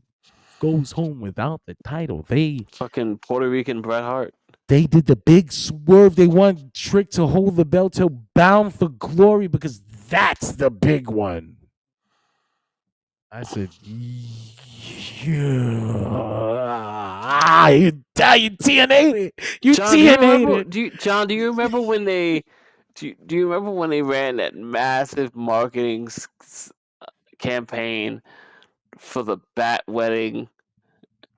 C: goes home without the title. They
D: fucking Puerto Rican Bret Hart.
C: They did the big swerve. They want Trick to hold the belt till Bound for Glory because that's the big one. I said, yeah, you TNA. You TNA.
D: John, do you remember when they? Do you remember when they ran that massive marketing campaign for the Bat Wedding?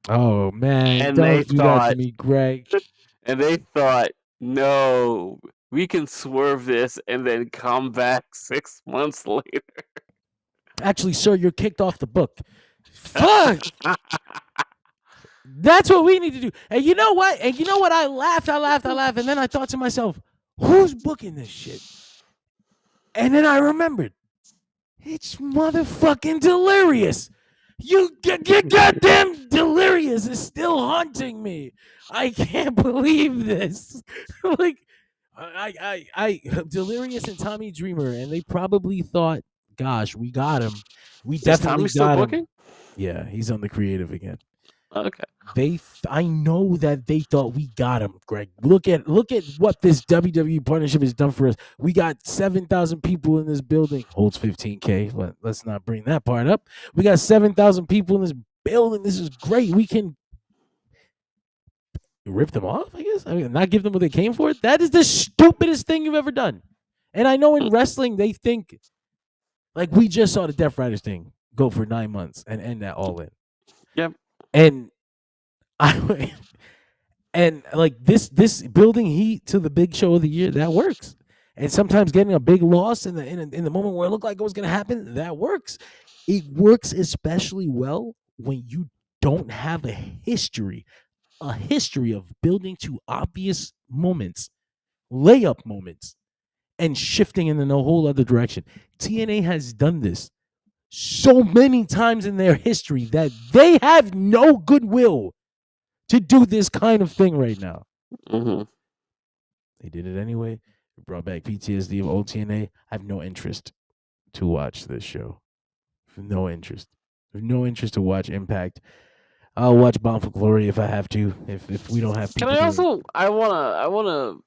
C: Oh man, and don't do that to me, Greg.
D: And they thought, no, we can swerve this and then come back 6 months later.
C: Actually, sir, you're kicked off the book. Fuck. That's what we need to do. And you know what? I laughed. And then I thought to myself, who's booking this shit? And then I remembered, it's motherfucking Delirious. You goddamn Delirious is still haunting me. I can't believe this. Like, I Delirious and Tommy Dreamer, and they probably thought, gosh, we got him. We definitely
D: Tommy still
C: got
D: booking?
C: him. Yeah, he's on the creative again.
D: Okay.
C: I know that they thought we got him, Greg. Look at what this WWE partnership has done for us. We got 7,000 people in this building. Holds 15K, but let's not bring that part up. We got 7,000 people in this building. This is great. We can rip them off, I guess. I mean, not give them what they came for. That is the stupidest thing you've ever done. And I know in wrestling they think, like, we just saw the Death Riders thing go for 9 months and end that all in.
D: Yep.
C: And like this building heat to the big show of the year, that works. And sometimes getting a big loss in the moment where it looked like it was going to happen, that works. It works especially well when you don't have a history of building to obvious moments, layup moments, and shifting in a whole other direction. TNA has done this so many times in their history that they have no goodwill to do this kind of thing right now.
D: Mm-hmm.
C: They did it anyway. It brought back PTSD of old TNA. I have no interest to watch this show. No interest. I have no interest to watch Impact. I'll watch Bound for Glory if I have to. If we don't have people.
D: Can I also? I wanna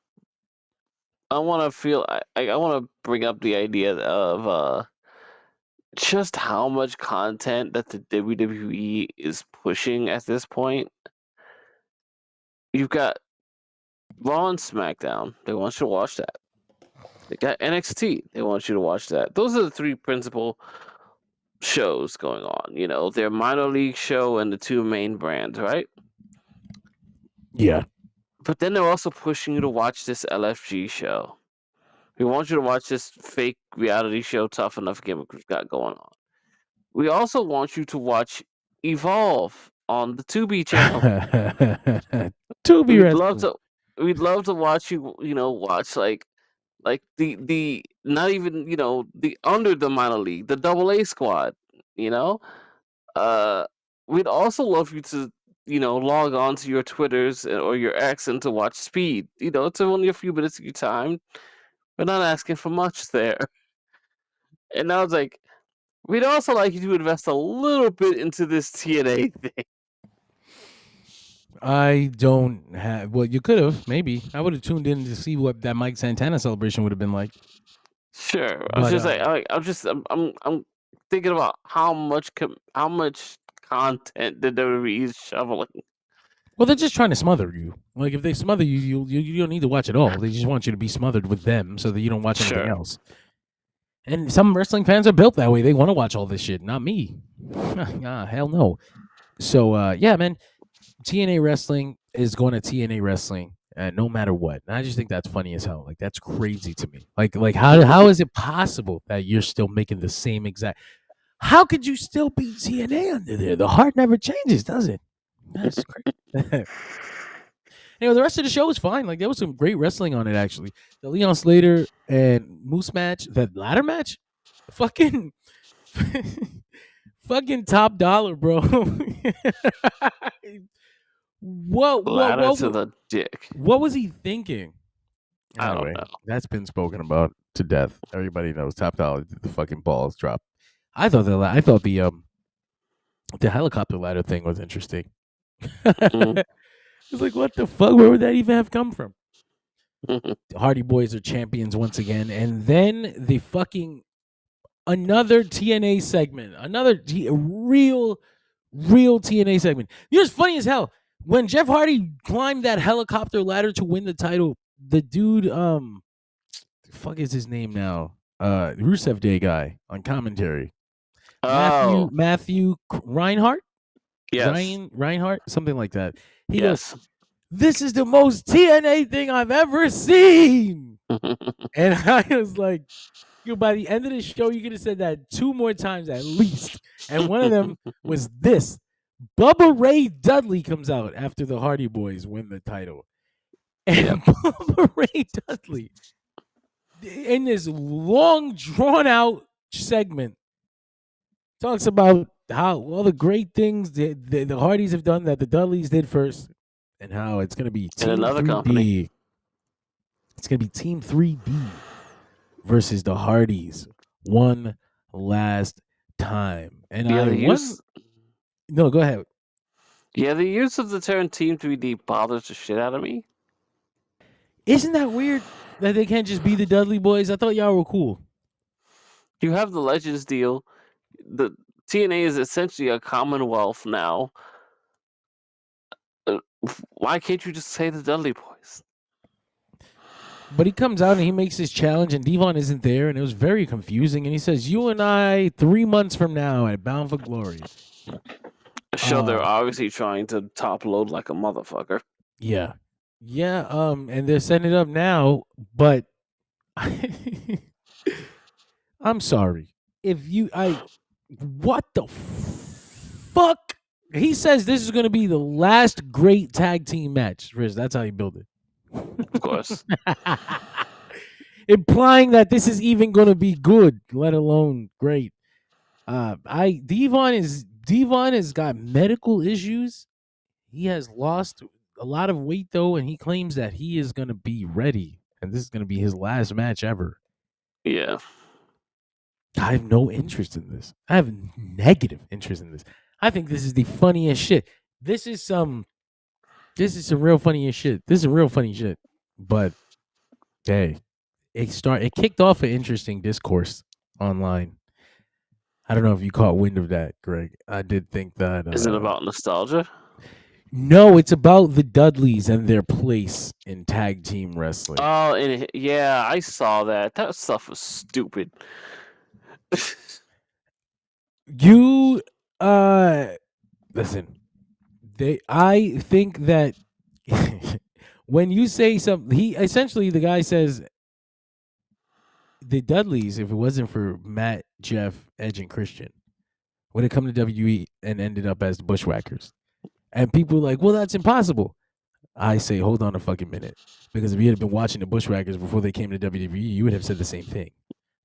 D: bring up the idea of just how much content that the WWE is pushing at this point. You've got Raw and SmackDown. They want you to watch that. They got NXT. They want you to watch that. Those are the three principal shows going on. You know, their minor league show and the two main brands, right?
C: Yeah.
D: But then they're also pushing you to watch this LFG show. We want you to watch this fake reality show, Tough Enough gimmick we've got going on. We also want you to watch Evolve on the Tubi channel. We'd love to watch you, watch like the not even, the under the minor league, the AA squad, We'd also love you to, log on to your Twitters or your X and to watch Speed. It's only a few minutes of your time. We're not asking for much there. And I was like, we'd also like you to invest a little bit into this TNA thing.
C: I don't have. Well, you could have. Maybe I would have tuned in to see what that Mike Santana celebration would have been like.
D: Sure, I was just I'm thinking about how much content the WWE is shoveling.
C: Well, they're just trying to smother you. Like, if they smother you, you don't need to watch it all. They just want you to be smothered with them so that you don't watch anything else. And some wrestling fans are built that way. They want to watch all this shit. Not me. Hell no. So, yeah, man. TNA Wrestling is going to TNA Wrestling no matter what. And I just think that's funny as hell. Like, that's crazy to me. Like how is it possible that you're still making the same exact... How could you still beat TNA under there? The heart never changes, does it? That's crazy. The rest of the show was fine. Like there was some great wrestling on it. Actually, the Leon Slater and Moose match, that ladder match, fucking, fucking top dollar, bro.
D: Ladder to the dick.
C: What was he thinking?
D: I don't know.
C: That's been spoken about to death. Everybody knows top dollar did the fucking balls drop. I thought the helicopter ladder thing was interesting. It's like, what the fuck? Where would that even have come from? The Hardy Boys are champions once again, and then the fucking another TNA segment, real TNA segment. You know, it's funny as hell. When Jeff Hardy climbed that helicopter ladder to win the title, the dude, the fuck is his name now? Rusev Day guy on commentary. Matthew Reinhardt.
D: Yes.
C: Reinhardt, something like that. He goes, "This is the most TNA thing I've ever seen." And I was like, by the end of the show, you could have said that 2 more times at least. And one of them was this. Bubba Ray Dudley comes out after the Hardy Boys win the title. And Bubba Ray Dudley, in this long, drawn-out segment, talks about how all the great things the Hardys have done that the Dudleys did first, and how it's going to be Team
D: another
C: 3D.
D: company.
C: It's going to be Team 3D versus the Hardys one last time. And no, go ahead.
D: Yeah, the use of the term Team 3D bothers the shit out of me.
C: Isn't that weird that they can't just be the Dudley Boys? I thought y'all were cool.
D: You have the Legends deal. The TNA is essentially a Commonwealth now. Why can't you just say the Dudley Boys?
C: But he comes out and he makes his challenge, and Devon isn't there, and it was very confusing. And he says, "You and I, 3 months from now at Bound for Glory."
D: A show they're obviously trying to top load like a motherfucker.
C: Yeah. And they're setting it up now, but I'm sorry. What the fuck? He says this is going to be the last great tag team match. Riz, that's how you build it.
D: Of course.
C: Implying that this is even going to be good, let alone great. Devon has got medical issues. He has lost a lot of weight though, and he claims that he is going to be ready, and this is going to be his last match ever.
D: Yeah.
C: I have no interest in this. I have negative interest in this. I think this is the funniest shit. This is some real funniest shit. This is real funny shit. But hey, it kicked off an interesting discourse online. I don't know if you caught wind of that, Greg. I did think that.
D: Is it about nostalgia?
C: No, it's about the Dudleys and their place in tag team wrestling.
D: Oh, yeah, I saw that. That stuff was stupid.
C: You listen. I think that when you say something, the guy says the Dudleys, if it wasn't for Matt, Jeff, Edge, and Christian, would have come to WWE and ended up as the Bushwhackers. And people are like, well, that's impossible. I say, hold on a fucking minute. Because if you had been watching the Bushwhackers before they came to WWE, you would have said the same thing.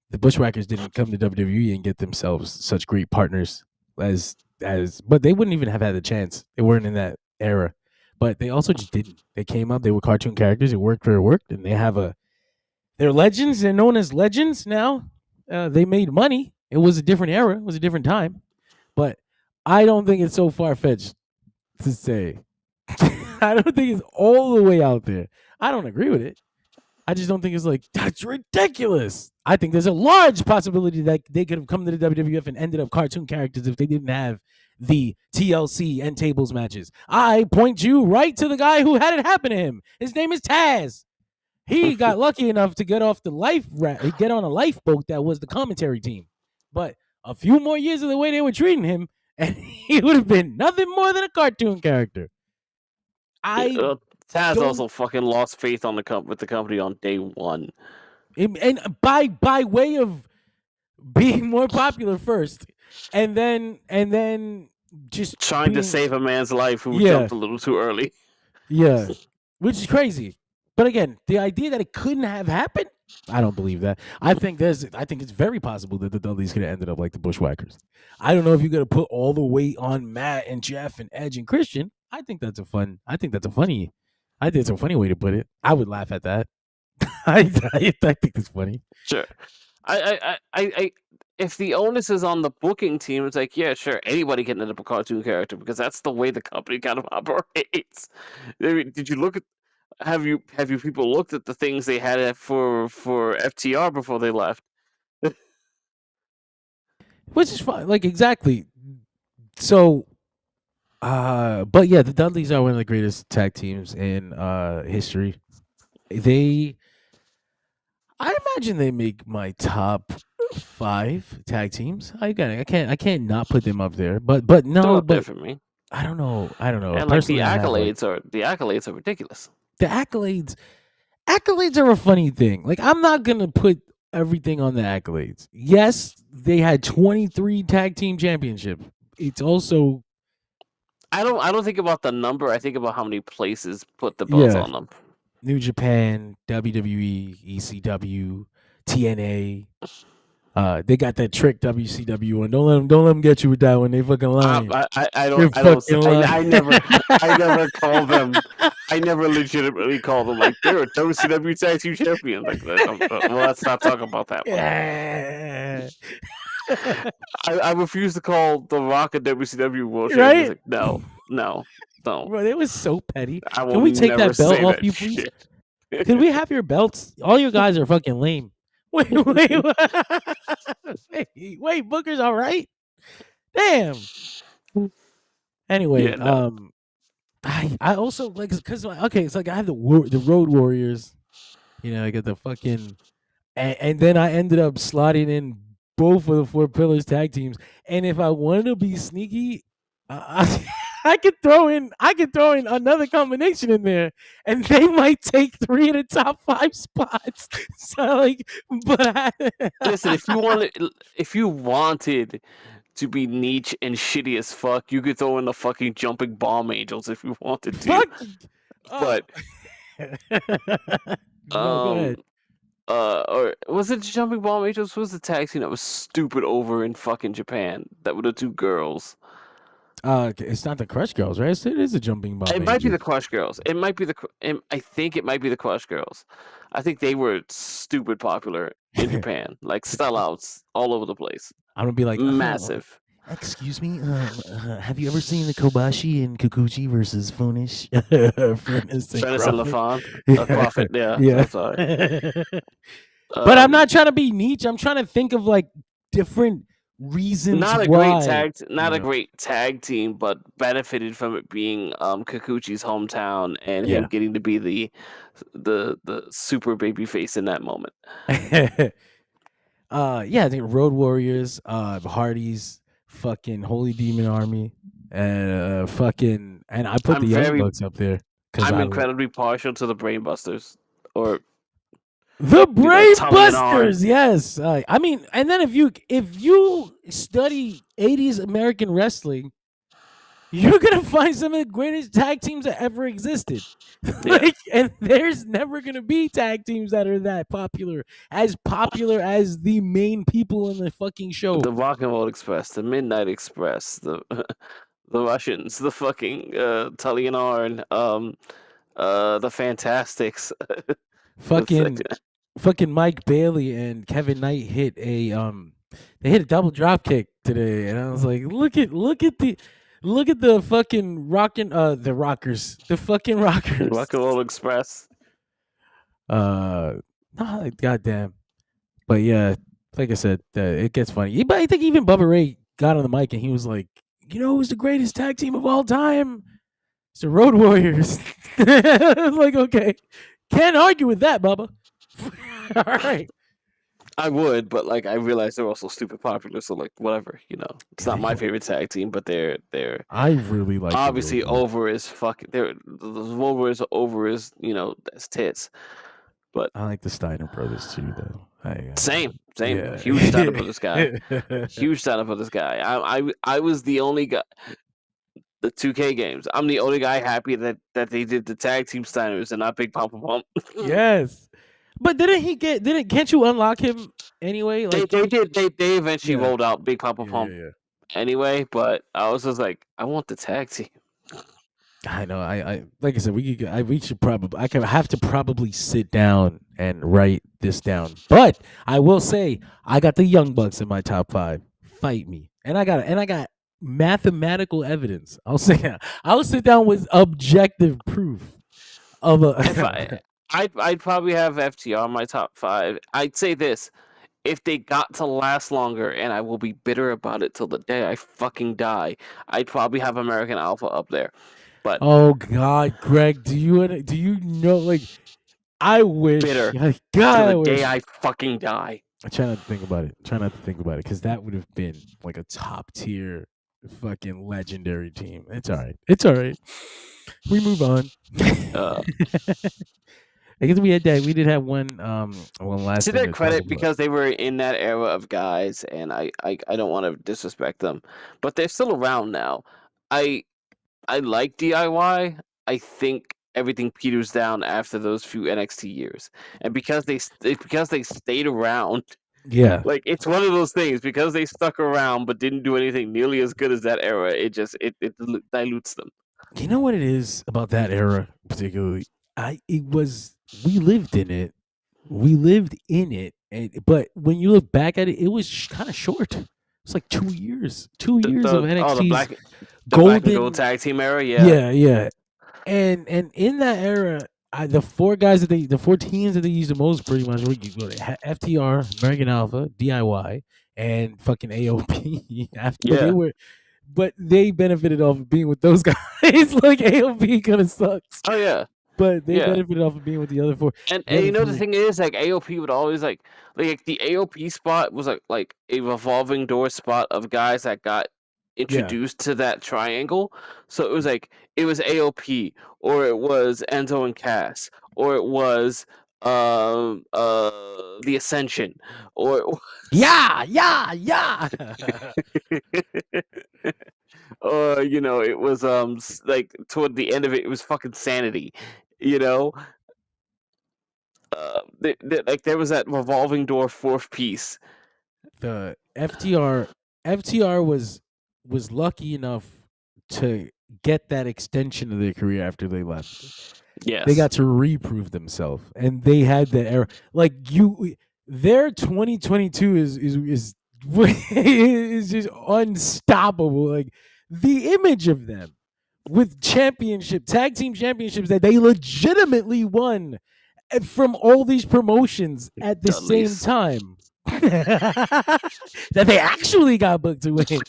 C: The Bushwhackers didn't come to WWE and get themselves such great partners but they wouldn't even have had the chance. They weren't in that era. But they also just didn't. They came up, they were cartoon characters, it worked where it worked, and they're legends, they're known as legends now. They made money. It was a different era, it was a different time. But I don't think it's so far-fetched to say. I don't think it's all the way out there. I don't agree with it. I just don't think it's like, that's ridiculous. I think there's a large possibility that they could have come to the WWF and ended up cartoon characters if they didn't have the TLC and tables matches. I point you right to the guy who had it happen to him. His name is Taz. He got lucky enough to get off get on a lifeboat that was the commentary team. But a few more years of the way they were treating him, and he would have been nothing more than a cartoon character.
D: Taz also fucking lost faith with the company on day one.
C: And by way of being more popular first, and then just
E: trying to save a man's life who
C: Yeah.
E: jumped a little too early.
C: Yeah, which is crazy. But again, the idea that it couldn't have happened, I don't believe that. I think it's very possible that the Dudleys could have ended up like the Bushwhackers. I don't know if you're gonna put all the weight on Matt and Jeff and Edge and Christian. I think it's a funny way to put it. I would laugh at that. I think it's funny.
E: Sure. I if the onus is on the booking team, it's like, yeah, sure, anybody can end up a cartoon character because that's the way the company kind of operates. Did you look at have you people looked at the things they had for FTR before they left?
C: Which is fine. Like, exactly. So but yeah, the Dudleys are one of the greatest tag teams in history. I imagine they make my top 5 tag teams. I can't not put them up there. But no,
E: Up there
C: but
E: for me.
C: I don't know.
E: And like the accolades are ridiculous.
C: The accolades are a funny thing. Like, I'm not gonna put everything on the accolades. Yes, they had 23 tag team championships. It's also
E: I don't think about the number. I think about how many places put the belts on them.
C: New Japan, WWE, ECW, TNA. They got that trick WCW one. Don't let them get you with that one. They fucking lying.
E: I never call them. I never legitimately call them like they're a WCW tag team champion. Like, well, let's not talk about that one.
C: Yeah.
E: I refuse to call The Rock a WCW World Champion.
C: Right?
E: Like, no.
C: Bro, it was so petty.
E: I will
C: Can we take
E: never
C: that belt
E: say
C: off
E: that
C: you, please?
E: shit.
C: Can we have your belts? All you guys are fucking lame. Wait, Booker's all right. Damn. Anyway,
E: Yeah, no.
C: I also like because it's like I have the Road Warriors. You know, I got the fucking, and then I ended up slotting in both of the Four Pillars tag teams. And if I wanted to be sneaky, I could throw in another combination in there, and they might take 3 of the top 5 spots. So like, but
E: Listen, if you wanted to be niche and shitty as fuck, you could throw in the fucking jumping bomb angels if you wanted to.
C: Fuck.
E: But
C: Go ahead.
E: Or was it Jumping Bomb Angels? Who was the tag team that was stupid over in fucking Japan? That were the 2 girls.
C: It's not the Crush Girls, right? It is a Jumping Bomb.
E: It might be the Crush Girls. It might be I think it might be the Crush Girls. I think they were stupid popular in Japan, like sellouts all over the place.
C: I'm gonna be like
E: massive.
C: Excuse me, have you ever seen the Kobashi and Kikuchi versus Furnace? Furnace and
E: LaFon. Crawford, yeah. I'm sorry.
C: But I'm not trying to be niche. I'm trying to think of like different reasons.
E: Not a
C: why,
E: great tag team, but benefited from it being Kikuchi's hometown and him getting to be the super baby face in that moment.
C: I think Road Warriors, Hardys, fucking Holy Demon Army, and I put the Young Bucks up there.
E: I'm incredibly partial to the Brainbusters, or
C: the Brainbusters. Yes, I mean, and then if you study 80s American wrestling, you're gonna find some of the greatest tag teams that ever existed. And there's never gonna be tag teams that are that popular as the main people in the fucking show.
E: The Rock and Roll Express, the Midnight Express, the Russians, the fucking Tully and Arn, the Fantastics.
C: Fucking Mike Bailey and Kevin Knight hit a double drop kick today, and I was like, look at the fucking rocking the Rockers. The fucking Rockers.
E: Rock and Roll Express.
C: Goddamn. But yeah, like I said, it gets funny. But I think even Bubba Ray got on the mic and he was like, you know who's the greatest tag team of all time? It's the Road Warriors. I was like, okay. Can't argue with that, Bubba. All right.
E: I would, but like I realize they're also stupid popular, so like whatever, It's not my favorite tag team, but they're
C: I really like
E: obviously over as fucking the Road Warriors are over as as tits. But
C: I like the Steiner brothers too, though.
E: Same.
C: Yeah.
E: Huge stand up for this guy. Huge stand up for this guy. I was the only guy. The 2K games. I'm the only guy happy that they did the tag team Steiners and not Big Papa Pump.
C: Yes, but can't you unlock him anyway? Like
E: they did. They eventually
C: Yeah.
E: rolled out Big Papa Pump anyway, but I was just like, I want the tag team.
C: I know. I like I said, we should probably. I have to probably sit down and write this down. But I will say, I got the Young Bucks in my top 5. Fight me, and I got mathematical evidence. I'll say, I'll sit down with objective proof of a.
E: I'd probably have FTR in my top 5. I'd say this: if they got to last longer, and I will be bitter about it till the day I fucking die, I'd probably have American Alpha up there. But
C: oh God, Greg, do you know? Like, I wish.
E: Bitter.
C: God,
E: till the day I fucking die.
C: I try not to think about it. Because that would have been like a top tier, fucking legendary team. It's all right. We move on. I guess we had that. We did have one last.
E: To their credit, because they were in that era of guys, and I don't want to disrespect them, but they're still around now. I like DIY. I think everything peters down after those few NXT years, and because they stayed around.
C: Yeah,
E: like it's one of those things, because they stuck around but didn't do anything nearly as good as that era. It just it dilutes them.
C: You know what it is about that era particularly? We lived in it. But when you look back at it, it was kind of short. It's like 2 years. 2 years of NXT's
E: the black and gold tag team era.
C: Yeah. And in that era, the 4 teams that they used the most, pretty much, FTR, American Alpha, DIY, and fucking AOP. But they benefited off of being with those guys. Like AOP kind of sucks.
E: Oh yeah.
C: But they benefited off of being with the other 4.
E: And you know, the thing is, like, AOP would always like the AOP spot was like a revolving door spot of guys that got introduced to that triangle. So it was AOP, or it was Enzo and Cass, or it was the Ascension, or
C: yeah.
E: Or it was like toward the end of it, it was fucking Sanity. Like there was that revolving door 4th piece.
C: The FTR was lucky enough to get that extension of their career after they left.
E: Yes,
C: they got to reprove themselves, and they had the era. Like their 2022 is just unstoppable. Like the image of them with tag team championships that they legitimately won from all these promotions at the same time. That they actually got booked to win.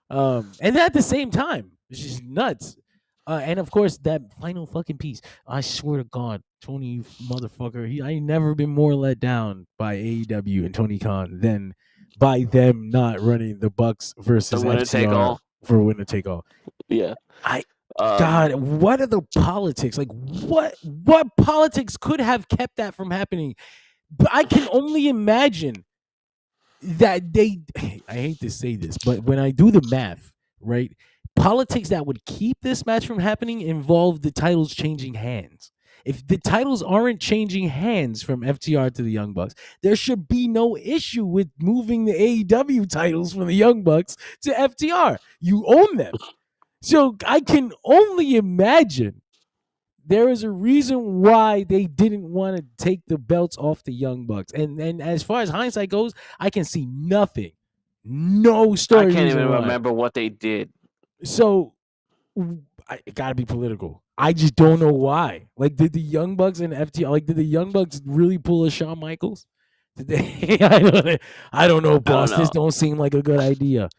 C: And at the same time, it's just nuts. And of course, that final fucking piece. I swear to God, Tony motherfucker, I ain't never been more let down by AEW and Tony Khan than by them not running the Bucks versus
E: the winner
C: FTR
E: take all
C: for winner take all.
E: Yeah.
C: God, what are the politics? Like, what politics could have kept that from happening? But I can only imagine that I hate to say this, but when I do the math, right, politics that would keep this match from happening involve the titles changing hands. If the titles aren't changing hands from FTR to the Young Bucks, there should be no issue with moving the AEW titles from the Young Bucks to FTR. You own them. So I can only imagine there is a reason why they didn't want to take the belts off the Young Bucks. And as far as hindsight goes, I can see nothing. No story.
E: I can't even remember what they did.
C: So it got to be political. I just don't know why. Like, did the Young Bucks and FTR, did the Young Bucks really pull a Shawn Michaels? Did they? I don't know, boss. This don't seem like a good idea.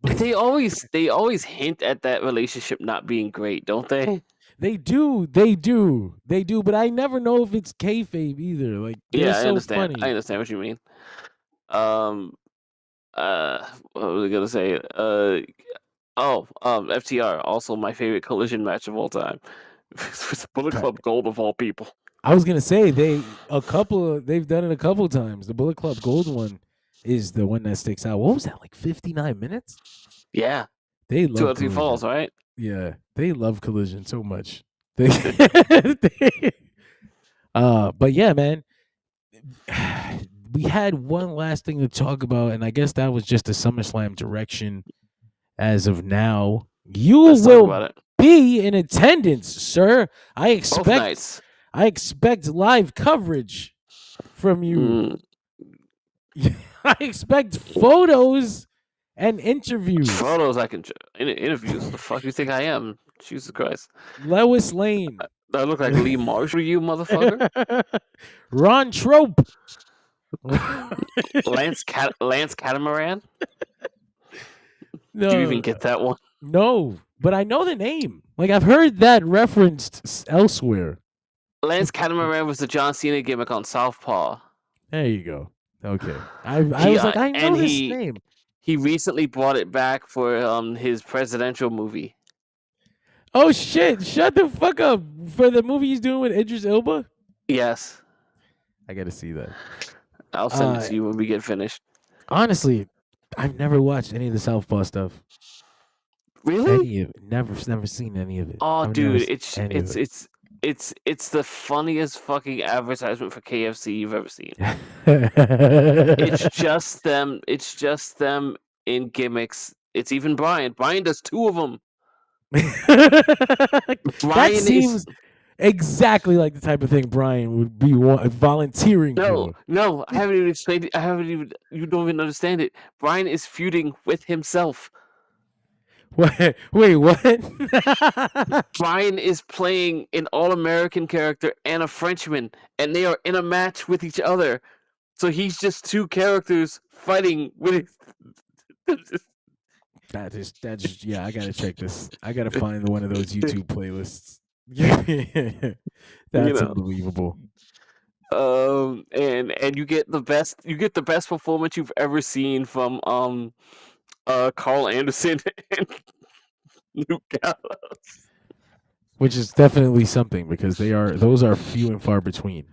E: But they always hint at that relationship not being great, don't they?
C: They do, but I never know if it's kayfabe either. Like,
E: yeah,
C: I
E: understand.
C: Funny.
E: I understand what you mean. What was I gonna say? FTR, also my favorite collision match of all time. It's Bullet Club Gold of all people.
C: I was gonna say they've done it a couple times. The Bullet Club Gold one is the one that sticks out. What was that, like 59 minutes?
E: Yeah,
C: They
E: 2
C: love
E: or 3 falls,
C: Collision.
E: right?
C: Yeah, they love Collision so much. They, but yeah, man, we had one last thing to talk about, and I guess that was just the SummerSlam direction as of now. You
E: Let's talk
C: will
E: about it.
C: be in attendance, sir. I
E: Both nights.
C: expect live coverage from you. I expect photos and interviews.
E: Photos I can interviews. What the fuck you think I am? Jesus Christ.
C: Lois Lane.
E: I look like Lee Marshall, you motherfucker.
C: Ron Trope.
E: Lance Catamaran.
C: No,
E: Do you even get that one?
C: no, but I know the name. Like I've heard that referenced elsewhere.
E: Lance Catamaran was the John Cena gimmick on Southpaw.
C: There you go. Okay, I was like, I know this name.
E: He recently brought it back for his presidential movie.
C: Oh shit! Shut the fuck up for the movie he's doing with Idris Elba.
E: Yes,
C: I gotta see that.
E: I'll send it to you when we get finished.
C: Honestly, I've never watched any of the Southpaw stuff.
E: Really?
C: Never seen any of it.
E: Oh,
C: I've
E: dude, it's the funniest fucking advertisement for KFC you've ever seen. It's just them. It's just them in gimmicks. It's even Bryan. Bryan does 2 of them.
C: That seems exactly like the type of thing Bryan would be volunteering for.
E: No, I haven't even explained it. You don't even understand it. Bryan is feuding with himself.
C: Wait, what?
E: Bryan is playing an all-American character and a Frenchman, and they are in a match with each other. So he's just 2 characters fighting with.
C: That's yeah. I gotta check this. I gotta find one of those YouTube playlists. That's unbelievable.
E: And you get the best performance you've ever seen from Carl Anderson and Luke Gallows.
C: Which is definitely something because those are few and far between.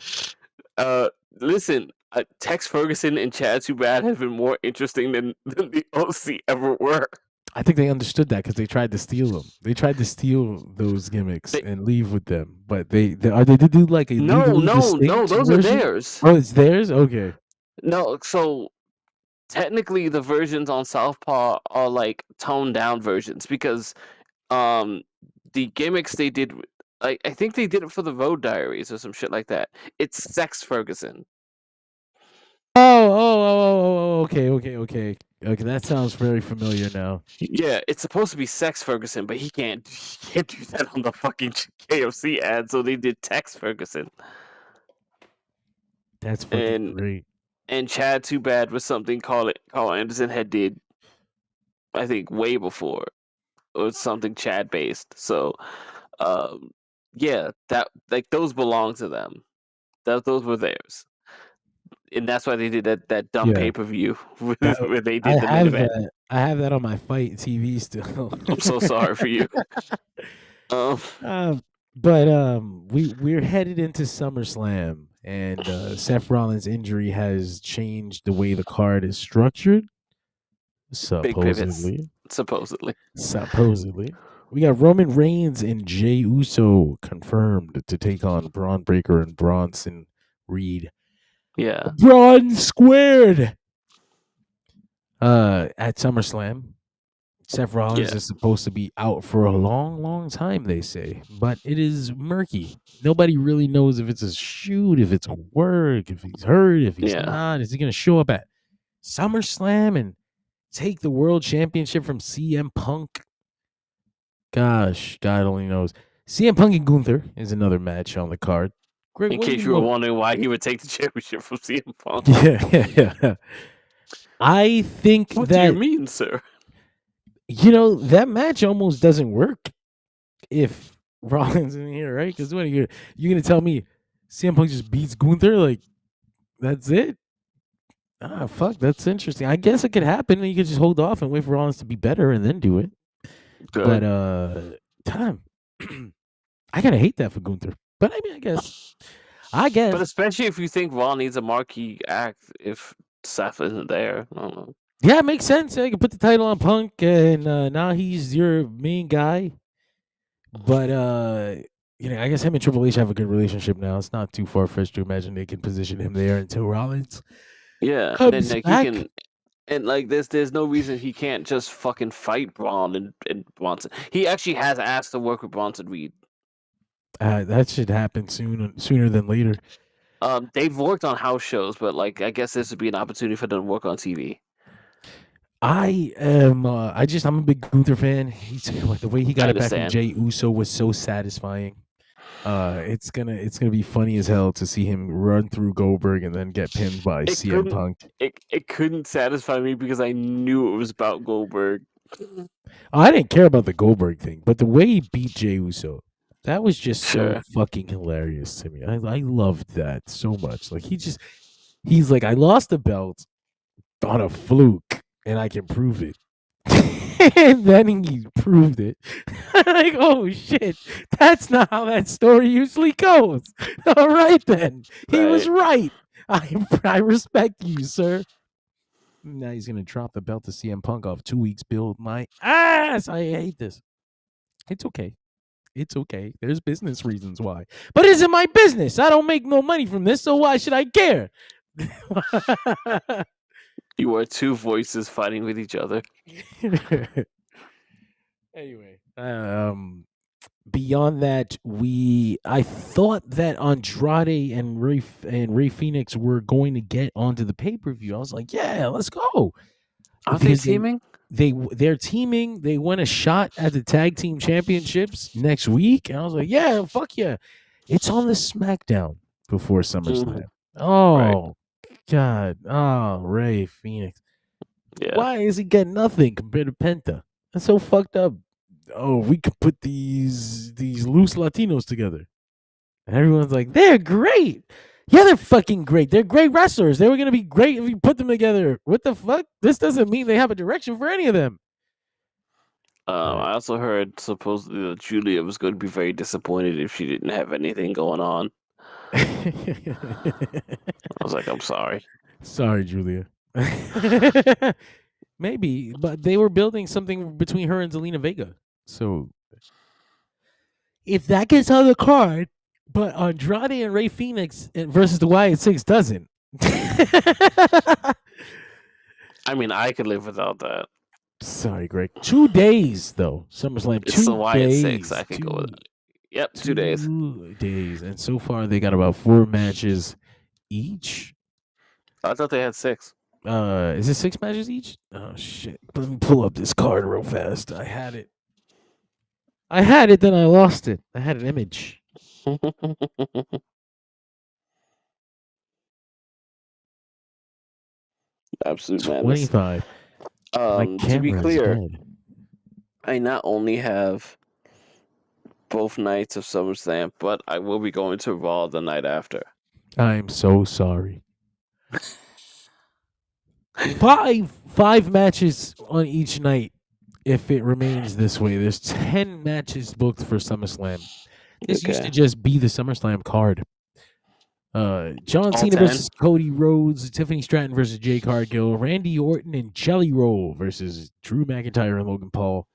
E: Listen, Tex Ferguson and Chad Too Bad have been more interesting than the OC ever were.
C: I think they understood that because they tried to steal them. They tried to steal those gimmicks and leave with them, but they did do like a
E: no. Those
C: version?
E: are theirs.
C: Oh, it's theirs. Okay.
E: No, so technically the versions on Southpaw are like toned down versions because the gimmicks they did, I think they did it for the Road Diaries or some shit like that. It's Sex Ferguson.
C: Oh, okay. That sounds very familiar now.
E: Yeah, it's supposed to be Sex Ferguson, but he can't do that on the fucking KFC ad, so they did Tex Ferguson.
C: That's fucking great.
E: And Chad Too Bad was something Carl Anderson had did, I think, way before. It was something Chad based. So, yeah, that like those belong to them. Those were theirs. And that's why they did that dumb pay-per-view where they did the main event.
C: I have that on my Fight TV still.
E: I'm so sorry for you.
C: But we're headed into SummerSlam, and Seth Rollins' injury has changed the way the card is structured. Supposedly. We got Roman Reigns and Jey Uso confirmed to take on Braun Breaker and Bronson Reed.
E: Yeah.
C: Braun squared. At SummerSlam, Seth Rollins is supposed to be out for a long, long time, they say. But it is murky. Nobody really knows if it's a shoot, if it's a work, if he's hurt, if he's not. Is he going to show up at SummerSlam and take the World Championship from CM Punk? Gosh, God only knows. CM Punk and Gunther is another match on the card.
E: Greg, in case you were wondering why he would take the championship from CM Punk.
C: Yeah. I think
E: what do you mean, sir?
C: You know, that match almost doesn't work if Rollins in here, right? Because what you're gonna tell me CM Punk just beats Gunther? Like, that's it? Fuck, that's interesting. I guess it could happen, and you could just hold off and wait for Rollins to be better and then do it. Good. But I kind of hate that for Gunther. But I mean, I guess I guess.
E: But especially if you think Raw needs a marquee act, if Seth isn't there, I don't know.
C: Yeah, it makes sense. You can put the title on Punk, and now he's your main guy. But I guess him and Triple H have a good relationship now. It's not too far fetched to imagine they can position him there until Rollins
E: Yeah, and then
C: comes
E: like
C: back.
E: he can, and like there's no reason he can't just fucking fight Braun and Bronson. He actually has asked to work with Bronson Reed.
C: That should happen sooner than later.
E: They've worked on house shows, but like I guess this would be an opportunity for them to work on TV.
C: I am. I'm a big Gunther fan. He's the way he got it back from
E: understand.
C: Jey Uso was so satisfying. It's gonna be funny as hell to see him run through Goldberg and then get pinned by CM Punk.
E: It couldn't satisfy me because I knew it was about Goldberg.
C: I didn't care about the Goldberg thing, but the way he beat Jey Uso, that was just so
E: Sure.
C: fucking hilarious to me. I loved that so much. Like he's like, I lost the belt on a fluke, and I can prove it. And then he proved it. Like, oh shit, that's not how that story usually goes. All right then, he was right. I respect you, sir. Now he's gonna drop the belt to CM Punk off 2 weeks. Build my ass. I hate this. It's okay. It's okay. There's business reasons why, but it isn't my business. I don't make no money from this, so why should I care?
E: You are two voices fighting with each other.
C: Anyway, beyond that, I thought that Andrade and Ray Phoenix were going to get onto the pay-per-view. I was like, yeah, let's go.
E: Are they teaming?
C: They're teaming. They won a shot at the tag team championships next week, and I was like, yeah, fuck yeah. It's on the SmackDown before SummerSlam. Oh, God. Oh, Ray Phoenix.
E: Yeah.
C: Why is he getting nothing compared to Penta? That's so fucked up. Oh, we could put these loose Latinos together. And everyone's like, they're great. Yeah, they're fucking great. They're great wrestlers. They were going to be great if you put them together. What the fuck? This doesn't mean they have a direction for any of them.
E: I also heard supposedly that Julia was going to be very disappointed if she didn't have anything going on. I was like, I'm sorry.
C: Sorry, Julia. Maybe, but they were building something between her and Zelina Vega. So if that gets on the card, but Andrade and Ray Phoenix versus the Wyatt Six doesn't.
E: I mean, I could live without that.
C: Sorry, Greg. 2 days though. SummerSlam.
E: It's
C: 2
E: the Wyatt
C: days.
E: Six. I could go with it. Yep, 2 days.
C: 2 days, and so far they got about 4 matches each.
E: I thought they had 6.
C: Is it 6 matches each? Oh shit! Let me pull up this card real fast. I had it, then I lost it. I had an image.
E: Absolute madness.
C: 25.
E: To be clear, I not only have both nights of SummerSlam, but I will be going to Raw the night after.
C: I'm so sorry. 5 matches on each night. If it remains this way, there's 10 matches booked for SummerSlam. This used to just be the SummerSlam card. John Cena versus Cody Rhodes, Tiffany Stratton versus Jay Cargill, Randy Orton and Jelly Roll versus Drew McIntyre and Logan Paul,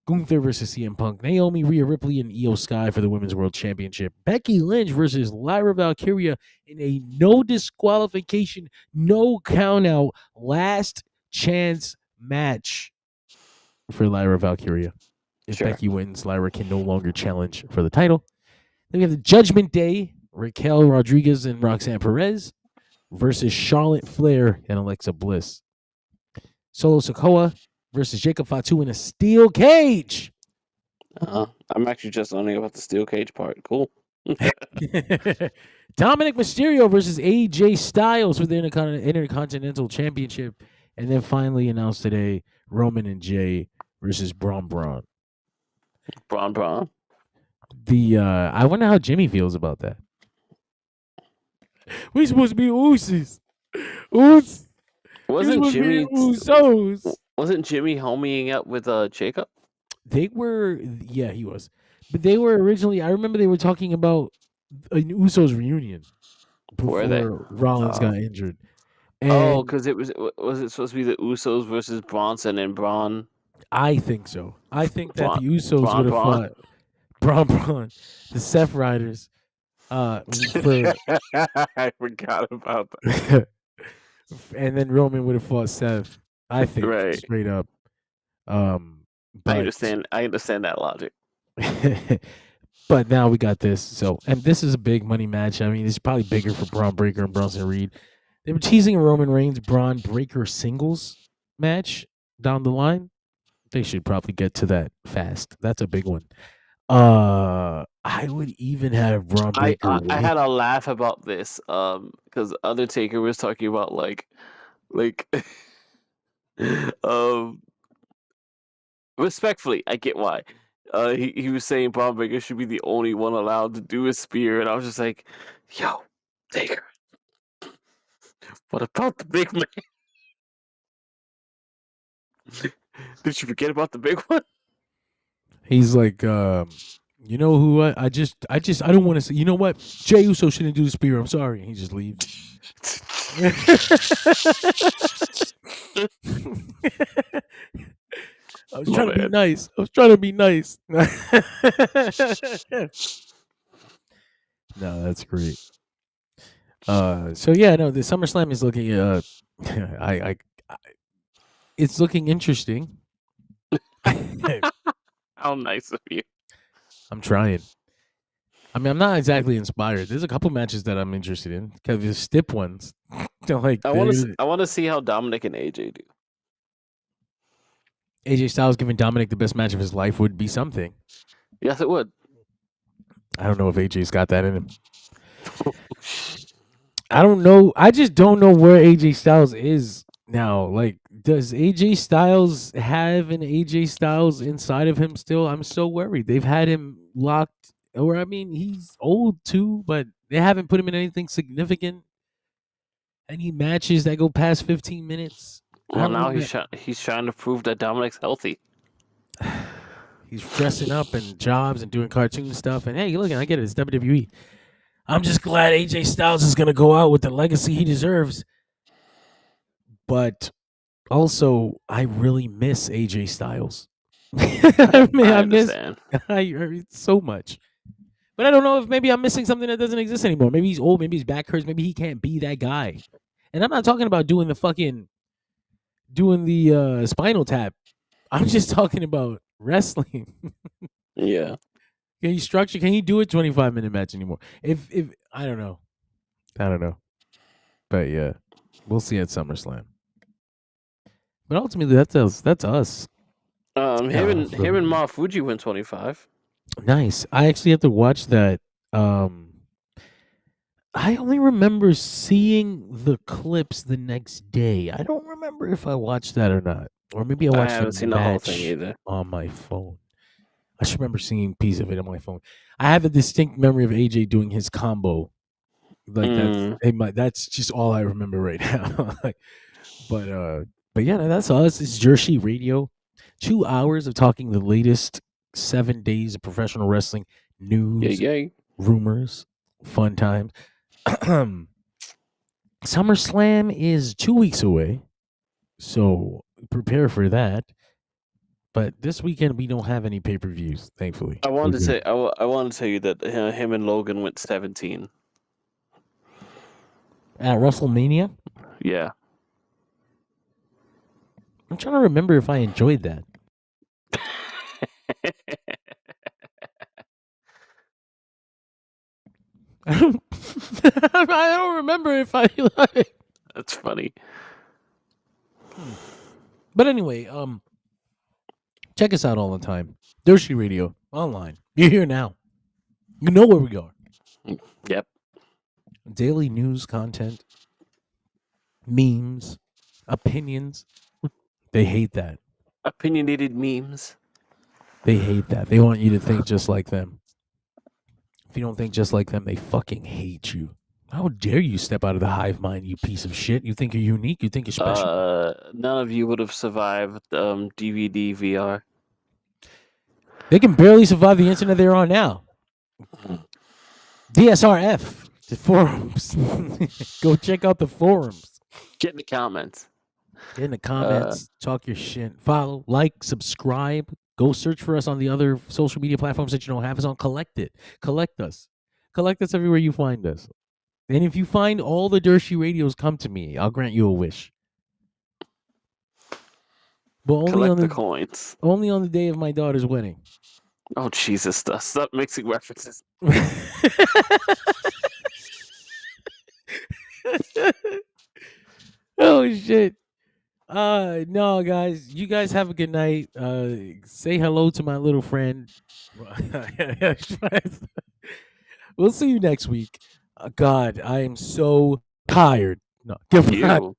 C: Gunther versus CM Punk, Naomi, Rhea Ripley, and Io Sky for the Women's World Championship, Becky Lynch versus Lyra Valkyria in a no disqualification, no countout, last chance match for Lyra Valkyria. If Becky wins, Lyra can no longer challenge for the title. Then we have the Judgment Day, Raquel Rodriguez and Roxanne Perez versus Charlotte Flair and Alexa Bliss. Solo Sikoa versus Jacob Fatu in a steel cage.
E: I'm actually just learning about the steel cage part. Cool.
C: Dominic Mysterio versus AJ Styles for the Intercontinental Championship. And then finally announced today, Roman and Jay versus Bron.
E: Bron.
C: I wonder how Jimmy feels about that. We supposed to be Usos.
E: Wasn't Jimmy
C: Usos?
E: Wasn't Jimmy homieing up with Jacob?
C: They were, yeah, he was. But they were originally, I remember they were talking about an Usos reunion
E: Were they?
C: before Rollins got injured.
E: Oh,
C: And
E: because was it supposed to be the Usos versus Bronson and Braun?
C: I think so. I think that
E: Braun,
C: the Usos would have
E: Braun.
C: fought Braun, the Seth Riders, for
E: I forgot about that.
C: and then Roman would have fought Seth. I think
E: Right.
C: straight up.
E: I
C: But
E: understand that logic.
C: but now we got this. So, and this is a big money match. I mean, it's probably bigger for Braun Breaker and Bronson Reed. They were teasing a Roman Reigns Braun Breaker singles match down the line. They should probably get to that fast. That's a big one. I would even have Braun Breaker.
E: I had a laugh about this because Undertaker was talking about like respectfully, I get why. He was saying Braun Breaker should be the only one allowed to do a spear, and I was just like, yo, Taker, what about the big man? Did you forget about the big one?
C: He's like, you know who? I don't want to say. You know what? Jey Uso shouldn't do the spear. I'm sorry. He just leaves. I was trying to be nice. No, that's great. So yeah, no, the SummerSlam is looking. It's looking interesting.
E: How nice of you.
C: I'm trying. I mean, I'm not exactly inspired. There's a couple matches that I'm interested in because the stip ones. Like
E: I want to see how Dominic and AJ do.
C: AJ Styles giving Dominic the best match of his life would be something.
E: Yes, it would.
C: I don't know if AJ's got that in him. I don't know. I just don't know where AJ Styles is now. Like, does AJ Styles have an AJ Styles inside of him still? I'm so worried. They've had him locked. Or, I mean, he's old too, but they haven't put him in anything significant. Any matches that go past 15 minutes.
E: Well, now he's trying to prove that Dominic's healthy.
C: He's dressing up in jobs and doing cartoon stuff. And hey, look, I get it. It's WWE. I'm just glad AJ Styles is going to go out with the legacy he deserves. But also, I really miss AJ Styles. I miss so much. But I don't know if maybe I'm missing something that doesn't exist anymore. Maybe he's old. Maybe his back hurts. Maybe he can't be that guy. And I'm not talking about doing the spinal tap. I'm just talking about wrestling.
E: Yeah.
C: Can you structure? Can you do a 25-minute match anymore? If I don't know. But yeah, we'll see at SummerSlam. But ultimately, that's us.
E: Him and Ma Fuji went 25.
C: Nice. I actually have to watch that. I only remember seeing the clips the next day. I don't remember if I watched that or not, or maybe I watched.
E: I haven't seen the whole thing either
C: on my phone. I should remember seeing a piece of it on my phone. I have a distinct memory of AJ doing his combo. Like that's just all I remember right now. But yeah, that's us. It's Jersey Radio. 2 hours of talking the latest 7 days of professional wrestling news, rumors, fun times. SummerSlam is 2 weeks away, so prepare for that. But this weekend we don't have any pay-per-views, thankfully.
E: I wanted to tell you that him and Logan went 17
C: at WrestleMania.
E: Yeah,
C: I'm trying to remember if I enjoyed that. I don't remember if I like.
E: That's funny.
C: But anyway, check us out all the time. Dirty Radio online. You're here now. You know where we are.
E: Yep.
C: Daily news content, memes, opinions. They hate that.
E: Opinionated memes.
C: They hate that. They want you to think just like them. If you don't think just like them, they fucking hate you. How dare you step out of the hive mind, you piece of shit? You think you're unique? You think you're special?
E: None of you would have survived DVD VR.
C: They can barely survive the internet they're on now. DSRF, the forums. Go check out the forums.
E: Get in the comments.
C: Get in the comments. Talk your shit. Follow, like, subscribe. Go search for us on the other social media platforms that you don't have us on. Collect it. Collect us. Collect us everywhere you find us. And if you find all the Dershi radios, come to me. I'll grant you a wish. But only
E: Collect
C: on
E: the coins.
C: Only on the day of my daughter's wedding.
E: Oh Jesus! Stop mixing references.
C: Oh shit. No, guys. You guys have a good night. Say hello to my little friend. We'll see you next week. God, I am so tired. No, goodbye.
E: You.